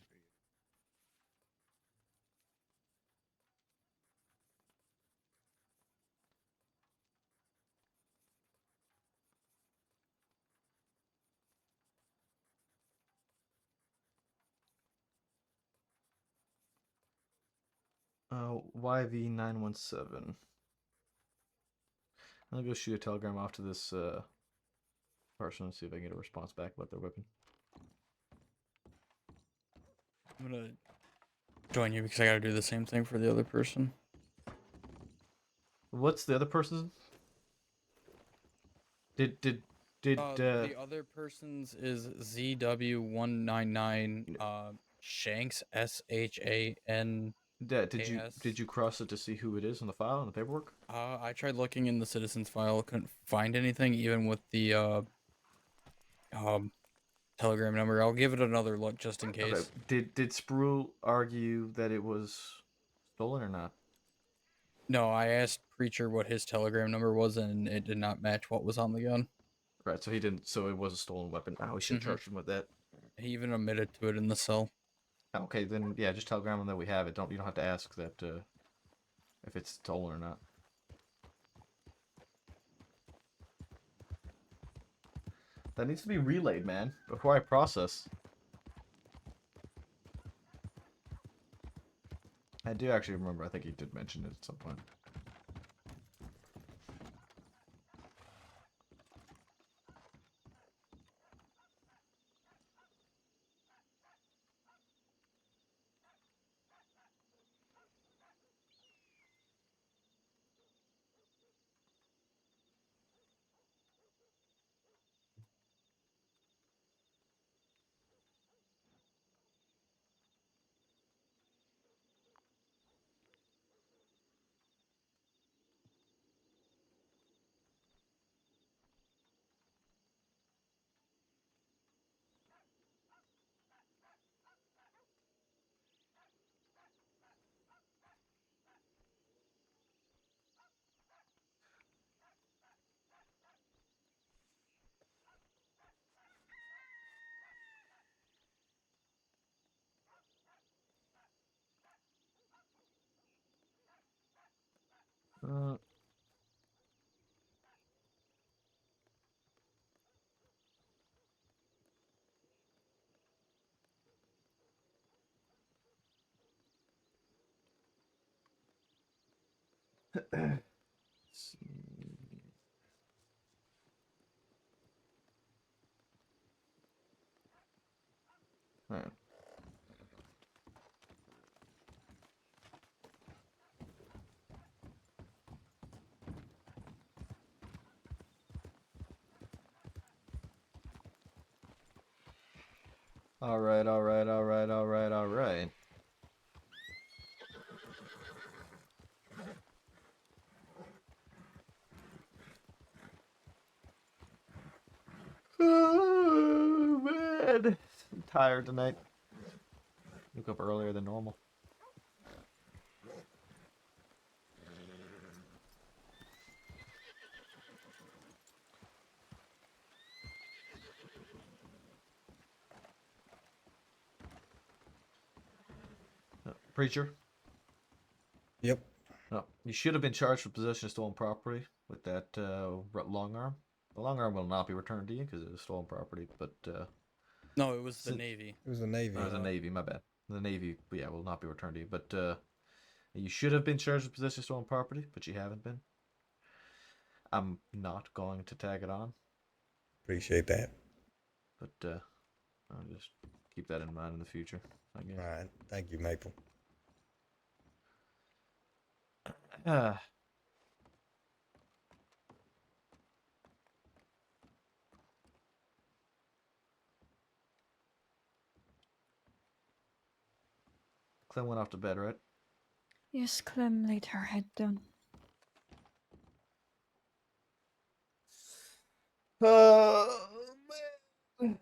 YV917. I'll go shoot a telegram off to this person and see if I can get a response back about their weapon. I'm gonna join you because I gotta do the same thing for the other person. What's the other person's? Did The other person's is ZW199 Shanks SHAN. did you cross it to see who it is in the file in the paperwork? I tried looking in the citizens file, couldn't find anything, even with the telegram number. I'll give it another look just in case. Okay. Did Sproul argue that it was stolen or not? No, I asked Preacher what his telegram number was, and it did not match what was on the gun. Right, so he didn't. So it was a stolen weapon. Oh, we should have charged him with that. He even admitted to it in the cell. Okay, then yeah, just telegram him that we have it. You don't have to ask that if it's stolen or not. That needs to be relayed, man, before I process. I do actually remember. I think he did mention it at some point. Let's see. Alright. Alright, alright, alright, alright, alright. Oh, man. I'm tired tonight. Woke up earlier than normal. Preacher? Yep. No, you should have been charged with possession of stolen property with that long arm. The long arm will not be returned to you because it was stolen property, but... No, it was the Navy. It was the Navy. Oh, it was the Navy, my bad. The Navy, yeah, will not be returned to you, but you should have been charged with possession of stolen property, but you haven't been. I'm not going to tag it on. Appreciate that. But I'll just keep that in mind in the future, I guess. All right. Thank you, Maple. Clem went off to bed, right? Yes, Clem laid her head down. Oh, man.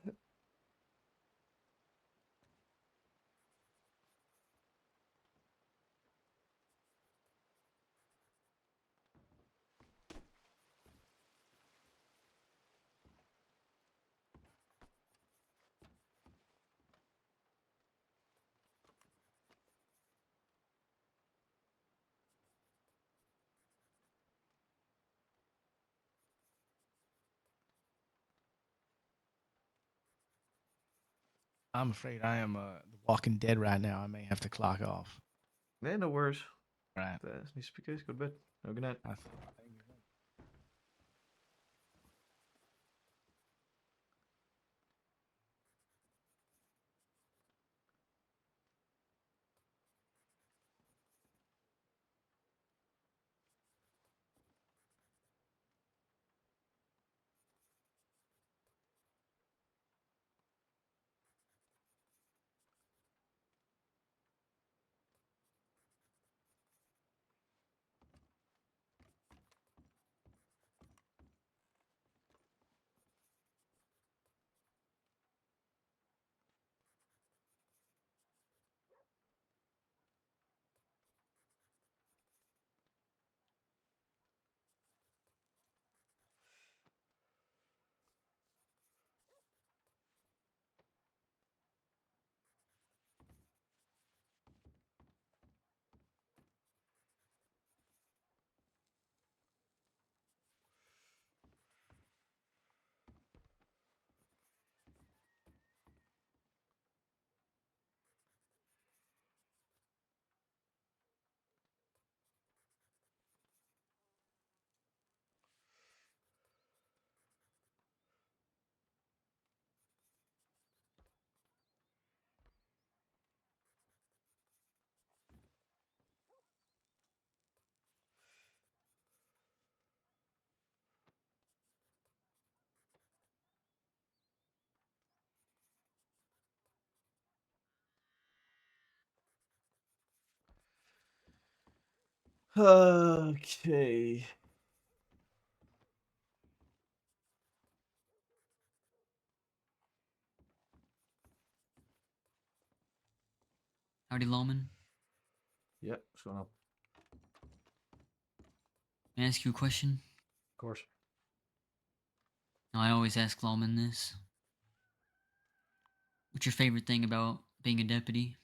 I'm afraid I am The Walking Dead right now. I may have to clock off. Man, no worries. Right. Go to bed. Have a good night. Okay. Howdy, Lawman. Yep, what's going on? Can I ask you a question? Of course. Now, I always ask Lawman this. What's your favorite thing about being a deputy?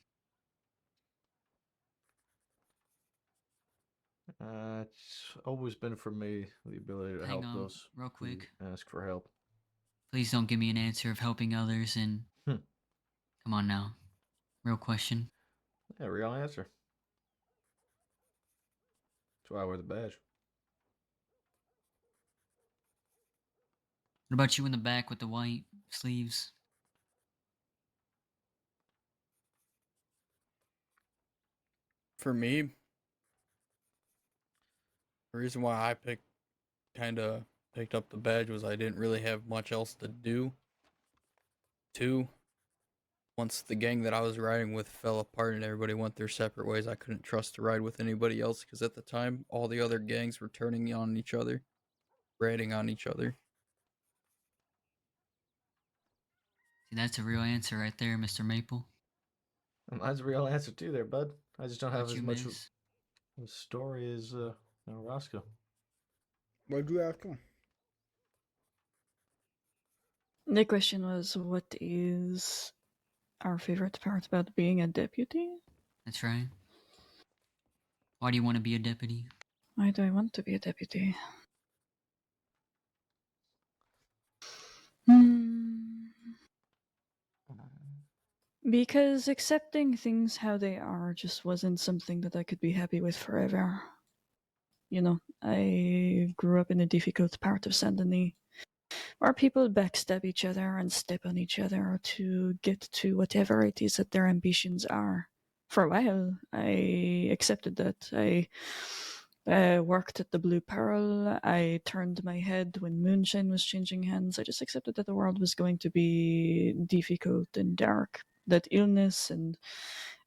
It's always been for me the ability to Hang help on, those real who quick. ask for help. Please don't give me an answer of helping others and... Come on now. Real question. Yeah, real answer. That's why I wear the badge. What about you in the back with the white sleeves? For me, the reason why I picked up the badge was I didn't really have much else to do. Two, once the gang that I was riding with fell apart and everybody went their separate ways, I couldn't trust to ride with anybody else because at the time, all the other gangs were turning on each other, ratting on each other. See, that's a real answer right there, Mr. Maple. Mine's a real answer too there, bud. I just don't What have about as you, much miss? of a story as Roscoe. What'd you ask him? The question was, what is our favorite part about being a deputy? That's right. Why do you want to be a deputy? Why do I want to be a deputy? Because accepting things how they are just wasn't something that I could be happy with forever. You know, I grew up in a difficult part of Saint Denis, where people backstab each other and step on each other to get to whatever it is that their ambitions are. For a while, I accepted that. I worked at the Blue Pearl. I turned my head when Moonshine was changing hands. I just accepted that the world was going to be difficult and dark. That illness and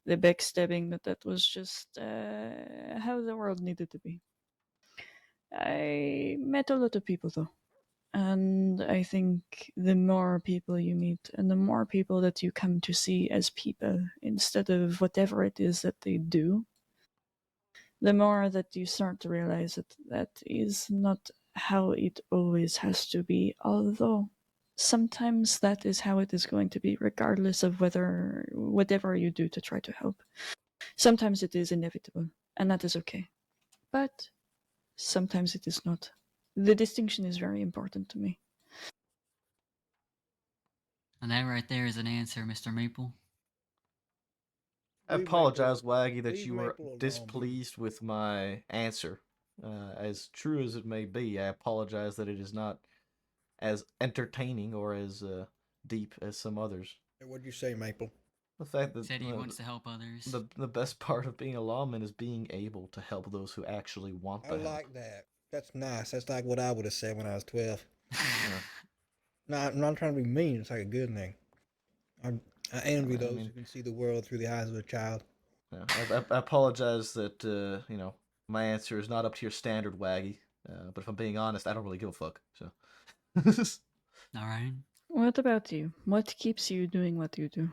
the backstabbing, that was just how the world needed to be. I met a lot of people though. And I think the more people you meet and the more people that you come to see as people instead of whatever it is that they do, the more that you start to realize that that is not how it always has to be, although sometimes that is how it is going to be, regardless of whatever you do to try to help. Sometimes it is inevitable, and that is okay. But sometimes it is not. The distinction is very important to me. And that right there is an answer, Mr. Maple. I apologize, Waggy, that leave you were Maple alone, displeased with my answer. As true as it may be, I apologize that it is not as entertaining or as deep as some others. What'd you say, Maple? The fact that Said he wants to help others. The best part of being a lawman is being able to help those who actually want the I help. like that. That's nice. That's like what I would have said when I was 12. No, I'm not trying to be mean. It's like a good thing. I envy those who can see the world through the eyes of a child. Yeah, I apologize that my answer is not up to your standard, Waggy. But if I'm being honest, I don't really give a fuck. So. All right. What about you? What keeps you doing what you do?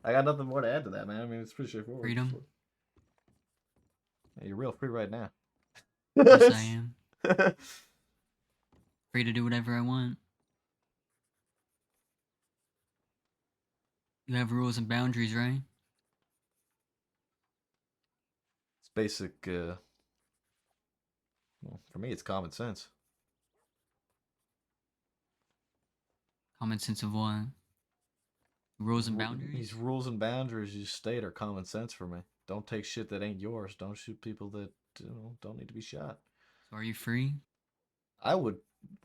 I got nothing more to add to that, man. I mean, it's pretty straightforward. Freedom. Yeah, you're real free right now. Yes, I am. Free to do whatever I want. You have rules and boundaries, right? It's basic, well, for me, it's common sense. Common sense of what? Rules and boundaries? These rules and boundaries you state are common sense for me. Don't take shit that ain't yours. Don't shoot people that don't need to be shot. So are you free? I would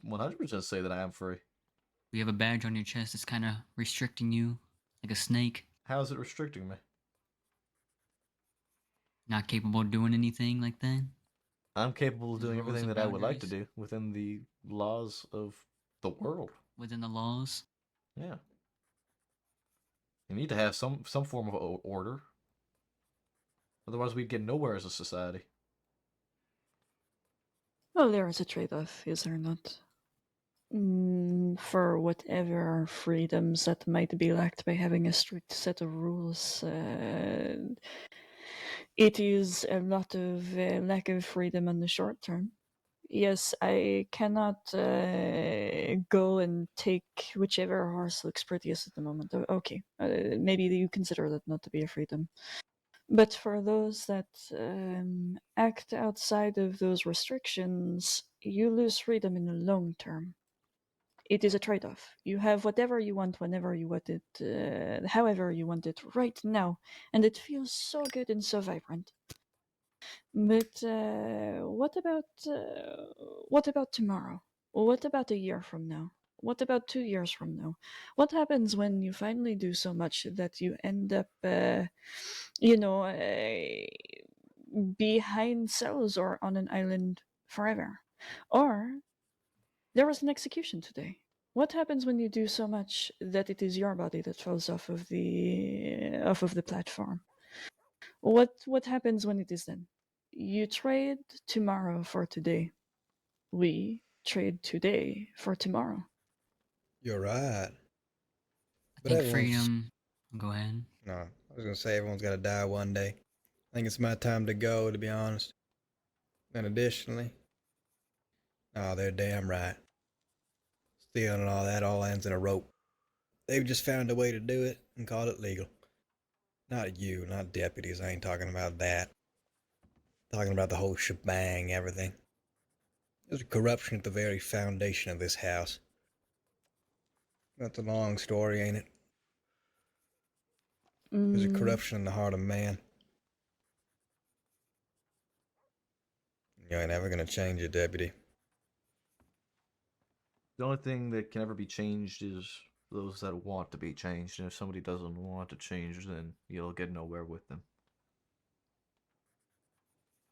100% say that I am free. You have a badge on your chest that's kind of restricting you, like a snake. How is it restricting me? Not capable of doing anything like that? I'm capable of doing Rules everything and that I would like to boundaries. do within the laws of the world. Within the laws? Yeah. You need to have some form of order. Otherwise, we'd get nowhere as a society. Well, there is a trade-off, is there not? For whatever freedoms that might be lacked by having a strict set of rules, it is a lot of lack of freedom on the short term. Yes, I cannot go and take whichever horse looks prettiest at the moment. Okay, maybe you consider that not to be a freedom. But for those that act outside of those restrictions, you lose freedom in the long term. It is a trade-off. You have whatever you want, whenever you want it, however you want it, right now, and it feels so good and so vibrant. But what about tomorrow? What about a year from now? What about 2 years from now? What happens when you finally do so much that you end up, behind cells or on an island forever? Or there was an execution today. What happens when you do so much that it is your body that falls off of the platform? What happens when it is then? You trade tomorrow for today. We trade today for tomorrow. You're right. I think freedom. Go ahead. No, I was gonna say everyone's gotta die one day. I think it's my time to go, to be honest. And additionally, oh, they're damn right. Stealing and all that all ends in a rope. They've just found a way to do it and called it legal. Not you, not deputies. I ain't talking about that. I'm talking about the whole shebang, everything. There's corruption at the very foundation of this house. That's a long story, ain't it? There's a corruption in the heart of man. You ain't ever gonna change it, deputy. The only thing that can ever be changed is those that want to be changed. And if somebody doesn't want to change, then you'll get nowhere with them.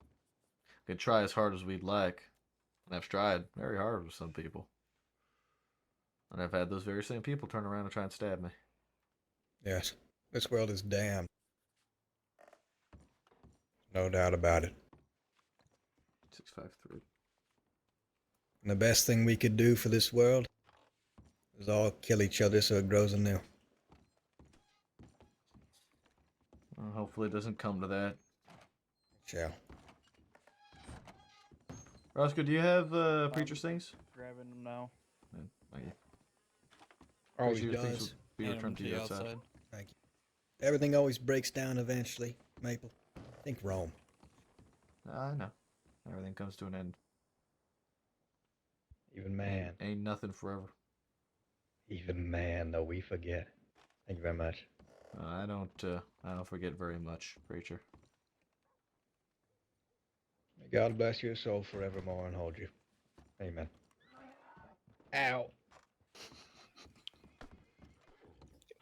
We can try as hard as we'd like. And I've tried very hard with some people. And I've had those very same people turn around and try and stab me. Yes, this world is damned. No doubt about it. 653. And the best thing we could do for this world is all kill each other so it grows anew. Well, hopefully it doesn't come to that. Shall. Roscoe, do you have preacher's things? Grabbing them now. Thank you. Always Preacher things does. will be returned to you outside. Thank you. Everything always breaks down eventually, Maple. Think Rome. I know. Everything comes to an end. Even man. Ain't nothing forever. Even man, though we forget. Thank you very much. I don't forget very much, preacher. May God bless your soul forevermore and hold you. Amen. Ow.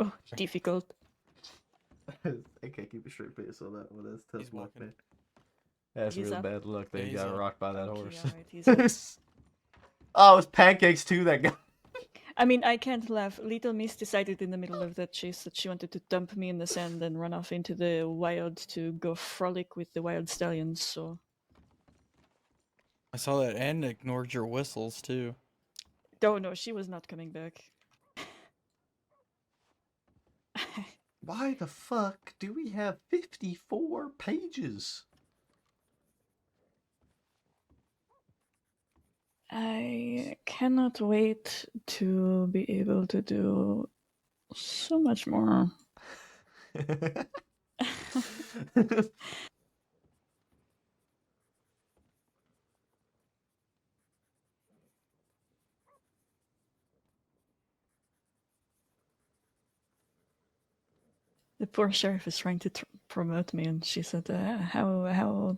Oh, difficult. I can't keep a straight face on that one. That's tough luck, man. That's He's really up. bad luck that Yeah, he he's got up. rocked by that Okay, horse. alright, he's up. Oh, it was pancakes too, that guy. I mean, I can't laugh. Little Miss decided in the middle of that chase that she wanted to dump me in the sand and run off into the wild to go frolic with the wild stallions, so... I saw that and ignored your whistles too. Oh no, she was not coming back. Why the fuck do we have 54 pages? I cannot wait to be able to do so much more. The poor sheriff is trying to promote me, and she said, "How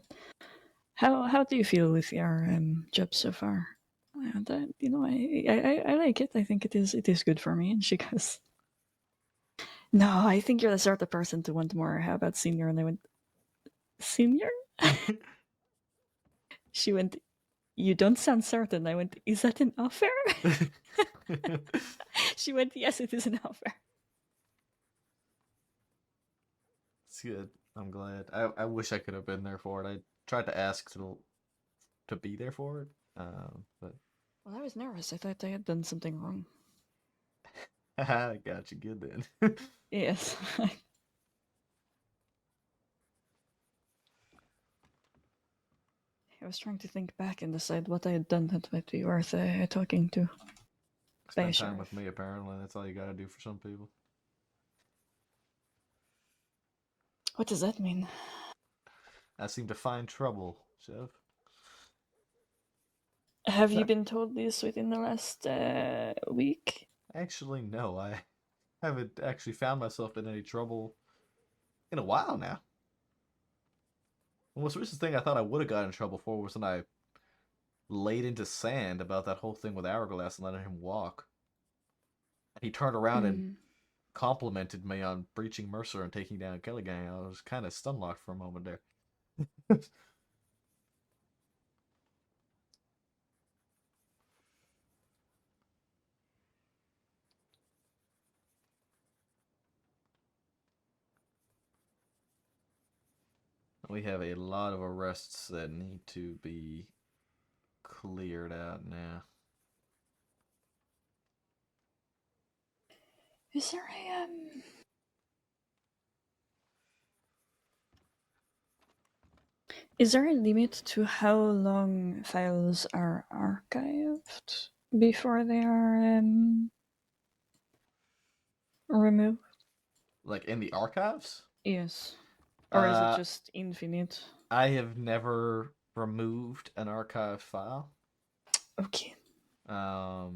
do you feel with your job so far?" And I like it. I think it is good for me. And she goes, "No, I think you're the sort of person to want more. How about senior?" And I went, "Senior?" She went, "You don't sound certain." I went, "Is that an offer?" She went, "Yes, it is an offer." It's good. I'm glad. I wish I could have been there for it. I tried to ask to be there for it, But Well, I was nervous. I thought I had done something wrong. I got you good then. Yes. I was trying to think back and decide what I had done that might be worth talking to. Spend time with me, apparently. That's all you gotta do for some people. What does that mean? I seem to find trouble, Chef. Have you been told this within the last week? Actually, no. I haven't actually found myself in any trouble in a while now. The most recent thing I thought I would have gotten in trouble for was when I laid into sand about that whole thing with Hourglass and letting him walk. He turned around and complimented me on breaching Mercer and taking down Kelly Gang. I was kind of stun-locked for a moment there. We have a lot of arrests that need to be cleared out now. Is there a Is there a limit to how long files are archived before they are removed? Like in the archives? Yes. Or is it just infinite? I have never removed an archive file. Okay. I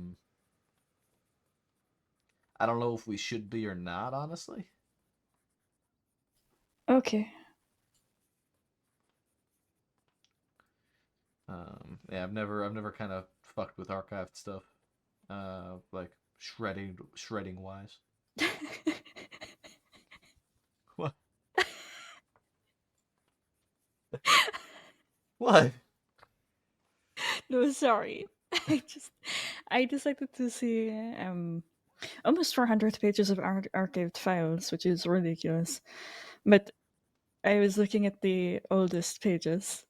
don't know if we should be or not, honestly. Okay. Yeah, I've never kind of fucked with archived stuff. Like shredding wise. What? What? No, sorry. I decided to see almost 400 pages of archived files, which is ridiculous. But I was looking at the oldest pages.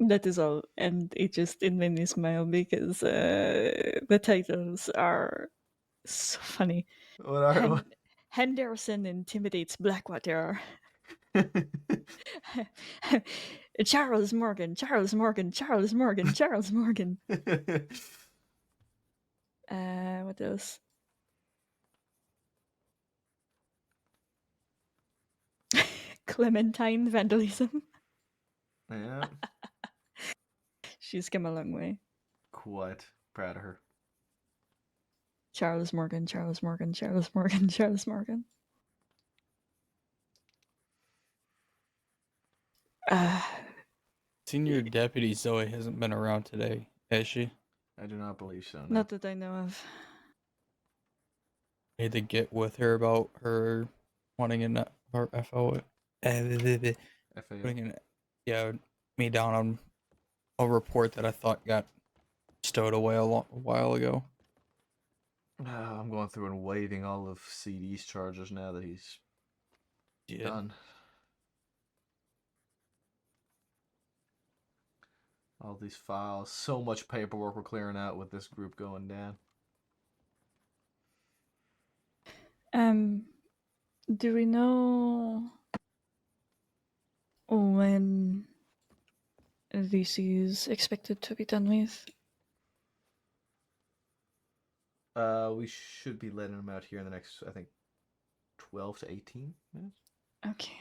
That is all, and it made me smile because the titles are so funny. What are Henderson intimidates Blackwater. Charles Morgan. What else? Clementine vandalism. Yeah. She's come a long way. Quite proud of her. Charles Morgan. Senior Deputy Zoe hasn't been around today, has she? I do not believe so. No. Not that I know of. I had to get with her about her wanting an FO. Putting me down on a report that I thought got stowed away a while ago. I'm going through and waiving all of CD's charges now that he's done. All these files, so much paperwork we're clearing out with this group going down. Do we know when this is expected to be done with? We should be letting them out here in the next, I think, 12 to 18 minutes. Okay.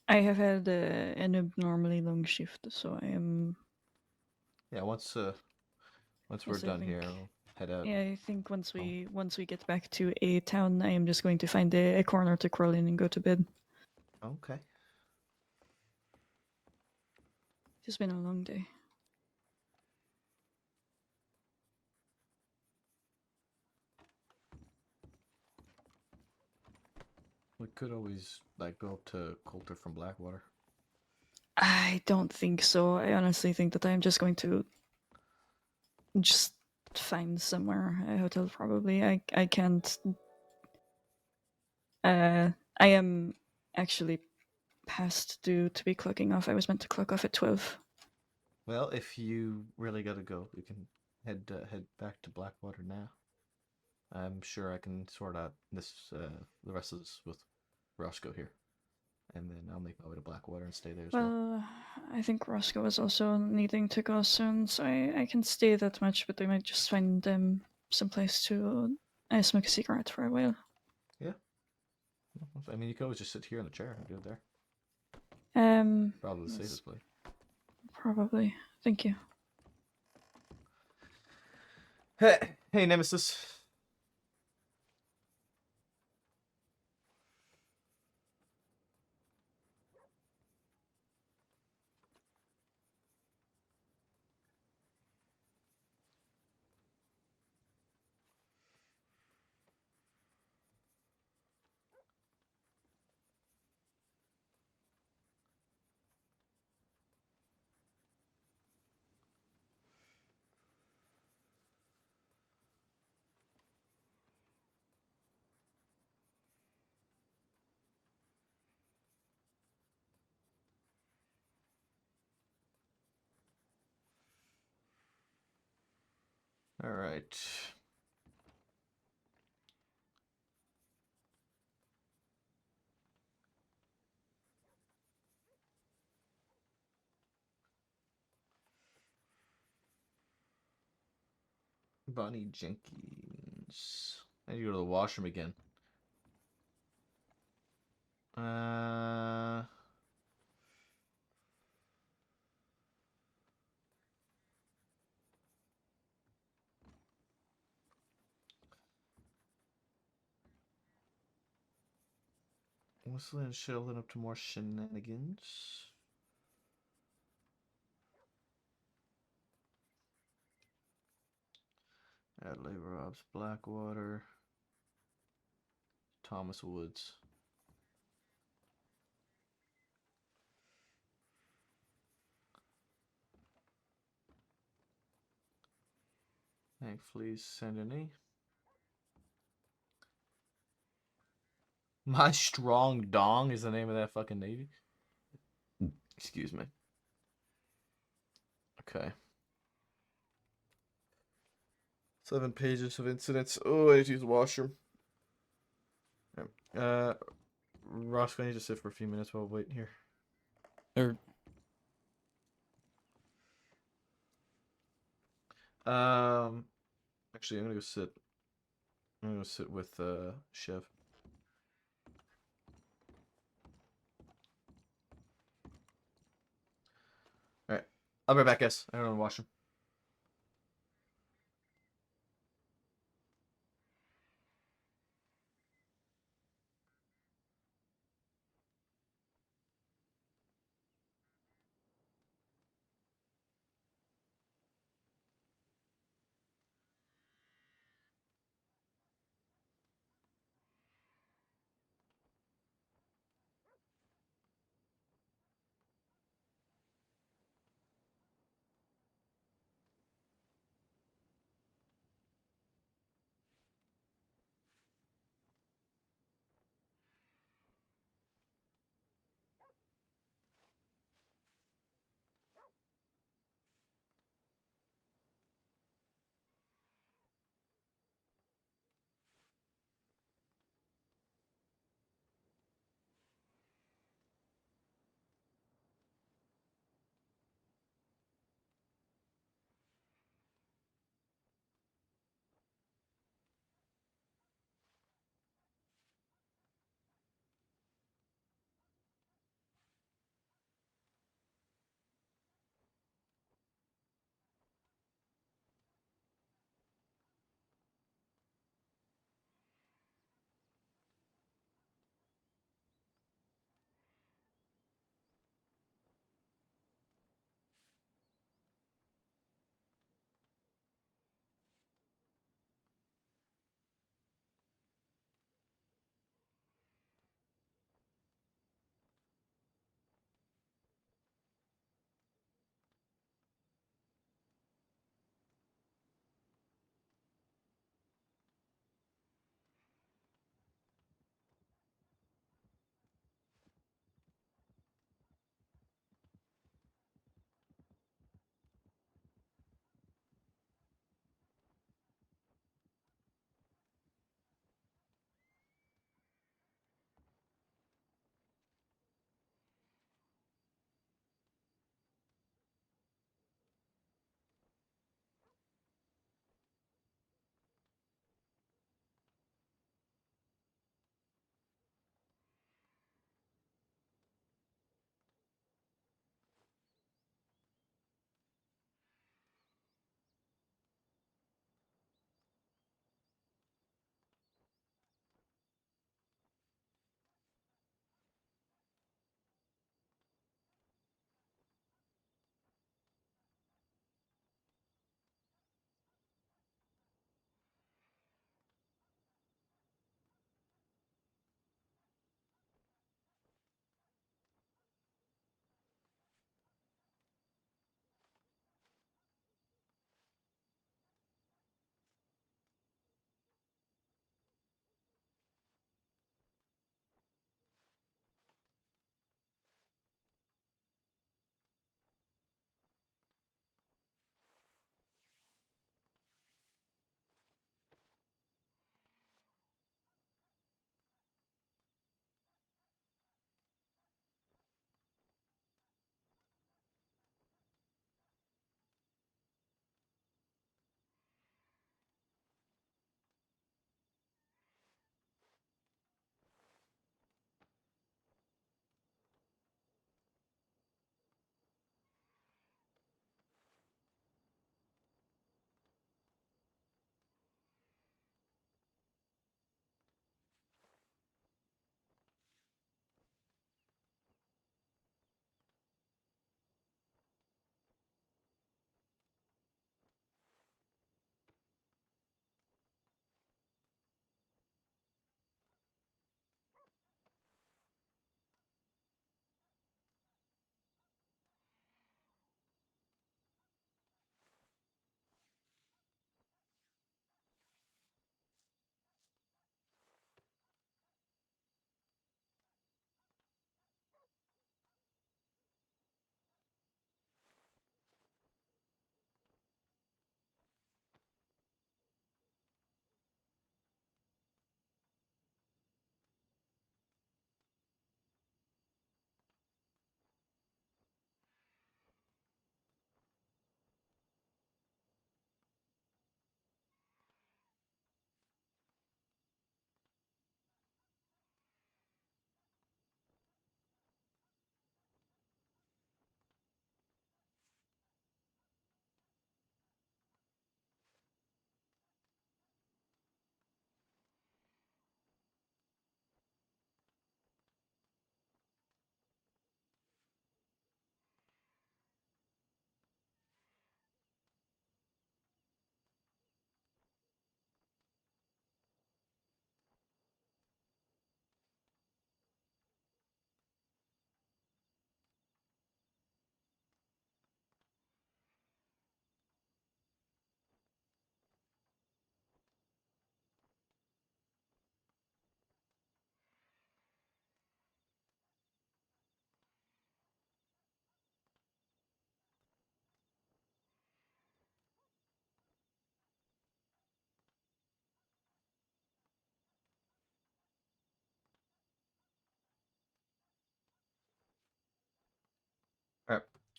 I have had an abnormally long shift, so I am. Yeah, once we're done here, I'll head out. Yeah, I think once we get back to a town, I am just going to find a corner to crawl in and go to bed. Okay. It's been a long day. We could always go up to Coulter from Blackwater. I don't think so. I honestly think that I'm just going to just find somewhere, a hotel probably. I can't. I am actually past due to be clocking off. I was meant to clock off at 12. Well, if you really gotta go, you can head back to Blackwater now. I'm sure I can sort out the rest of this with Roscoe here, and then I'll make my way to Blackwater and stay there as well. Well, I think Roscoe is also needing to go soon, so I can stay that much, but I might just find some place to smoke a cigarette for a while. Yeah. I mean, you could always just sit here in the chair and do it there. Probably the Yes, safest place. probably. Thank you. Hey, Nemesis. All right. Bonnie Jenkins. I need to go to the washroom again. Whistling and Sheldon up to more shenanigans. Adelaide Robs, Blackwater. Thomas Woods. Hank Fleas, Saint Denis. My Strong Dong is the name of that fucking navy. Excuse me. Okay. 7 pages of incidents. Oh, I need to use the washroom. Roscoe, I need to sit for a few minutes while waiting here. Actually, I'm gonna go sit. I'm gonna go sit with Chev. All right, I'll be right back, guys. I don't want to wash them.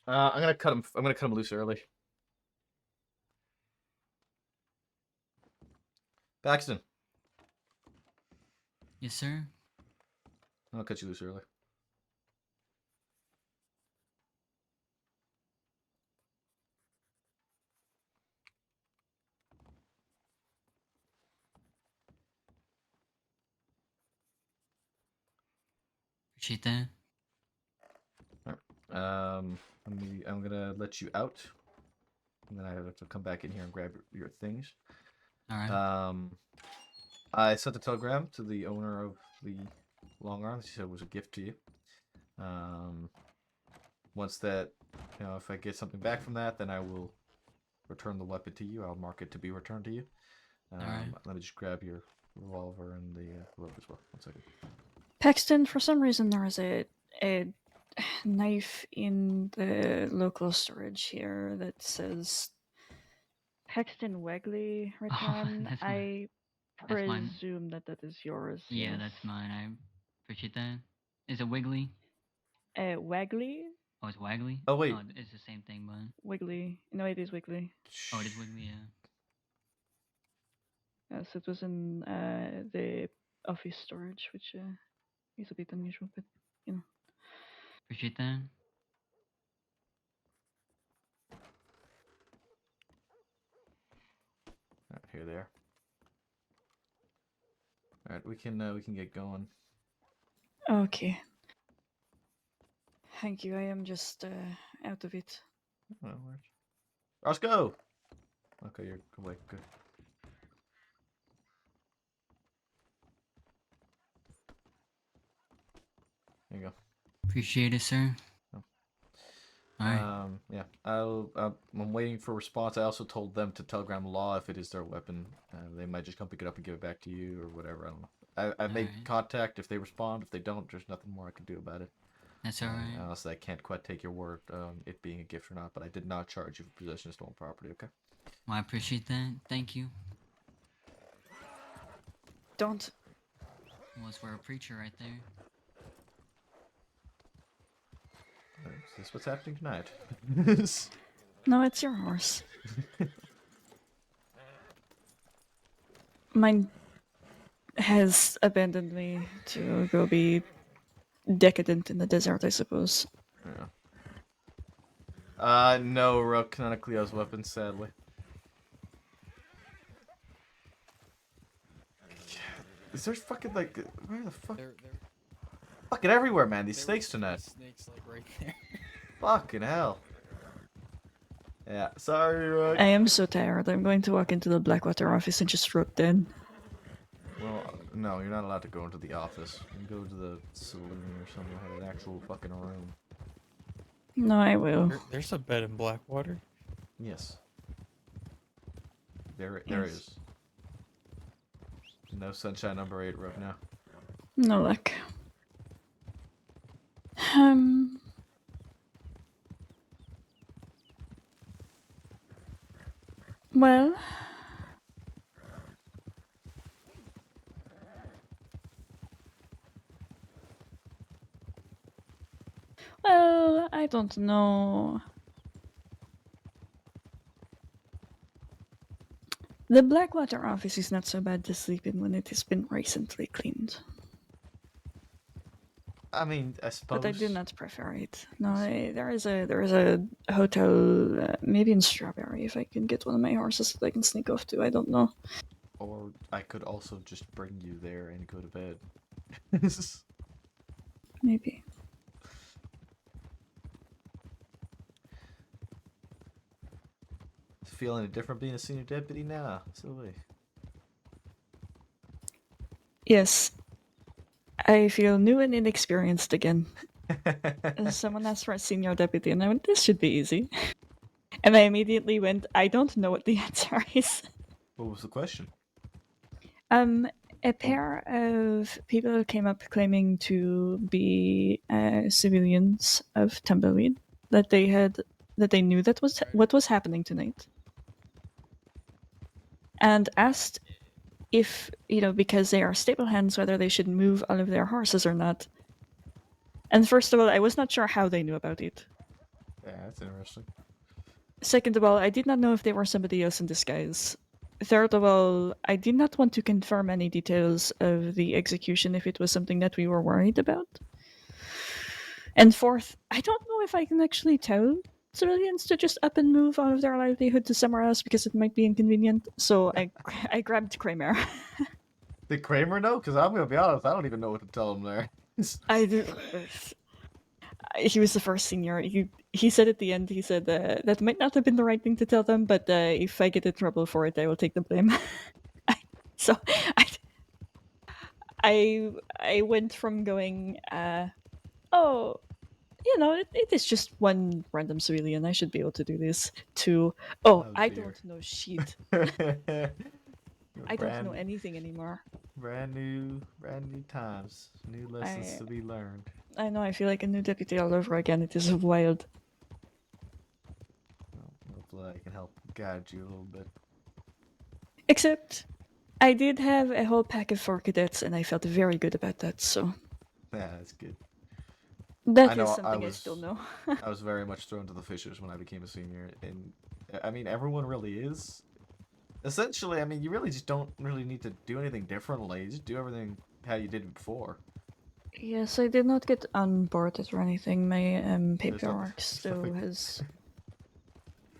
I'm gonna cut him. I'm gonna cut him loose early. Paxton, Yes, sir. I'll cut you loose early. Appreciate that. I'm gonna let you out, and then I have to come back in here and grab your things. All right. I sent a telegram to the owner of the long arm. She said it was a gift to you. Once that, if I get something back from that, then I will return the weapon to you. I'll mark it to be returned to you. Alright. Let me just grab your revolver and the rope as well. 1 second. Paxton, for some reason there is a knife in the local storage here that says Paxton Wegley return. that's I that's mine. presume that is yours. Yeah, yes. that's mine. I appreciate that. Is it Wiggly? Wagley? Oh, it's Waggly? Oh, wait. Oh, it's the same thing, but... Wiggly. No, it is Wiggly. Oh, it is Wiggly, yeah. Yes, it was in the office storage, which is a bit unusual, but you know. Appreciate that. Here they are. All right, we can get going. Okay. Thank you. I am just out of it. No worries. Roscoe. Okay, you're awake. Good. There you go. Appreciate it, sir. Oh. Alright. Yeah. I'm waiting for a response. I also told them to telegram law if it is their weapon. They might just come pick it up and give it back to you or whatever. I don't know. I've made contact. If they respond, if they don't, there's nothing more I can do about it. That's alright. Honestly, I can't quite take your word, it being a gift or not, but I did not charge you for possession of stolen property, okay? Well, I appreciate that. Thank you. Don't. Was for a preacher right there. Is this what's happening tonight? No, it's your horse. Mine has abandoned me to go be decadent in the desert, I suppose. Yeah. No, Rook, none of Cleo's weapons, sadly. Is there fucking, like, where the fuck? They're fucking everywhere, man, these snakes tonight. Snakes, like, right there. Fucking hell. Yeah, sorry, Rook. I am so tired. I'm going to walk into the Blackwater office and just rope dead. Well, no, you're not allowed to go into the office. You can go to the saloon or something, have an actual fucking room. No, I will. There's a bed in Blackwater. Yes. There Yes. is. No sunshine number 8 right now. No luck. Well. Well, I don't know. The Blackwater office is not so bad to sleep in when it has been recently cleaned. I mean, I suppose. But I do not prefer it. No, there is a hotel, maybe in Strawberry, if I can get one of my horses that I can sneak off to. I don't know. Or I could also just bring you there and go to bed. Maybe. Feeling it different being a senior deputy now. Silly. Yes. I feel new and inexperienced again. Someone asked for a senior deputy, and I went, this should be easy. And I immediately went, I don't know what the answer is. What was the question? A pair of people came up claiming to be civilians of Tumbleweed, that they knew that was what was happening tonight, and asked if, because they are stable hands, whether they should move all of their horses or not. And first of all, I was not sure how they knew about it. Yeah, that's interesting. Second of all, I did not know if they were somebody else in disguise. Third of all, I did not want to confirm any details of the execution if it was something that we were worried about. And fourth, I don't know if I can actually tell civilians to just up and move out of their livelihood to somewhere else because it might be inconvenient. So I grabbed Kramer. Did Kramer know? Because I'm gonna be honest, I don't even know what to tell him there. I do. He was the first senior. He said at the end, he said that might not have been the right thing to tell them, but if I get in trouble for it, I will take the blame. So I went from going, oh, you know, it is just one random civilian. I should be able to do this. To I dear. don't know shit. I don't know anything anymore. Brand new times, new lessons to be learned. I know. I feel like a new deputy all over again. It is wild. Hopefully, I can help guide you a little bit. Except, I did have a whole pack of 4 cadets, and I felt very good about that. So Yeah, that's good. that is something I still know. I was very much thrown to the fishes when I became a senior, and I mean, everyone really is. Essentially, I mean, you really just don't really need to do anything differently. You just do everything how you did it before. Yes, I did not get onboarded or anything. My paperwork still nothing. has.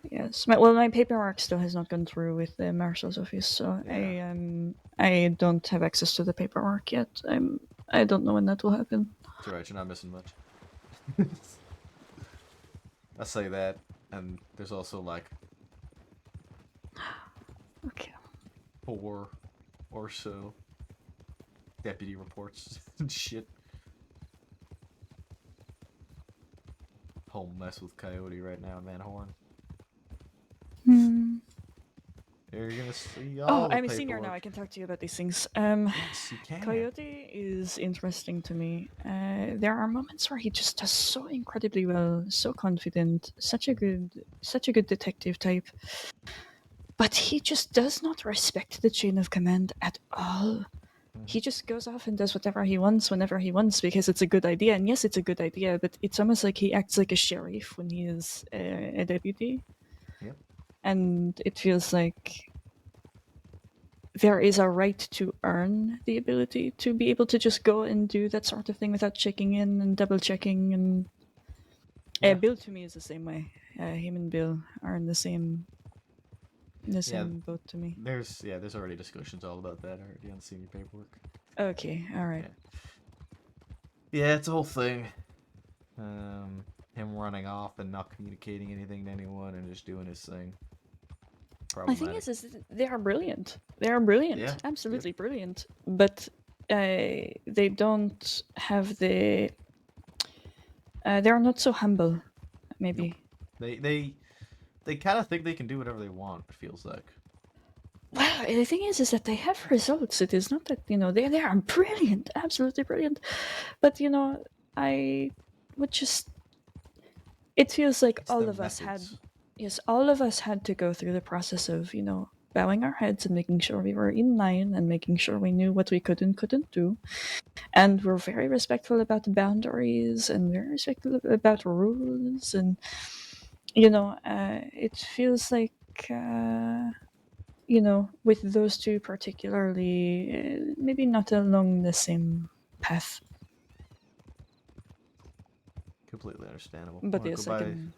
Yes, my paperwork still has not gone through with the marshal's office, so I don't have access to the paperwork yet. I don't know when that will happen. It's alright, you're not missing much. I say that, and there's also like Okay. 4 or so deputy reports and shit. Whole mess with Coyote right now, Van Horn. You're gonna see all the I'm a senior now. paperwork. I can talk to you about these things. Yes, you can. Coyote is interesting to me. There are moments where he just does so incredibly well, so confident, such a good detective type. But he just does not respect the chain of command at all. He just goes off and does whatever he wants whenever he wants because it's a good idea. And yes, it's a good idea, but it's almost like he acts like a sheriff when he is a deputy. Yep. And it feels like there is a right to earn the ability to be able to just go and do that sort of thing without checking in and double checking. And Bill to me is the same way. Him and Bill are in the same boat to me. There's already discussions all about that already on senior paperwork. Okay, all right. Yeah, it's a whole thing. Him running off and not communicating anything to anyone and just doing his thing. The thing is they are brilliant. They are brilliant, Yeah, absolutely brilliant. But they don't have the. They are not so humble, maybe. They kind of think they can do whatever they want. It feels like. Well, the thing is that they have results. It is not that they are brilliant, absolutely brilliant. But I would just. It feels like all of us had. Yes, all of us had to go through the process of, bowing our heads and making sure we were in line and making sure we knew what we could and couldn't do. And we're very respectful about the boundaries and very respectful about rules. And, it feels like, with those two particularly, maybe not along the same path. Completely understandable. But Wanna yes, go I by- can.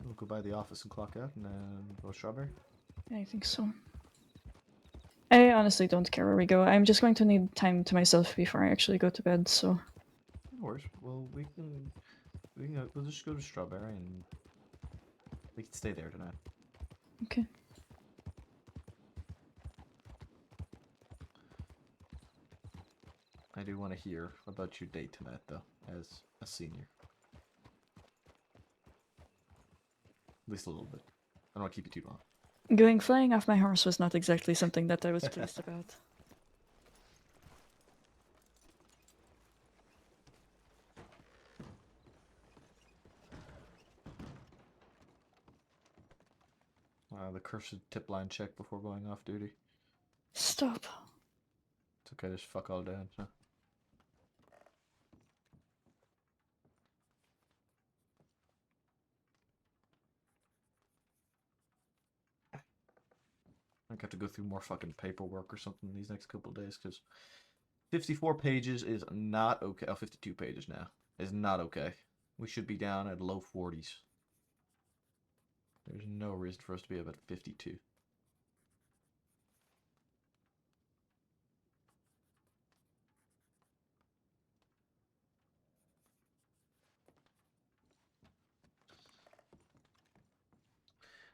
We'll go by the office and clock out and go strawberry. I think so. I honestly don't care where we go. I'm just going to need time to myself before I actually go to bed, so. No worries. Well, we'll just go to strawberry and we can stay there tonight. Okay. I do want to hear about your date tonight, though, as a senior. At least a little bit. I don't want to keep you too long. Going flying off my horse was not exactly something that I was pleased about. The cursed tip line check before going off duty. Stop. It's okay, just fuck all down, so. I got to go through more fucking paperwork or something these next couple of days because 54 pages is not okay. Oh, 52 pages now is not okay. We should be down at low 40s. There's no reason for us to be up at 52.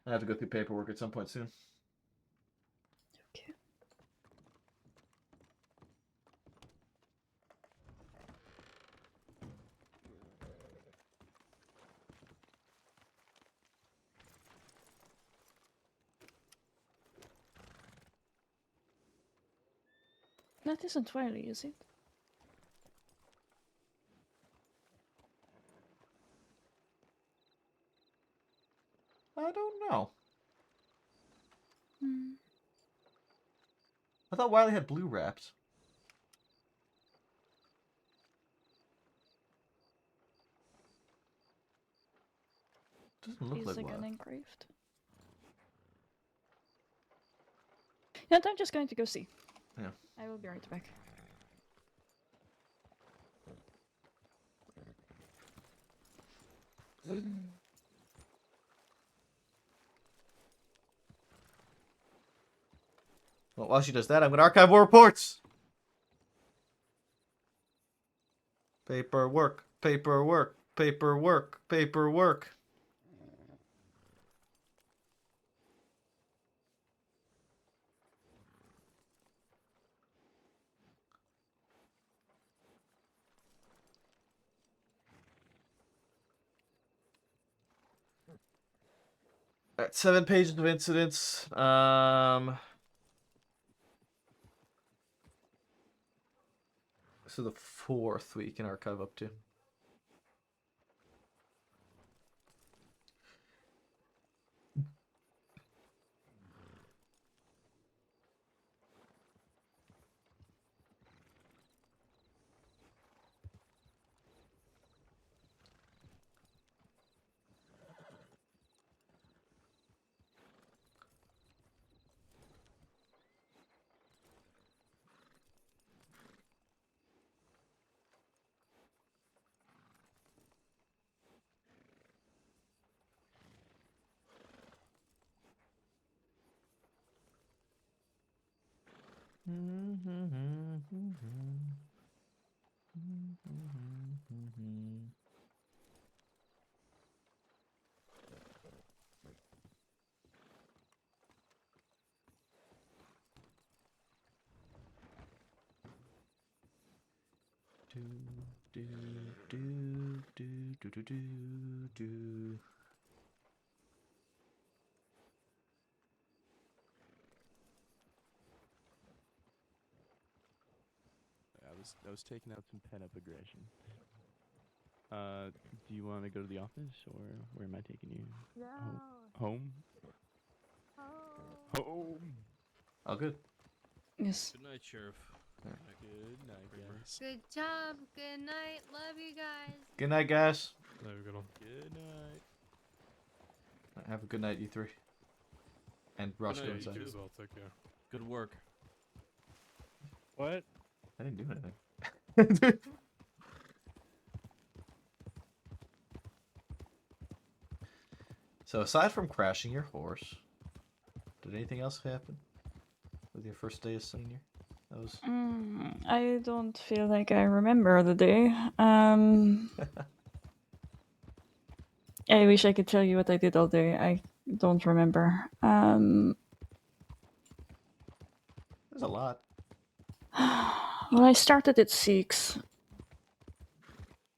I have to go through paperwork at some point soon. Okay. That isn't Wiley, is it? I don't know. Hmm. I thought Wiley had blue wraps. Doesn't look Is like the gun Wiley. engraved? Yeah, I'm just going to go see. Yeah. I will be right back. Well, while she does that, I'm going to archive more reports. Paperwork, paperwork, paperwork, paperwork. Alright, 7 pages of incidents. So the 4th we can archive up to. I was taking out some pent-up aggression. Do you want to go to the office, or where am I taking you? No. Home? Home. Oh, good. Yes. Good night, Sheriff. Good night, guys. Good job. Good night. Love you guys. Good night, guys. Have a good one. Good night. Have a good night, you three. And Roscoe night, inside. you too as well. Take care. Good work. What? I didn't do anything. So aside from crashing your horse, did anything else happen with your first day as senior? That was I don't feel like I remember the day. I wish I could tell you what I did all day. I don't remember. There's a lot. Well, I started at 6.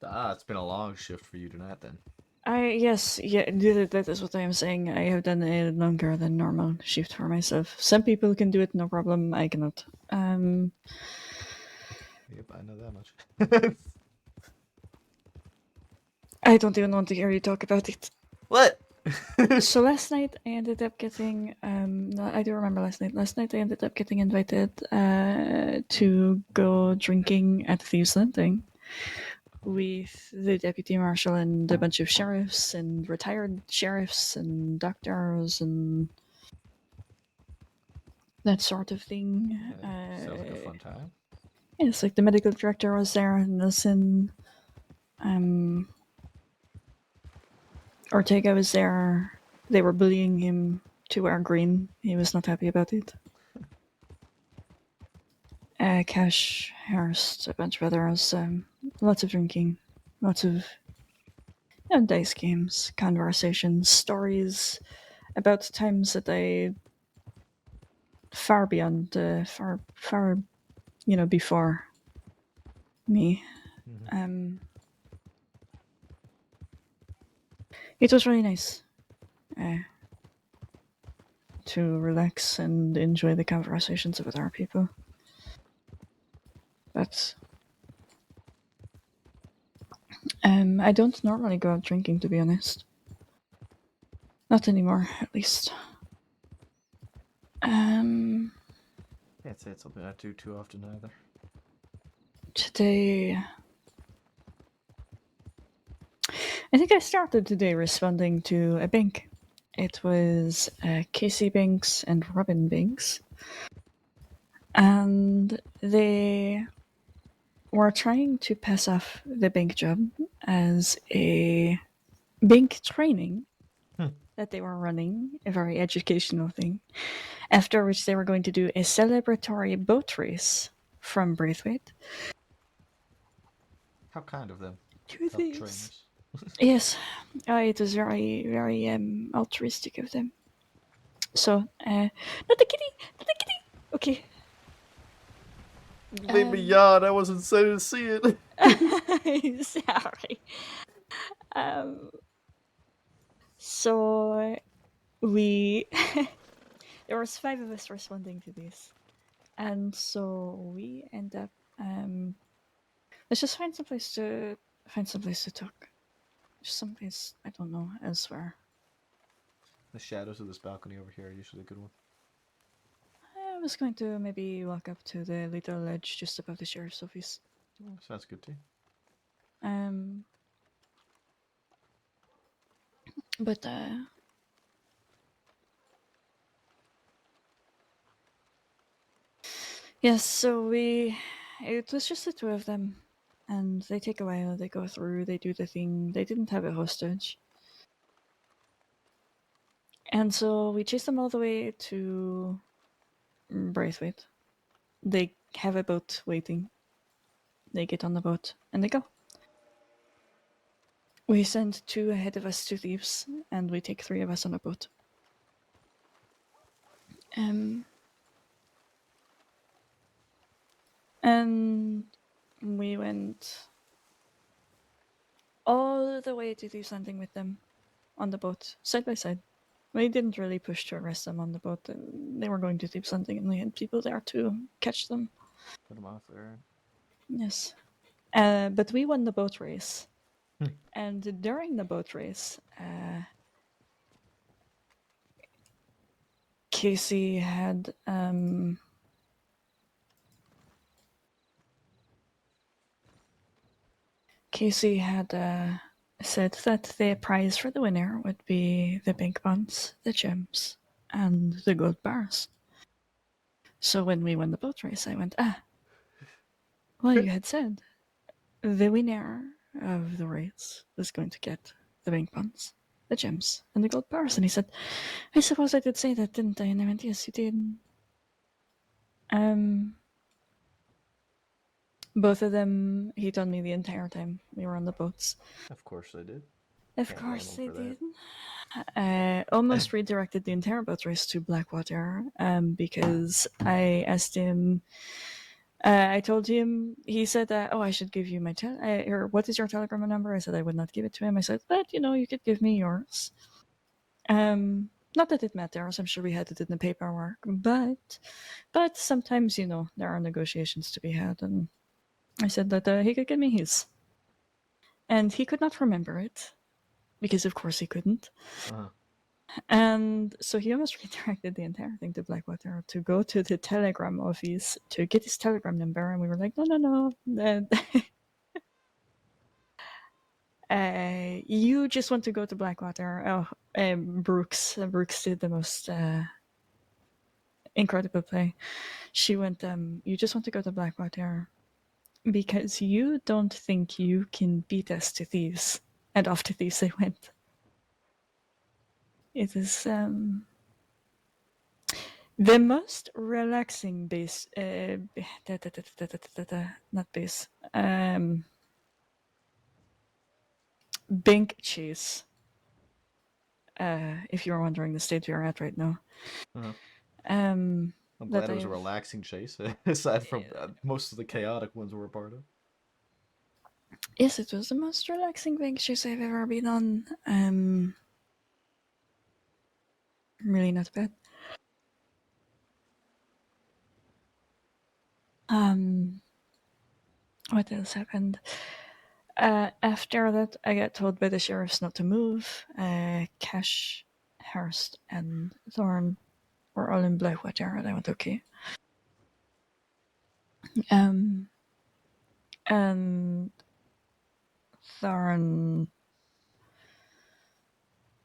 Ah, it's been a long shift for you tonight then. Yes, yeah, that is what I am saying. I have done a longer than normal shift for myself. Some people can do it, no problem. I cannot. Yep, I know that much. I don't even want to hear you talk about it. What? So last night I ended up getting no, I do remember last night. Last night I ended up getting invited to go drinking at Thieves Landing with the deputy marshal and a bunch of sheriffs and retired sheriffs and doctors and that sort of thing. Sounds like a fun time. Yes, like the medical director was there, and listen, Ortega was there. They were bullying him to wear green. He was not happy about it. Cash, Hurst, a bunch of others. Lots of drinking, lots of dice games, conversations, stories about times that I far beyond, far, before me. It was really nice to relax and enjoy the conversations with our people. But I don't normally go out drinking, to be honest. Not anymore, at least. Can't say it's something I do too often either. Today, I think I started today responding to a bank. It was Casey Banks and Robin Banks. And they were trying to pass off the bank job as a bank training that they were running, a very educational thing, after which they were going to do a celebratory boat race from Braithwaite. How kind of them. To Help these. trainers. Yes, it was very, very altruistic of them. So, not the kitty, not the kitty. Okay. Made me yawn. I wasn't excited to see it. Sorry. So we there was 5 of us responding to this, and so we end up let's just find some place to talk. Just someplace, I don't know, elsewhere. The shadows of this balcony over here are usually a good one. I was going to maybe walk up to the little ledge just above the sheriff's office. Sounds good too. But yes, so it was just the 2 of them, and they take a while, they go through, they do the thing, they didn't have a hostage. And so we chase them all the way to Braithwaite. They have a boat waiting. They get on the boat, and they go. We send 2 ahead of us to Thieves, and we take 3 of us on a boat. And we went all the way to do something with them on the boat, side by side. We didn't really push to arrest them on the boat. They were going to do something, and we had people there to catch them. Put them off there. Yes. But we won the boat race. And during the boat race, Casey had said that the prize for the winner would be the bank bonds, the gems, and the gold bars. So when we won the boat race, I went, well, you had said the winner of the race was going to get the bank bonds, the gems, and the gold bars. And he said, I suppose I did say that, didn't I? And I went, yes, you did. Both of them, he told me the entire time we were on the boats. Of course they did. Of Can't course they blame did. Almost redirected the entire boat race to Blackwater because I asked him, I told him, he said, I should give you my, or what is your telegram number? I said I would not give it to him. I said, but, you could give me yours. Not that it matters, I'm sure we had it in the paperwork, but sometimes, there are negotiations to be had, and I said that he could give me his. And he could not remember it, because of course he couldn't. And so he almost redirected the entire thing to Blackwater to go to the telegram office to get his telegram number, and we were like, no. You just want to go to Blackwater. Brooks did the most incredible play. She went, you just want to go to Blackwater because you don't think you can beat us to thieves. And off to thieves they went. It is the most relaxing base, not base, bank chase. If you're wondering the state we are at right now. Uh-huh. Um, I'm that glad it was a I've- relaxing chase, aside from most of the chaotic ones we're a part of. Yes, it was the most relaxing bank chase I've ever been on. Really not bad. What else happened? After that, I got told by the sheriffs not to move. Cash, Hurst, and Thorn were all in Blackwater, and I went okay. And Thorn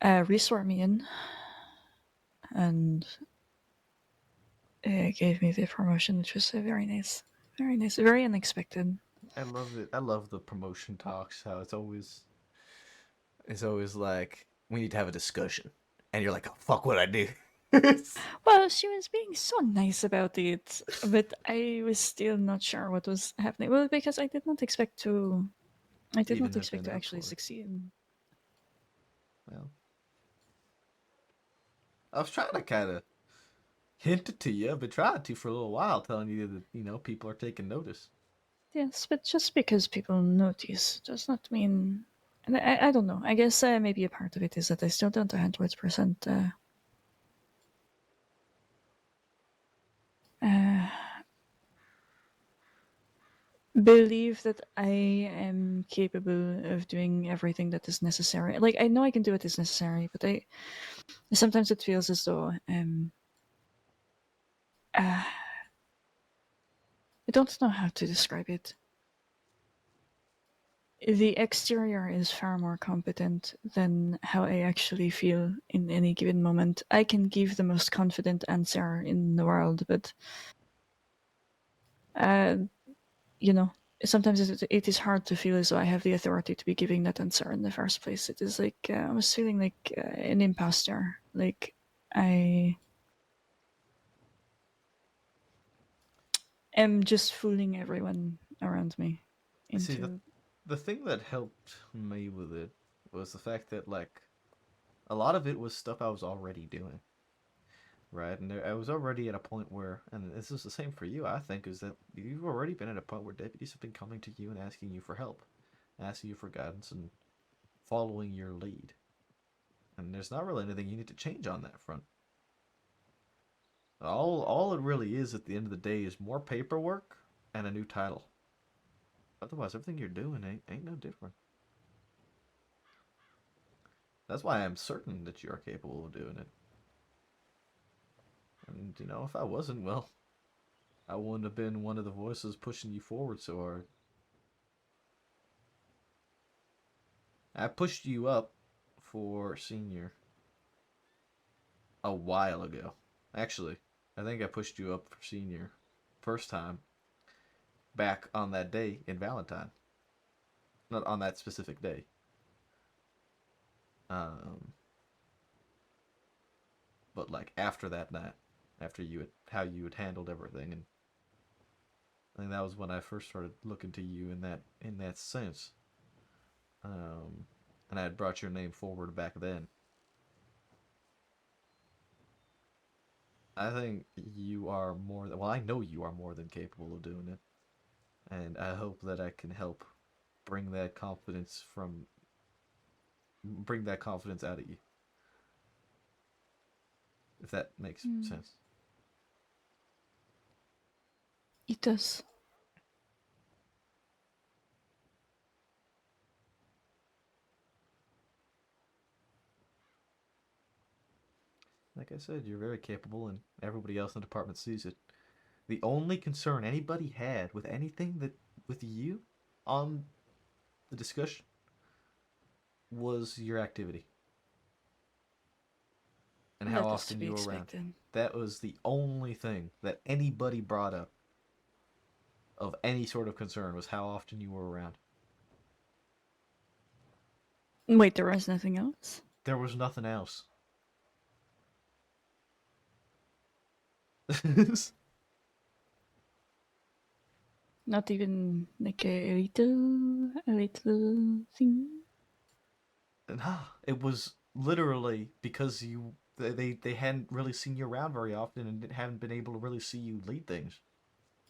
reswore me in and gave me the promotion, which was very nice, very unexpected. I love it. I love the promotion talks. How it's always like we need to have a discussion, and you're like, oh, "Fuck what I do." Well, she was being so nice about it, but I was still not sure what was happening. Well, because I did not expect to. I did Even not have expect been to up actually for it. succeed. Well, I was trying to kind of hint it to you. I've been trying to for a little while, telling you that people are taking notice. Yes, but just because people notice does not mean. And I don't know. I guess maybe a part of it is that I still don't 100% believe that I am capable of doing everything that is necessary. Like, I know I can do what is necessary, but sometimes it feels as though I don't know how to describe it. The exterior is far more competent than how I actually feel in any given moment. I can give the most confident answer in the world, but sometimes it is hard to feel as though I have the authority to be giving that answer in the first place. It is like I was feeling like an imposter. Like I am just fooling everyone around me See, into. the thing that helped me with it was the fact that like a lot of it was stuff I was already doing. Right, and I was already at a point where, and this is the same for you, I think, is that you've already been at a point where deputies have been coming to you and asking you for help, asking you for guidance, and following your lead. And there's not really anything you need to change on that front. All it really is at the end of the day is more paperwork and a new title. Otherwise, everything you're doing ain't no different. That's why I'm certain that you are capable of doing it. And, if I wasn't, well, I wouldn't have been one of the voices pushing you forward so hard. I pushed you up for senior a while ago. Actually, I think I pushed you up for senior first time back on that day in Valentine. Not on that specific day. But like after that night, after how you had handled everything, and I think that was when I first started looking to you in that sense. And I had brought your name forward back then. I think you are I know you are more than capable of doing it. And I hope that I can help bring that confidence out of you. If that makes sense. It does. Like I said, you're very capable, and everybody else in the department sees it. The only concern anybody had with anything with you on the discussion was your activity. and how That is to often be you were around. expected. That was the only thing that anybody brought up of any sort of concern, was how often you were around. Wait, there was nothing else? There was nothing else. Not even like a little thing? Nah, it was literally because they hadn't really seen you around very often and haven't been able to really see you lead things.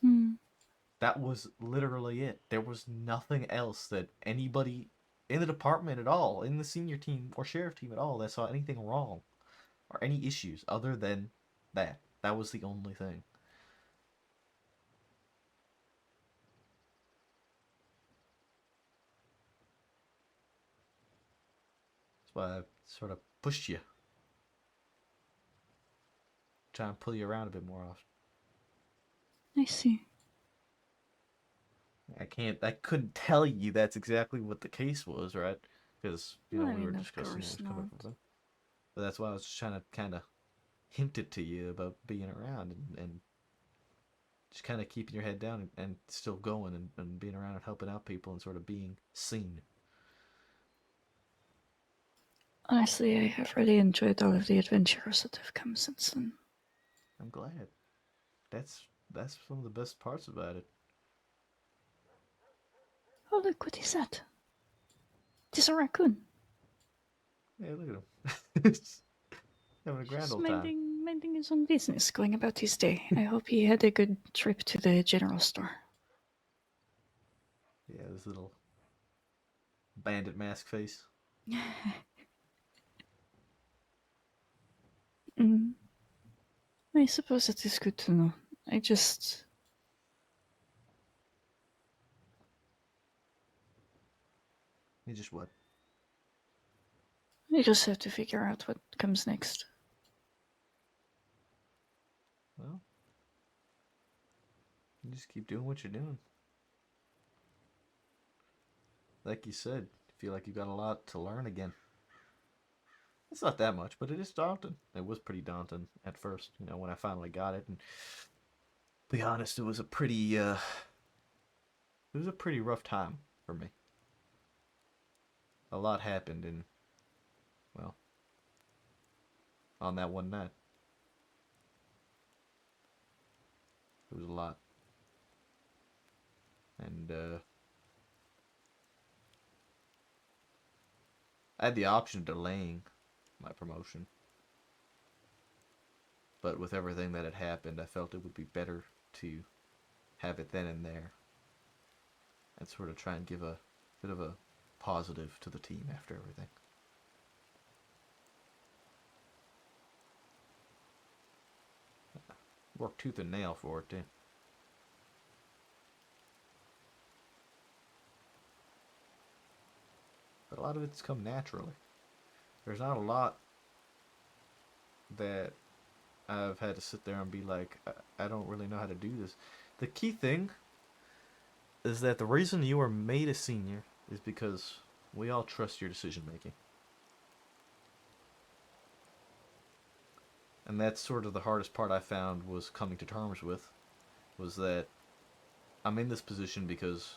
Hmm. That was literally it. There was nothing else that anybody in the department at all, in the senior team or sheriff team at all, that saw anything wrong or any issues other than that. That was the only thing. That's why I sort of pushed you. Try and pull you around a bit more often. I see. I couldn't tell you that's exactly what the case was, right? Because, I we mean, were of discussing course it. not. But that's why I was just trying to kind of hint it to you about being around and just kind of keeping your head down and still going and being around and helping out people and sort of being seen. Honestly, I have really enjoyed all of the adventures that have come since then. I'm glad. That's some of the best parts about it. Oh, look, what is that? It is a raccoon. Yeah, look at him. Having a grand Just old time. minding his own business, going about his day. I hope he had a good trip to the general store. Yeah, this little bandit mask face. Mm. I suppose it is good to know. I just... You just what? I just have to figure out what comes next. Well, you just keep doing what you're doing. Like you said, I feel like you got a lot to learn again. It's not that much, but it is daunting. It was pretty daunting at first, when I finally got it. And to be honest, it was a pretty rough time for me. A lot happened on that one night. It was a lot. And I had the option of delaying my promotion. But with everything that had happened, I felt it would be better to have it then and there. And sort of try and give a bit of a positive to the team after everything. Worked tooth and nail for it, too. But a lot of it's come naturally. There's not a lot that I've had to sit there and be like, I don't really know how to do this. The key thing is that the reason you were made a senior is because we all trust your decision making. And that's sort of the hardest part I found was coming to terms with, was that I'm in this position because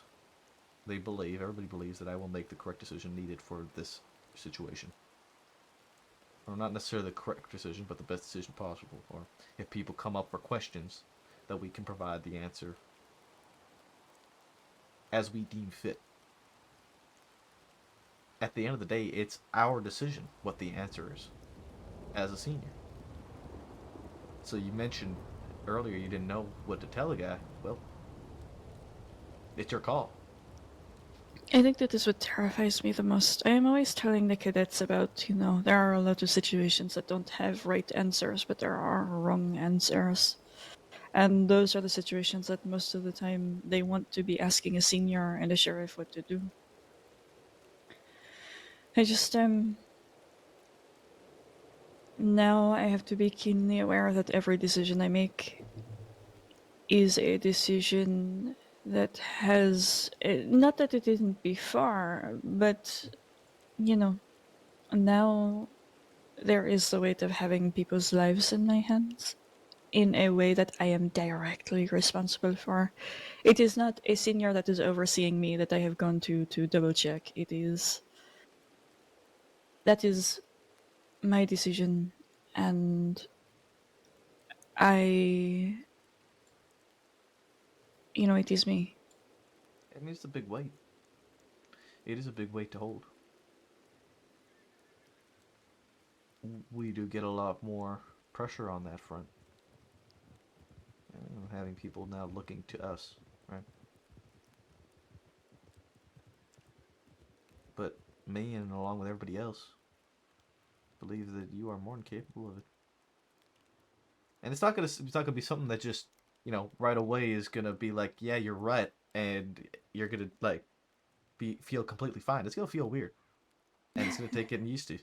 everybody believes that I will make the correct decision needed for this situation. Or not necessarily the correct decision, but the best decision possible. Or if people come up for questions, that we can provide the answer as we deem fit. At the end of the day, it's our decision what the answer is as a senior. So you mentioned earlier you didn't know what to tell a guy. Well, it's your call. I think that is what terrifies me the most. I am always telling the cadets about, there are a lot of situations that don't have right answers, but there are wrong answers. And those are the situations that most of the time they want to be asking a senior and a sheriff what to do. I just, now I have to be keenly aware that every decision I make is a decision that has, not that it isn't before, but, now there is the weight of having people's lives in my hands in a way that I am directly responsible for. It is not a senior that is overseeing me that I have gone to double check. That is my decision, and it is me. I mean, it's a big weight. It is a big weight to hold. We do get a lot more pressure on that front. Having people now looking to us, right? But me, and along with everybody else, believe that you are more than capable of it. And it's not gonna be something that just, right away is gonna be like, yeah, you're right, and you're gonna like feel completely fine. It's gonna feel weird, and it's gonna take getting used to.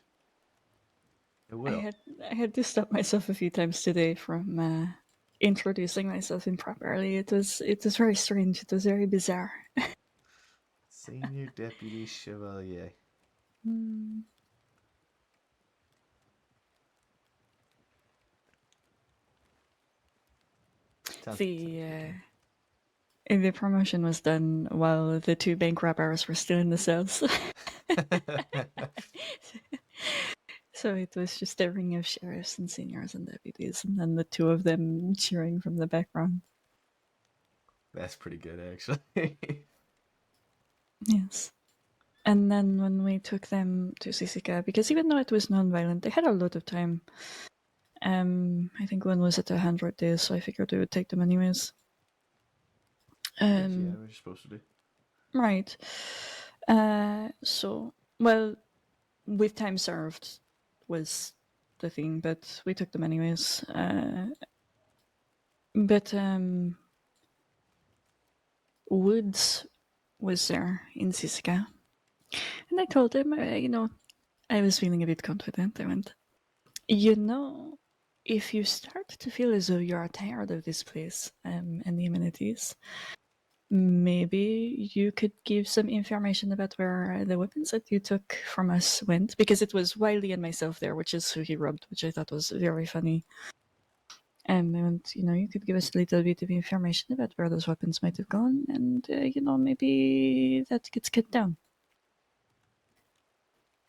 It will. I had to stop myself a few times today from introducing myself improperly. It was very strange. It was very bizarre. Senior Deputy Chevalier. The promotion was done while the two bank robbers were still in the cells. So it was just a ring of sheriffs and seniors and deputies, and then the two of them cheering from the background. That's pretty good, actually. Yes. And then when we took them to Sisika, because even though it was non-violent, they had a lot of time. I think one was at 100 days, so I figured we would take them anyways. Yeah, what you're supposed to do. Right. So, well, with time served was the thing, but we took them anyways. But Woods was there in Sisika. And I told him, I was feeling a bit confident. I went, if you start to feel as though you are tired of this place and the amenities, maybe you could give some information about where the weapons that you took from us went, because it was Wiley and myself there, which is who he robbed, which I thought was very funny. And I went, you could give us a little bit of information about where those weapons might have gone, and, maybe that gets cut down.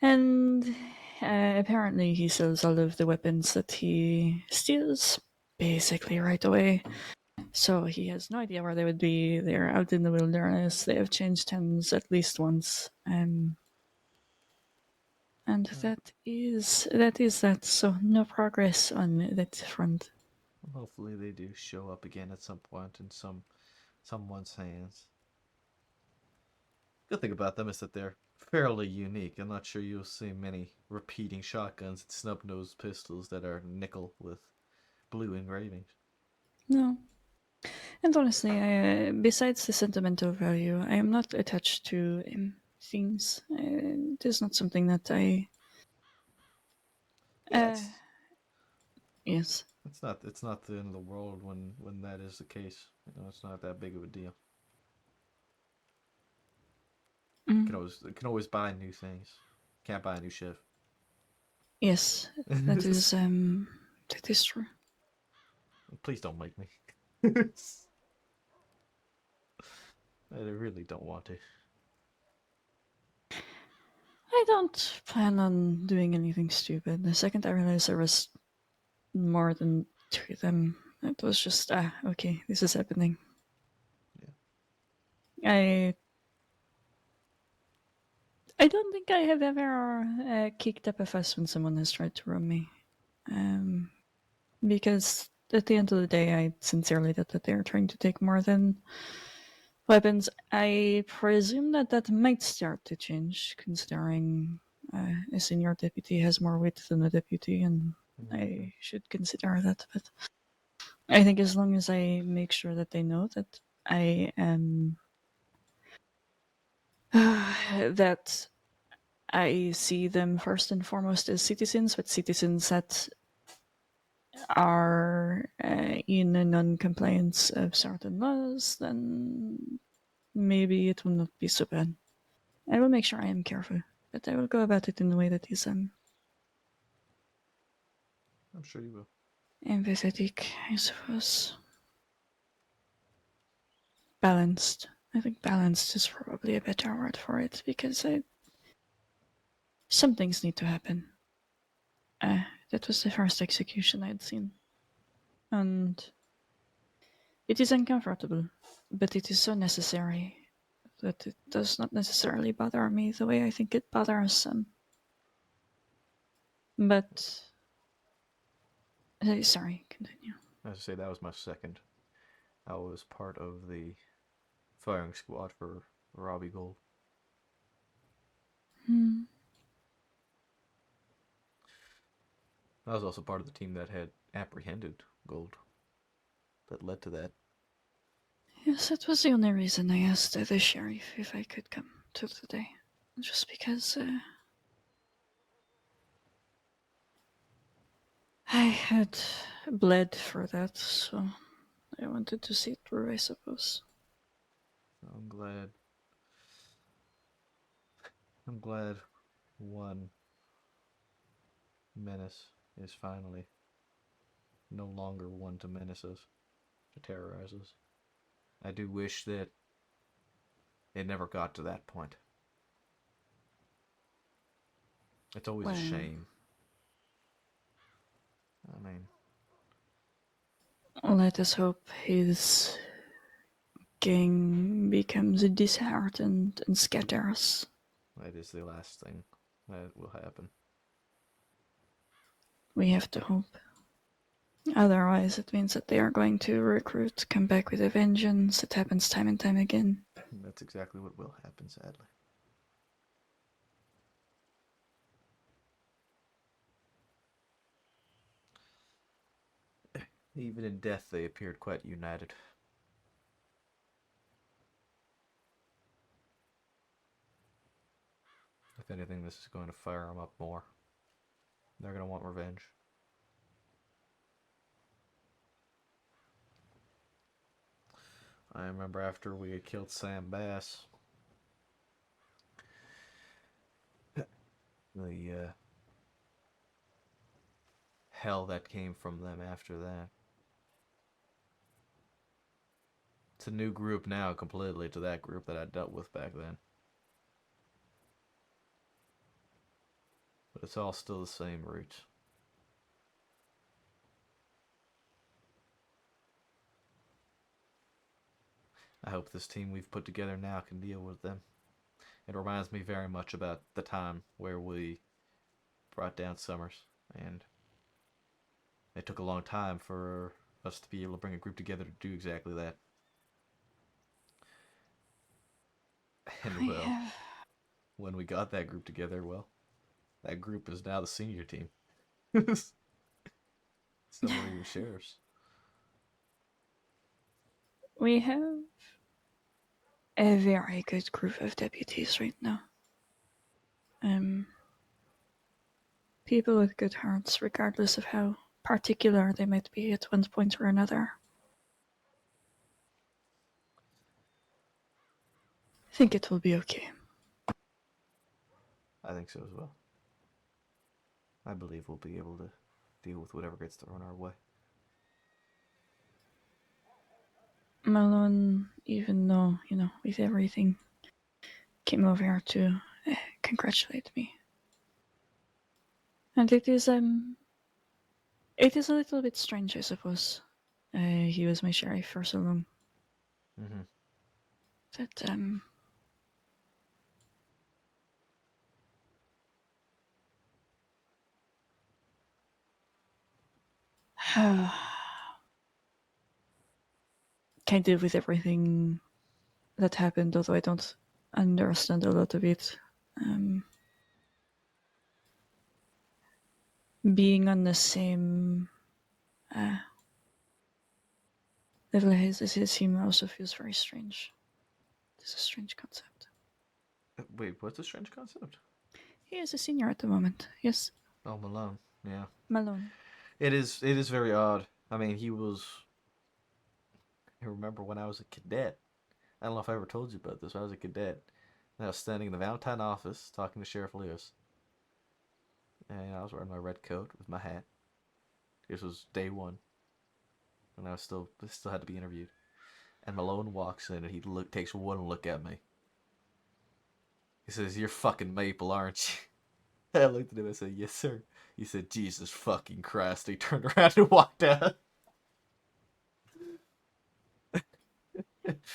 And apparently he sells all of the weapons that he steals basically right away. So he has no idea where they would be. They're out in the wilderness. They have changed hands at least once. And that is that. So no progress on that front. Hopefully they do show up again at some point in someone's hands. Good thing about them is that they're fairly unique. I'm not sure you'll see many repeating shotguns and snub-nosed pistols that are nickel with blue engravings. No. And honestly, besides the sentimental value, I am not attached to things. It is not something that I... yes. It's not the end of the world when that is the case. It's not that big of a deal. You can always buy new things. Can't buy a new shift. Yes, that is true. Please don't make me. I really don't want to. I don't plan on doing anything stupid. The second I realized there was more than two of them, it was just, okay, this is happening. Yeah. I don't think I have ever kicked up a fuss when someone has tried to rob me. Because at the end of the day, I sincerely doubt that they're trying to take more than weapons. I presume that might start to change, considering a senior deputy has more weight than a deputy, and I should consider that. But I think as long as I make sure that they know that I am... that I see them first and foremost as citizens, but citizens that are in a non-compliance of certain laws, then maybe it will not be so bad. I will make sure I am careful, but I will go about it in a way that is I'm sure you will. Empathetic, I suppose. Balanced. I think balanced is probably a better word for it, because some things need to happen. That was the first execution I'd seen. And it is uncomfortable, but it is so necessary that it does not necessarily bother me the way I think it bothers some. But sorry, continue. As I say, that was my second. I was part of the firing squad for Robbie Gold. I was also part of the team that had apprehended Gold. That led to that. Yes, that was the only reason I asked the sheriff if I could come to the day. Just because I had bled for that, so I wanted to see it through, I suppose. I'm glad. I'm glad one menace is finally no longer one to menace us, to terrorize us. I do wish that it never got to that point. It's always a shame. I mean, let us hope his gang becomes disheartened and scatters. that is the last thing that will happen. We have to hope. Otherwise, it means that they are going to recruit, come back with a vengeance. It happens time and time again. That's exactly what will happen, sadly. Even in death, they appeared quite united. If anything, this is going to fire them up more. They're going to want revenge. I remember after we had killed Sam Bass, the hell that came from them after that. It's a new group now completely to that group that I dealt with back then. But it's all still the same roots. I hope this team we've put together now can deal with them. It reminds me very much about the time where we brought down Summers, and it took a long time for us to be able to bring a group together to do exactly that. And well, when we got that group together, well, that group is now the senior team. Some are even sheriffs. We have a very good group of deputies right now. People with good hearts, regardless of how particular they might be at one point or another. I think it will be okay. I think so as well. I believe we'll be able to deal with whatever gets thrown our way. Malone, even though, with everything, came over here to congratulate me. And it is a little bit strange, I suppose. He was my sheriff for so long. Mm-hmm. That, can't deal with everything that happened, although I don't understand a lot of it. Being on the same level as him also feels very strange. It's a strange concept. Wait, what's a strange concept? He is a senior at the moment, yes. Oh, Malone, yeah. Malone. It is very odd. I mean, I remember when I was a cadet. I don't know if I ever told you about this. I was a cadet. And I was standing in the Valentine office talking to Sheriff Lewis. And I was wearing my red coat with my hat. This was day one, and I still had to be interviewed. And Malone walks in and he takes one look at me. He says, "You're fucking Maple, aren't you?" I looked at him and said, "Yes, sir." He said, "Jesus fucking Christ." He turned around and walked out.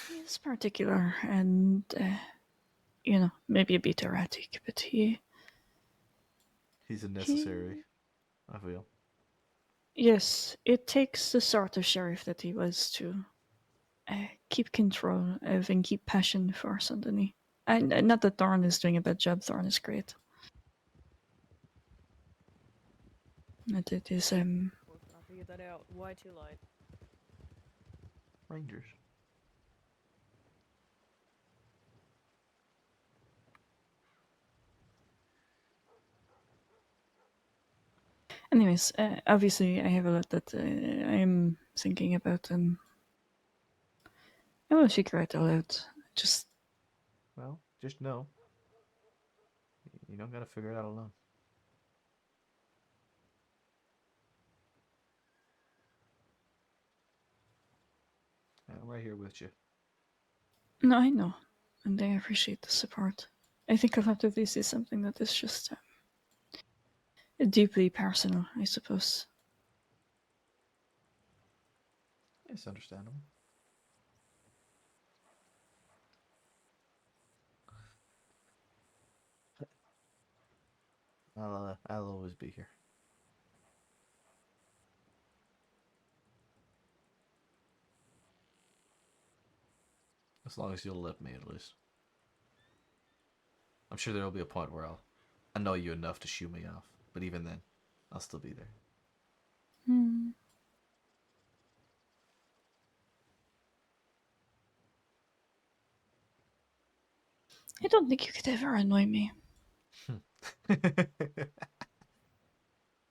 He's particular and, you know, maybe a bit erratic, but He's a necessary, I feel. yes, it takes the sort of sheriff that he was to keep control of and keep passion for Saint-Denis. And not that Thorn is doing a bad job, Thorn is great. But it is, I'll figure that out. Why too light? Rangers. Anyways, obviously I have a lot that I am thinking about, and I will figure it all out. Just Well, just know. You don't gotta figure it out alone. I'm right here with you. no, I know, and I appreciate the support. I think a lot of this is something that is just deeply personal, I suppose. It's understandable. I'll always be here. As long as you'll let me, at least. I'm sure there'll be a point where I'll annoy you enough to shoo me off. But even then, I'll still be there. Hmm. I don't think you could ever annoy me.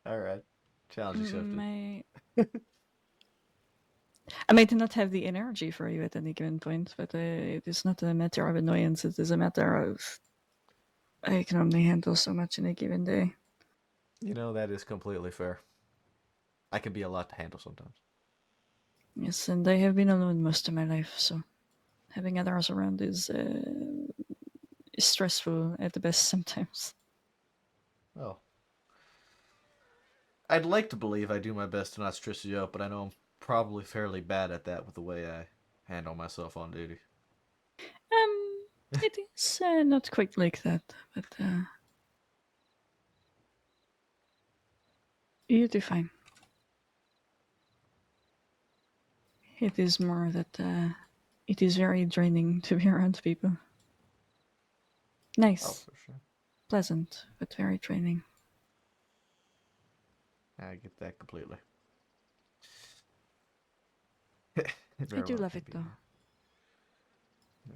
Alright. Challenge accepted. I might not have the energy for you at any given point, but it is not a matter of annoyance. It is a matter of I can only handle so much in a given day. You know, that is completely fair. I can be a lot to handle sometimes. Yes, and I have been alone most of my life, so having others around is stressful at the best sometimes. Oh. I'd like to believe I do my best to not stress you out, but I know I'm probably fairly bad at that with the way I handle myself on duty. It is not quite like that, but you do fine. It is more that it is very draining to be around people. Nice. Oh, for sure. Pleasant, but very draining. I get that completely. I do love it, though.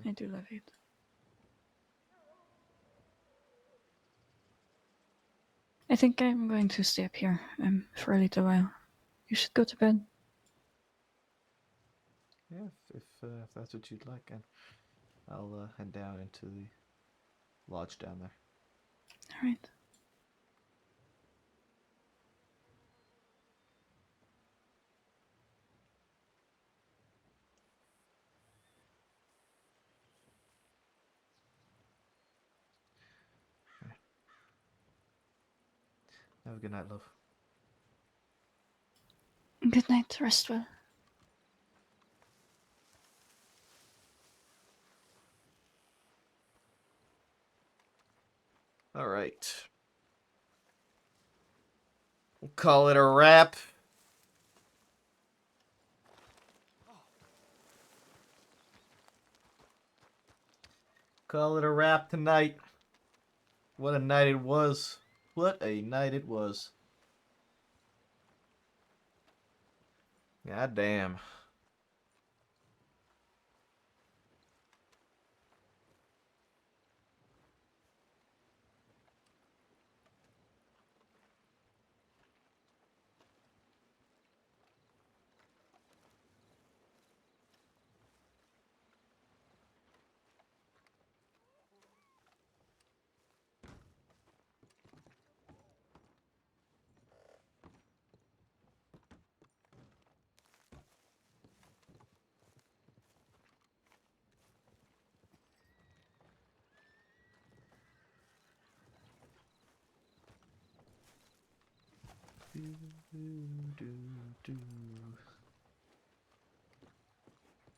I do love it. I think I'm going to stay up here for a little while. You should go to bed. Yeah, if that's what you'd like, and I'll head down into the lodge down there. All right. Have a good night, love. Good night. Rest well. All right. We'll call it a wrap. Call it a wrap tonight. What a night it was. What a night it was. God damn.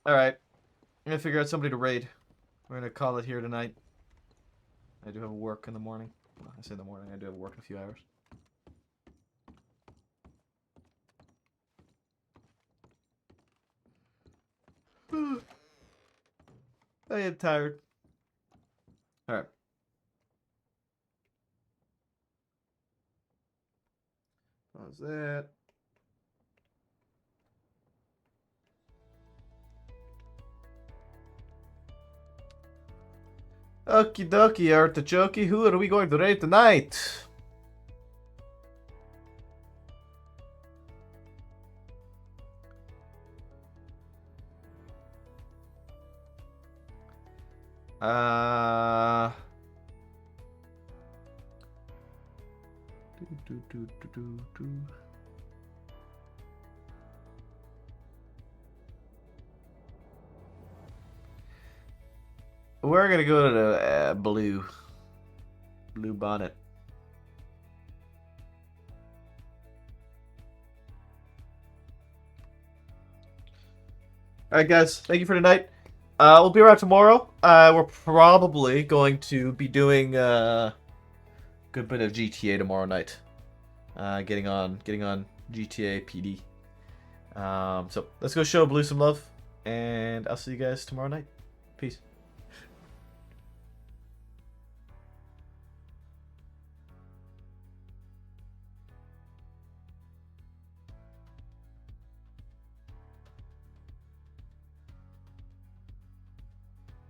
Alright. I'm gonna figure out somebody to raid. We're gonna call it here tonight. I do have work in the morning. Well, I say in the morning, I do have work in a few hours. I am tired. Alright. How's that? Okie dokie, artichoke. Who are we going to raid tonight? We're gonna go to the blue bonnet. Alright guys, thank you for tonight. We'll be around tomorrow. We're probably going to be doing a good bit of GTA tomorrow night. Getting on GTA PD. So let's go show Blue some love, and I'll see you guys tomorrow night. Peace.